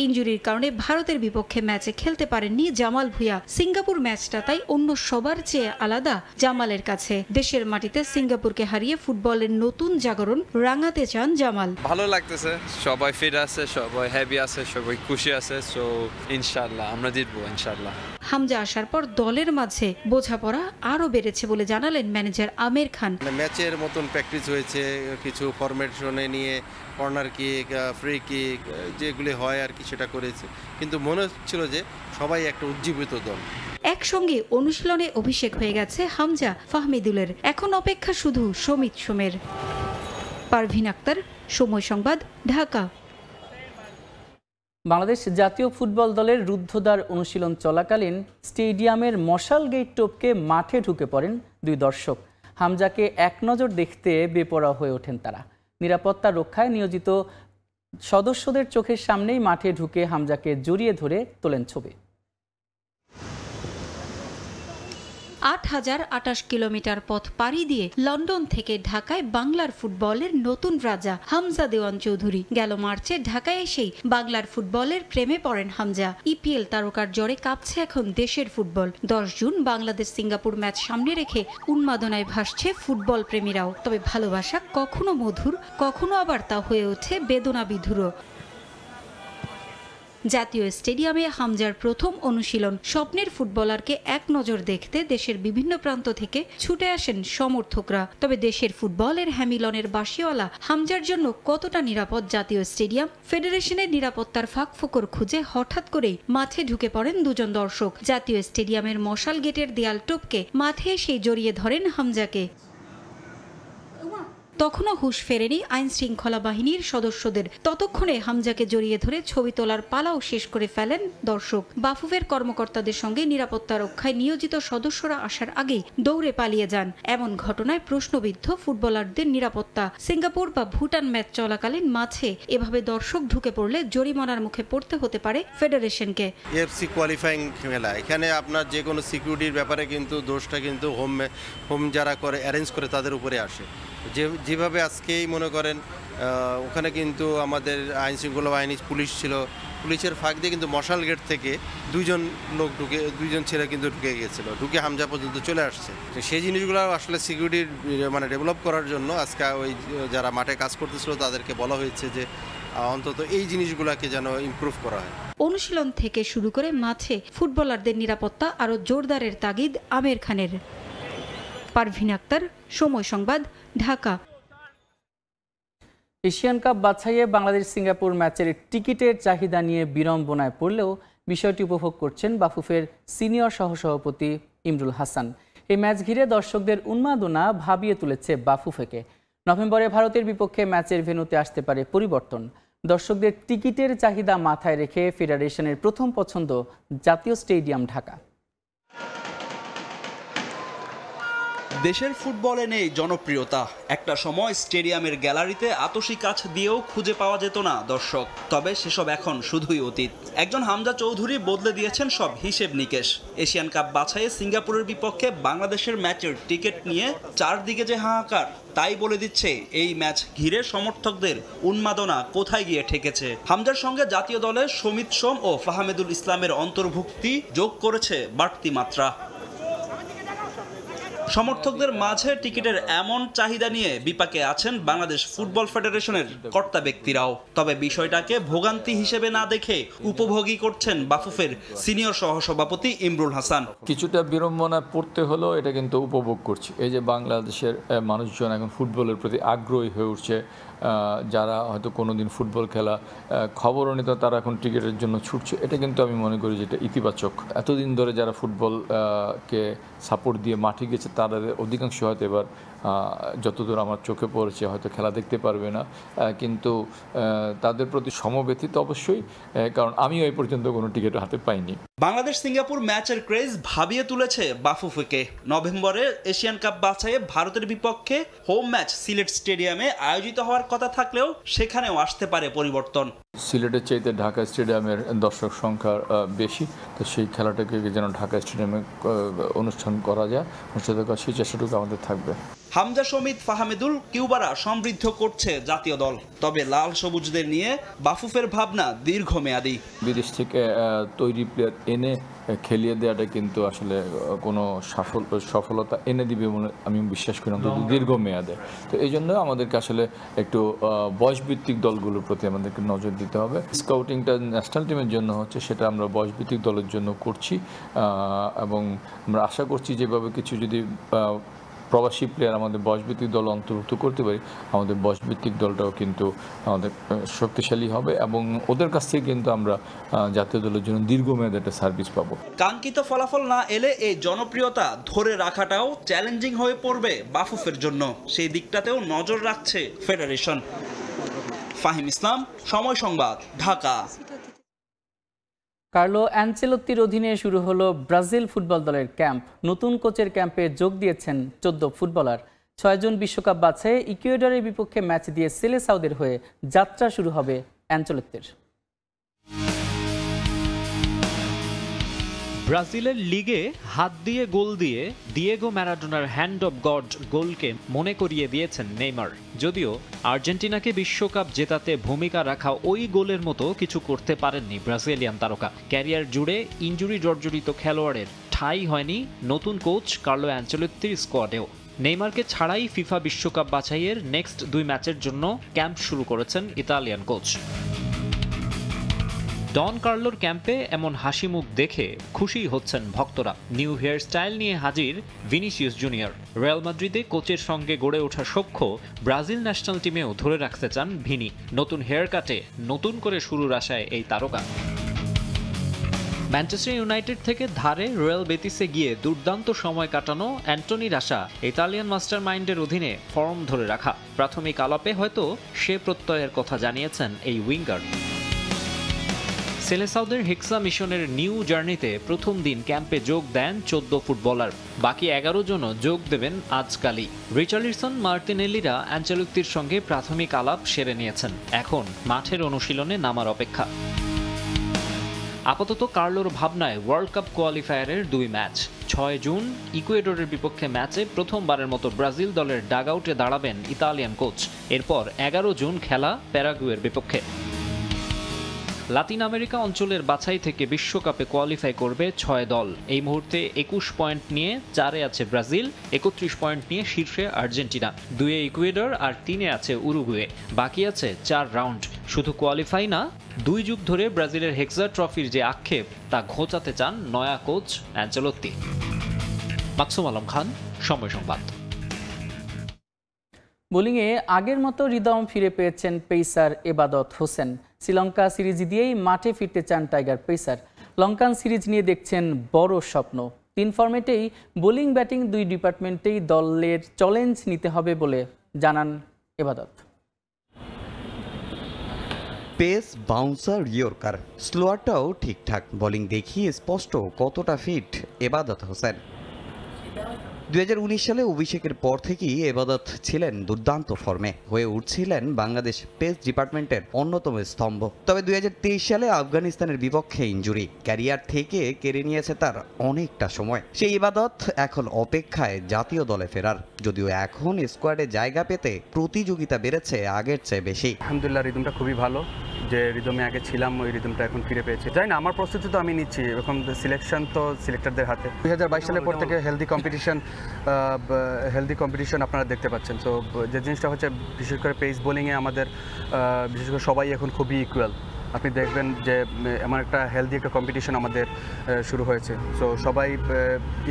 ইনজুরির কারণে ভারতের বিপক্ষে ম্যাচে খেলতে পারেননি জামাল ভুঁইয়া। সিঙ্গাপুর ম্যাচটা তাই অন্য সবার চেয়ে আলাদা জামালের কাছে। দেশের মাটিতে সিঙ্গাপুরকে হারিয়ে ফুটবলের নতুন জাগরণ রাঙাতে চান জামাল। ভালো লাগতেছে, সবাই ফিট আছে, সবাই হ্যাপি আছে, সবাই খুশি আছে। সো ইনশাআল্লাহ আমরা জিতবো ইনশাআল্লাহ। হামজা আসার পর দলের মাঝে বোঝাপড়া আরও বেড়েছে বলে জানালেন ম্যানেজার আমির খান। ম্যাচের মতন প্র্যাকটিস হয়েছে, কিছু ফরমেশনে নিয়ে কর্নার কিক, ফ্রি কিক যেগুলি হয় আর কি সেটা করেছে, কিন্তু মনে হচ্ছিল যে সবাই একটা উজ্জীবিত দল। একসঙ্গে অনুশীলনে অভিষেক হয়ে গেছে হামজা ফাহমিদুলের। এখন অপেক্ষা শুধু সমিত সোমের। পারভিন আক্তার, সময় সংবাদ, ঢাকা। বাংলাদেশ জাতীয় ফুটবল দলের রুদ্ধদ্বার অনুশীলন চলাকালীন স্টেডিয়ামের মশাল গেট টপকে মাঠে ঢুকে পড়েন দুই দর্শক। হামজাকে এক নজর দেখতে বেপরোয়া হয়ে ওঠেন তারা। নিরাপত্তা রক্ষায় নিয়োজিত সদস্যদের চোখের সামনেই মাঠে ঢুকে হামজাকে জড়িয়ে ধরে তোলেন ছবি। ৮,০২৮ কিলোমিটার পথ পাড়ি দিয়ে লন্ডন থেকে ঢাকায় বাংলার ফুটবলের নতুন রাজা হামজা দেওয়ান চৌধুরী। গেল মার্চে ঢাকায় এসেই বাংলার ফুটবলের প্রেমে পড়েন হামজা। ইপিএল তারকার জ্বরে কাঁপছে এখন দেশের football. ১০ June Bangladesh Singapore match সামনে রেখে উন্মাদনায় ভাসছে ফুটবল প্রেমীরাও। তবে ভালোবাসা কখনো মধুর, কখনো আবার তা হয়ে ওঠে বেদনা বিধুর। জাতীয় স্টেডিয়ামে হামজার প্রথম অনুশীলন। স্বপ্নের ফুটবলারকে এক নজর দেখতে দেশের বিভিন্ন প্রান্ত থেকে ছুটে আসেন সমর্থকরা। তবে দেশের ফুটবলের হ্যামিলনের বাসিওয়ালা হামজার জন্য কতটা নিরাপদ জাতীয় স্টেডিয়াম? ফেডারেশনের নিরাপত্তার ফাঁকফোকর খুঁজে হঠাৎ করেই মাঠে ঢুকে পড়েন দুজন দর্শক। জাতীয় স্টেডিয়ামের মশাল গেটের দেয়াল টপকে মাঠে এসেই জড়িয়ে ধরেন হামজাকে। তখনও হুঁশ ফেরেনি আইন শৃঙ্খলা বাহিনীর সদস্যদের। ততক্ষণে হামজাকে জড়িয়ে ধরে ছবি তোলার পালাও শেষ করে ফেলেন দর্শক। বাফুফের কর্মকর্তাদের সঙ্গে নিরাপত্তা রক্ষায় নিয়োজিত সদস্যরা আসার আগেই দৌড়ে পালিয়ে যান। এমন ঘটনায় প্রশ্নবিদ্ধ ফুটবলারদের নিরাপত্তা। সিঙ্গাপুর বা ভুটান ম্যাচ চলাকালীন মাঠে এভাবে দর্শক ঢুকে পড়লে জরিমানার মুখে পড়তে হতে পারে ফেডারেশনকে। এফসি কোয়ালিফাইং খেলা, এখানে আপনার যে কোনো সিকিউরিটির ব্যাপারে কিন্তু দোষটা কিন্তু হোম যারা করে অ্যারেঞ্জ করে তাদের উপরে আসে। যেভাবে আজকেই মনে করেন ওখানে কিন্তু আমাদের আইন শৃঙ্খলা বাহিনী পুলিশ ছিল, পুলিশের ফাঁক দিয়ে কিন্তু মশাল গেট থেকে দুইজন ছেলে কিন্তু ঢুকে গিয়েছিল, ঢুকে হামজা পর্যন্ত চলে আসছে। তো সেই জিনিসগুলো আসলে সিকিউরিটির মানে ডেভেলপ করার জন্য আজকে ওই যারা মাঠে কাজ করতেছিল তাদেরকে বলা হয়েছে যে অন্তত এই জিনিসগুলোকে যেন ইমপ্রুভ করা হয়। অনুশীলন থেকে শুরু করে মাঠে ফুটবলারদের নিরাপত্তা আরও জোরদারের তাগিদ আমির খানের। পারভিন আক্তার, সময় সংবাদ, ঢাকা। এশিয়ান কাপ বাছাইয়ে বাংলাদেশ সিঙ্গাপুর ম্যাচের টিকিটের চাহিদা নিয়ে বিড়ম্বনায় পড়লেও বিষয়টি উপভোগ করছেন বাফুফের সিনিয়র সহসভাপতি ইমরুল হাসান। এই ম্যাচ ঘিরে দর্শকদের উন্মাদনা ভাবিয়ে তুলেছে বাফুফেকে। নভেম্বরে ভারতের বিপক্ষে ম্যাচের ভেন্যুতে আসতে পারে পরিবর্তন। দর্শকদের টিকিটের চাহিদা মাথায় রেখে ফেডারেশনের প্রথম পছন্দ জাতীয় স্টেডিয়াম ঢাকা। দেশের ফুটবলে নেই জনপ্রিয়তা। একটা সময় স্টেডিয়ামের গ্যালারিতে আতশি কাছ দিয়েও খুঁজে পাওয়া যেত না দর্শক। তবে সেসব এখন শুধুই অতীত। একজন হামজা চৌধুরী বদলে দিয়েছেন সব হিসেব নিকেশ। এশিয়ান কাপ বাছাইয়ে সিঙ্গাপুরের বিপক্ষে বাংলাদেশের ম্যাচের টিকিট নিয়ে চারদিকে যে হাহাকার, তাই বলে দিচ্ছে এই ম্যাচ ঘিরে সমর্থকদের উন্মাদনা কোথায় গিয়ে ঠেকেছে। হামজার সঙ্গে জাতীয় দলে সমিত সোম ও ফাহামেদুল ইসলামের অন্তর্ভুক্তি যোগ করেছে বাড়তি মাত্রা। সমর্থকদের মাঝে টিকিটের এমন চাহিদা নিয়ে বিপাকে আছেন বাংলাদেশ ফুটবল ফেডারেশনের কর্তা ব্যক্তিরাও। তবে বিষয়টাকে ভোগান্তি হিসেবে না দেখে উপভোগী করছেন বাফুফের সিনিয়র সহসভাপতি ইমরুল হাসান। কিছুটা বিড়ম্বনা পড়তে হলো, এটা কিন্তু উপভোগ করছি। এই যে বাংলাদেশের মানুষজন এখন ফুটবলের প্রতি আগ্রহী হয়ে উঠছে, যারা হয়তো কোনোদিন ফুটবল খেলা খবরও নিত তারা এখন টিকিটের জন্য ছুটছে, এটা কিন্তু আমি মনে করি যেটা ইতিবাচক। এতদিন ধরে যারা ফুটবলকে সাপোর্ট দিয়ে মাঠে গেছে তাদের অধিকাংশ হয়তো এবার যতদূর আমার চোখে পড়েছে হয়তো খেলা দেখতে পারবে না, কিন্তু তাদের প্রতি সমব্যথিত অবশ্যই, কারণ আমিও এই পর্যন্ত কোনো টিকিট হাতে পাইনি। বাংলাদেশ সিঙ্গাপুর ম্যাচের ক্রেজ ভাবিয়ে তুলেছে বাফুফেকে। নভেম্বরে এশিয়ান কাপ বাছাইয়ে ভারতের বিপক্ষে হোম ম্যাচ সিলেট স্টেডিয়ামে আয়োজিত হওয়ার কথা থাকলেও সেখানেও আসতে পারে পরিবর্তন। সিলেটের চাইতে ঢাকা স্টেডিয়ামের দর্শক সংখ্যা বেশি, তো সেই খেলাটাকে যেন ঢাকা স্টেডিয়ামে অনুষ্ঠান করা যায়, অনুষ্ঠিত করার সেই চেষ্টাটুকু আমাদের থাকবে। হামজা, সমিত, ফাহামেদুল, কিউবারা সমৃদ্ধ করছে জাতীয় দল। তবে লাল সবুজদের নিয়ে বাফুফের ভাবনা দীর্ঘমেয়াদী। বিদেশ থেকে তৈরি প্লেয়ার এনে খেলিয়ে দেওয়াটা কিন্তু আসলে কোনো সফলতা এনে দিবে বলে আমি বিশ্বাস করি, অন্তত দীর্ঘমেয়াদে। তো এই জন্য আমাদেরকে আসলে একটু বয়সভিত্তিক দলগুলোর প্রতি আমাদেরকে নজর দিতে হবে। স্কাউটিংটা ন্যাশনাল টিমের জন্য হচ্ছে, সেটা আমরা বয়সভিত্তিক দলের জন্য করছি এবং আমরা আশা করছি যেভাবে কিছু যদি প্রবাসী প্লেয়ার আমাদের বয়সভিত্তিক দল অন্তর্ভুক্ত করতে পারি, আমাদের বয়সভিত্তিক দলটাও কিন্তু আমাদের শক্তিশালী হবে এবং ওদের কাছ থেকে কিন্তু আমরা জাতীয় দলের জন্য দীর্ঘমেয়াদী একটা সার্ভিস পাবো। কাঙ্ক্ষিত ফলাফল না এলে এই জনপ্রিয়তা ধরে রাখাটাও চ্যালেঞ্জিং হয়ে পড়বে বাফুফের জন্য। সেই দিকটাতেও নজর রাখছে ফেডারেশন। ফাহিম ইসলাম, সময় সংবাদ, ঢাকা। কার্লো অ্যানচেলোত্তির অধীনে শুরু হলো ব্রাজিল ফুটবল দলের ক্যাম্প। নতুন কোচের ক্যাম্পে যোগ দিয়েছেন 14 ফুটবলার। 6 জন বিশ্বকাপ বাছাই ইকুয়েডরের বিপক্ষে ম্যাচ দিয়ে সেলেসাওদের হয়ে যাত্রা শুরু হবে অ্যানচেলোত্তির। ব্রাজিলের লিগে হাত দিয়ে গোল দিয়ে ডিয়েগো ম্যারাডোনার হ্যান্ড অব গড গোলকে মনে করিয়ে দিয়েছেন নেইমার। যদিও আর্জেন্টিনাকে বিশ্বকাপ জেতাতে ভূমিকা রাখা ওই গোলের মতো কিছু করতে পারেননি ব্রাজিলিয়ান তারকা। ক্যারিয়ার জুড়ে ইনজুরি জর্জরিত খেলোয়াড়ের ঠাঁই হয়নি নতুন কোচ কার্লো অ্যানচেলোত্তির স্কোয়াডেও। নেইমারকে ছাড়াই ফিফা বিশ্বকাপ বাছাইয়ের নেক্সট 2 ম্যাচের জন্য ক্যাম্প শুরু করেছেন ইতালিয়ান কোচ। ডন কার্লোর ক্যাম্পে এমন হাসি মুখ দেখে খুশি হচ্ছেন ভক্তরা। নিউ হেয়ার স্টাইল নিয়ে হাজির ভিনিসিয়াস জুনিয়র। রিয়াল মাদ্রিদে কোচের সঙ্গে গড়ে ওঠা সখ্য ব্রাজিল ন্যাশনাল টিমেও ধরে রাখতে চান ভিনি। নতুন হেয়ার কাটে নতুন করে শুরুর আশায় এই তারকা। ম্যানচেস্টার ইউনাইটেড থেকে ধারে রয়্যাল বেতিসে গিয়ে দুর্দান্ত সময় কাটানো অ্যান্টনির আশা ইতালিয়ান মাস্টার মাইন্ডের অধীনে ফর্ম ধরে রাখা। প্রাথমিক আলাপে হয়তো সে প্রত্যয়ের কথা জানিয়েছেন এই উইঙ্গার। সেলেসাওদের হেক্সা মিশনের নিউ জার্নিতে প্রথম দিন ক্যাম্পে যোগ দেন 14 ফুটবলার। বাকি 11 জনও যোগ দেবেন আজকালই। রিচার্লিসন, মার্টিনেলিরা অ্যানচেলোত্তির সঙ্গে প্রাথমিক আলাপ সেরে নিয়েছেন। এখন মাঠের অনুশীলনে নামার অপেক্ষা। আপাতত কার্লোর ভাবনায় ওয়ার্ল্ড কাপ কোয়ালিফায়ারের 2 ম্যাচ। 6 জুন ইকুয়েডরের বিপক্ষে ম্যাচে প্রথমবারের মতো ব্রাজিল দলের ডাগআউটে দাঁড়াবেন ইতালিয়ান কোচ। এরপর 11 জুন খেলা প্যারাগুয়ের বিপক্ষে। লাতিন আমেরিকা অঞ্চলের বাছাই থেকে বিশ্বকাপে কোয়ালিফাই করবে 6 দল। এই মুহূর্তে 21 পয়েন্ট নিয়ে 4-এ আছে ব্রাজিল, 31 পয়েন্ট নিয়ে শীর্ষে আর্জেন্টিনা, 2-এ ইকুয়েডর আর 3-এ আছে উরুগুয়ে। বাকি আছে 4 রাউন্ড। শুধু কোয়ালিফাই না, 2 যুগ ধরে ব্রাজিলের হেক্সা ট্রফির যে আক্ষেপ তা ঘোচাতে চান নয়া কোচ অ্যানচেলোত্তি। মাকসুম আলম খান, সময় সংবাদ। বোলিংয়ে আগের মতো রিদম ফিরে পেয়েছেন পেসার এবাদত হোসেন। শ্রীলঙ্কা সিরিজ দিয়েই মাঠে ফিরতে চান টাইগার পেসার। লঙ্কান সিরিজ নিয়ে দেখছেন বড় স্বপ্ন। 3 ফরম্যাটেই বোলিং ব্যাটিং 2 ডিপার্টমেন্টেই দলের চ্যালেঞ্জ নিতে হবে বলে জানান এবাদত। পেস, বাউন্সার, ইয়র্কার, স্লোয়ারটাও ঠিকঠাক। বোলিং দেখিয়ে স্পষ্ট কতটা ফিট এবাদত হোসেন। 2019 সালে অভিষেকের পর থেকেই এবাদত ছিলেন দুর্দান্ত ফর্মে, হয়ে উঠছিলেন বাংলাদেশ পেস ডিপার্টমেন্টের অন্যতম স্তম্ভ। তবে 2023 সালে আফগানিস্তানের বিপক্ষে ইনজুরি ক্যারিয়ার থেকে কেড়ে নিয়েছে তার অনেকটা সময়। সেই এবাদত এখন অপেক্ষায় জাতীয় দলে ফেরার, যদিও এখন স্কোয়াডে জায়গা পেতে প্রতিযোগিতা বেড়েছে আগের চেয়ে বেশি। আলহামদুলিল্লাহ, রিদমটা খুবই ভালো। যে রিদমে আগে ছিলাম ওই রিদমটা এখন ফিরে পেয়েছি। জানি না, আমার প্রস্তুতি তো আমি নিচ্ছি, এখন সিলেকশন তো সিলেক্টরদের হাতে। 2022 সালের পর থেকে হেলদি কম্পিটিশন আপনারা দেখতে পাচ্ছেন। তো যে জিনিসটা হচ্ছে, বিশেষ করে পেস বোলিংয়ে আমাদের বিশেষ করে সবাই এখন খুবই ইকুয়াল। আপনি দেখবেন যে এমন একটা হেলদি একটা কম্পিটিশন আমাদের শুরু হয়েছে। সো সবাই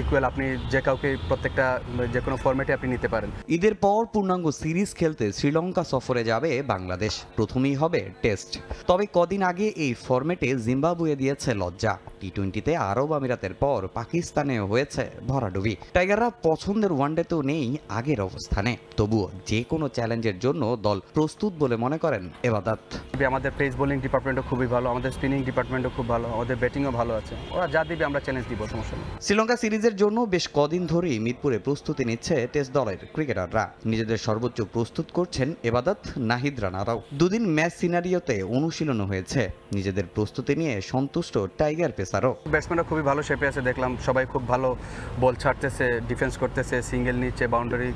ইকুয়াল, আপনি যে কাউকে প্রত্যেকটা যে কোনো ফরম্যাটে আপনি নিতে পারেন। ঈদের পর পূর্ণাঙ্গ সিরিজ খেলতে শ্রীলঙ্কা সফরে যাবে বাংলাদেশ। প্রথমেই হবে টেস্ট। তবে কদিন আগে এই ফরম্যাটে জিম্বাবুয়ে দিয়েছে লজ্জা। টি-20তে আরব আমিরাতের পর পাকিস্তানে হয়েছে ভরাডুবি। টাইগাররা পছন্দের ওয়ানডেতেও নেই আগের অবস্থানে। তবুও যে কোনো চ্যালেঞ্জের জন্য দল প্রস্তুত বলে মনে করেন এবাদত। আমাদের পেস বোলিং ডিপার্টমেন্টও খুবই ভালো, আমাদের স্পিনিং ডিপার্টমেন্টও খুব ভালো, আমাদের ব্যাটিংও ভালো আছে। ওরা যা দিবে আমরা চ্যালেঞ্জ দিব, সমস্যা নেই। শ্রীলঙ্কা সিরিজের জন্য বেশ কদিন ধরেই মিরপুরে প্রস্তুতি নিচ্ছে টেস্ট দলের ক্রিকেটাররা। নিজেদের সর্বোচ্চ প্রস্তুত করছেন এবাদত, নাহিদ রানারাও। 2 দিন ম্যাচ সিনারিওতে অনুশীলন হয়েছে। নিজেদের প্রস্তুতি নিয়ে সন্তুষ্ট টাইগার পেসারও। ব্যাটসম্যানরা খুবই ভালো শেপে আছে, দেখলাম সবাই খুব ভালো বল ছাড়তেছে, ডিফেন্স করতেছে, সিঙ্গেল নিচ্ছে, বাউন্ডারি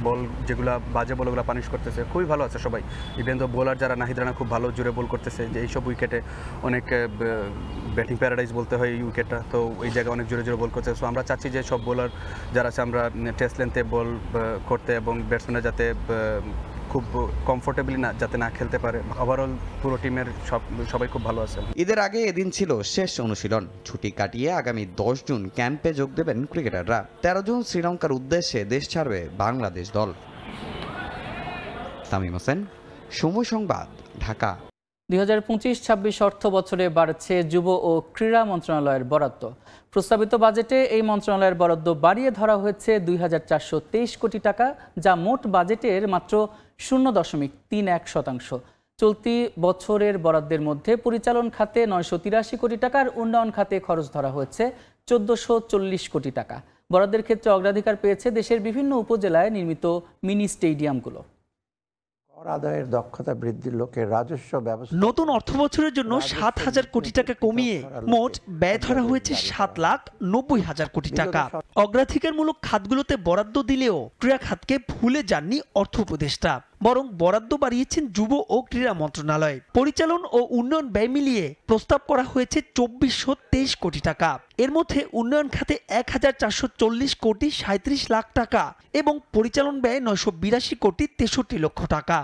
বল যেগুলো বাজে বলগুলো পানিশ করতেছে, খুবই ভালো আছে সবাই। ইভেন তো বোলার যারা, নাহিদ রানা খুব ভালো জোরে বল করতেছে, যে এইসব উইকেটে অনেক ব্যাটিং প্যারাডাইজ বলতে হয় এই উইকেটটা, তো এই জায়গায় অনেক জোরে জোরে বল করছে। সো আমরা চাচ্ছি যে সব বোলার যারা আছে আমরা টেস্ট লেন্থে বল করতে এবং ব্যাটসম্যানরা যাতে খুব কমফোর্টেবলি না যাতে না খেলতে পারে। ওভারঅল পুরো টিমের সবাই খুব ভালো আছে। ঈদের আগে এদিন ছিল শেষ অনুশীলন। ছুটি কাটিয়ে আগামী 10 জুন ক্যাম্পে যোগ দেবেন ক্রিকেটাররা। 13 জুন শ্রীলঙ্কার উদ্দেশ্যে দেশ ছাড়বে বাংলাদেশ দল। তামিম হোসেন, সময় সংবাদ, ঢাকা। 2025-26 অর্থ বছরে বাড়ছে যুব ও ক্রীড়া মন্ত্রণালয়ের বরাদ্দ। প্রস্তাবিত বাজেটে এই মন্ত্রণালয়ের বরাদ্দ বাড়িয়ে ধরা হয়েছে 2423 কোটি টাকা, যা মোট বাজেটের মাত্র 0.31%। চলতি বছরের বরাদ্দের মধ্যে পরিচালন খাতে 983 কোটি টাকা আর উন্নয়ন খাতে খরচ ধরা হয়েছে 1440 কোটি টাকা। বরাদ্দের ক্ষেত্রে অগ্রাধিকার পেয়েছে দেশের বিভিন্ন উপজেলায় নির্মিত মিনি স্টেডিয়ামগুলো। আদায়ের দক্ষতা বৃদ্ধির লক্ষ্যে রাজস্ব ব্যবস্থা নতুন অর্থবছরের জন্য 7,000 কোটি টাকা কমিয়ে মোট ব্যয় ধরা হয়েছে 7,90,000 কোটি টাকা। অগ্রাধিকারমূলক খাতগুলোতে বরাদ্দ দিলেও ক্রীড়া খাতকে ভুলে যাননি অর্থ উপদেষ্টা, বরং বরাদ্দ বাড়িয়েছেন যুব ও ক্রীড়া মন্ত্রণালয়। পরিচালন ও উন্নয়ন ব্যয় মিলিয়ে প্রস্তাব করা হয়েছে 2423 কোটি টাকা। এর মধ্যে উন্নয়ন খাতে 1440 কোটি 37 লাখ টাকা এবং পরিচালন ব্যয় 982 কোটি 63 লক্ষ টাকা।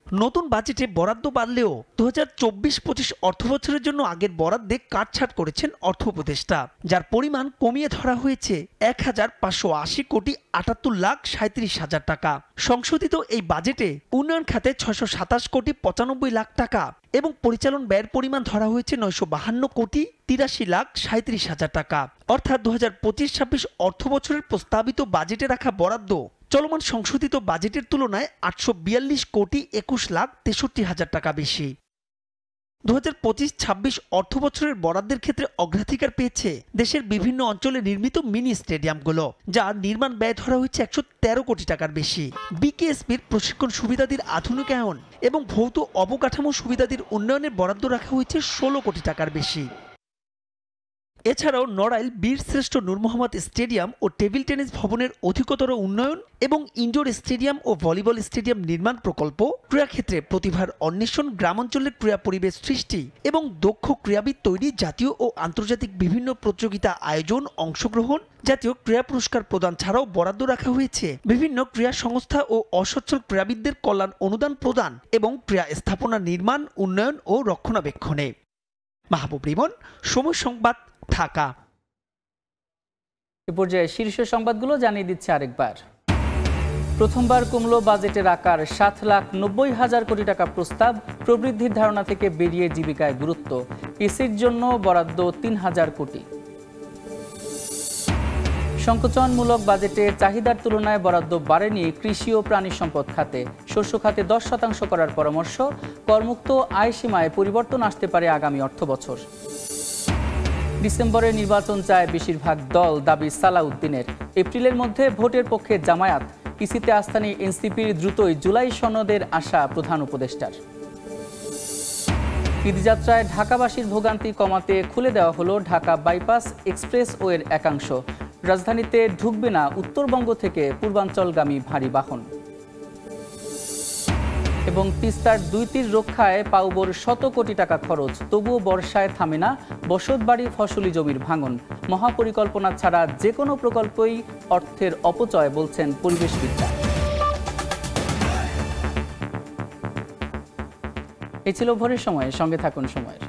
নতুন বাজেটে বরাদ্দ বাড়লেও 2024-25 অর্থবছরের জন্য আগের বরাদ্দে কাটছাঁট করেছেন অর্থ উপদেষ্টা, যার পরিমাণ কমিয়ে ধরা হয়েছে 1580 কোটি 78 লাখ 37 হাজার টাকা। সংশোধিত এই বাজেটে উন্নয়ন খাতে 627 কোটি 95 লাখ টাকা এবং পরিচালন ব্যয়ের পরিমাণ ধরা হয়েছে 952 কোটি 83 লাখ 37 হাজার টাকা। অর্থাৎ 2025-26 অর্থবছরের প্রস্তাবিত বাজেটে রাখা বরাদ্দ চলমান সংশোধিত বাজেটের তুলনায় 842 কোটি 21 লাখ 63 হাজার টাকা বেশি। 2025-26 অর্থবছরের বরাদ্দের ক্ষেত্রে অগ্রাধিকার পেয়েছে দেশের বিভিন্ন অঞ্চলে নির্মিত মিনি স্টেডিয়ামগুলো, যার নির্মাণ ব্যয় ধরা হয়েছে 113 কোটি টাকার বেশি। বিকেএসপির প্রশিক্ষণ সুবিধাদির আধুনিকায়ন এবং ভৌত অবকাঠামো সুবিধাদির উন্নয়নের বরাদ্দ রাখা হয়েছে 16 কোটি টাকার বেশি। এছাড়াও নড়াইল বীর শ্রেষ্ঠ নূর মোহাম্মদ স্টেডিয়াম ও টেবিল টেনিস ভবনের অধিকতর উন্নয়ন এবং ইনডোর স্টেডিয়াম ও ভলিবল স্টেডিয়াম নির্মাণ প্রকল্প, ক্রীড়াক্ষেত্রে প্রতিভার অন্বেষণ, গ্রামাঞ্চলের ক্রীড়া পরিবেশ সৃষ্টি এবং দক্ষ ক্রীড়াবিদ তৈরি, জাতীয় ও আন্তর্জাতিক বিভিন্ন প্রতিযোগিতা আয়োজন, অংশগ্রহণ, জাতীয় ক্রীড়া পুরস্কার প্রদান ছাড়াও বরাদ্দ রাখা হয়েছে বিভিন্ন ক্রীড়া সংস্থা ও অসচ্ছল ক্রীড়াবিদদের কল্যাণ অনুদান প্রদান এবং ক্রীড়া স্থাপনা নির্মাণ, উন্নয়ন ও রক্ষণাবেক্ষণে। মাহবুব রিমন, সময় সংবাদ, ঢাকা। এ পর্যায়ে শীর্ষ সংবাদগুলো জানিয়ে দিচ্ছে আরেকবার। প্রথমবার কমলো বাজেটের আকার, 7,90,000 কোটি টাকা প্রস্তাব। প্রবৃদ্ধির ধারণা থেকে বেরিয়ে জীবিকায় গুরুত্ব। কৃষির জন্য বরাদ্দ 3,000 কোটি। সংকোচনমূলক বাজেটে চাহিদার তুলনায় বরাদ্দ বাড়েনি কৃষি ও প্রাণী সম্পদ খাতে। শস্য খাতে 10% করার পরামর্শ। করমুক্ত আয় সীমায় পরিবর্তন আসতে পারে আগামী অর্থবছর। ডিসেম্বরে নির্বাচন চায় বেশিরভাগ দল, দাবি সালাউদ্দিনের। এপ্রিলের মধ্যে ভোটের পক্ষে জামায়াত। ইসিতে আস্থা নিয়ে এনসিপির দ্রুতই জুলাই সনদের আশা প্রধান উপদেষ্টার। ঈদযাত্রায় ঢাকাবাসীর ভোগান্তি কমাতে খুলে দেওয়া হলো ঢাকা বাইপাস এক্সপ্রেসওয়ের একাংশ। রাজধানীতে ঢুকবে না উত্তরবঙ্গ থেকে পূর্বাঞ্চলগামী ভারী বাহন। এবং তিস্তার 2 তীর রক্ষায় পাউবোর 100 কোটি টাকা খরচ, তবুও বর্ষায় থামে না বসতবাড়ি ফসলি জমির ভাঙন। মহাপরিকল্পনা ছাড়া যে কোনো প্রকল্পই অর্থের অপচয় বলছেন পরিবেশবিদরা। এই ছিল ভোরের সময়, সঙ্গে থাকুন সময়ের।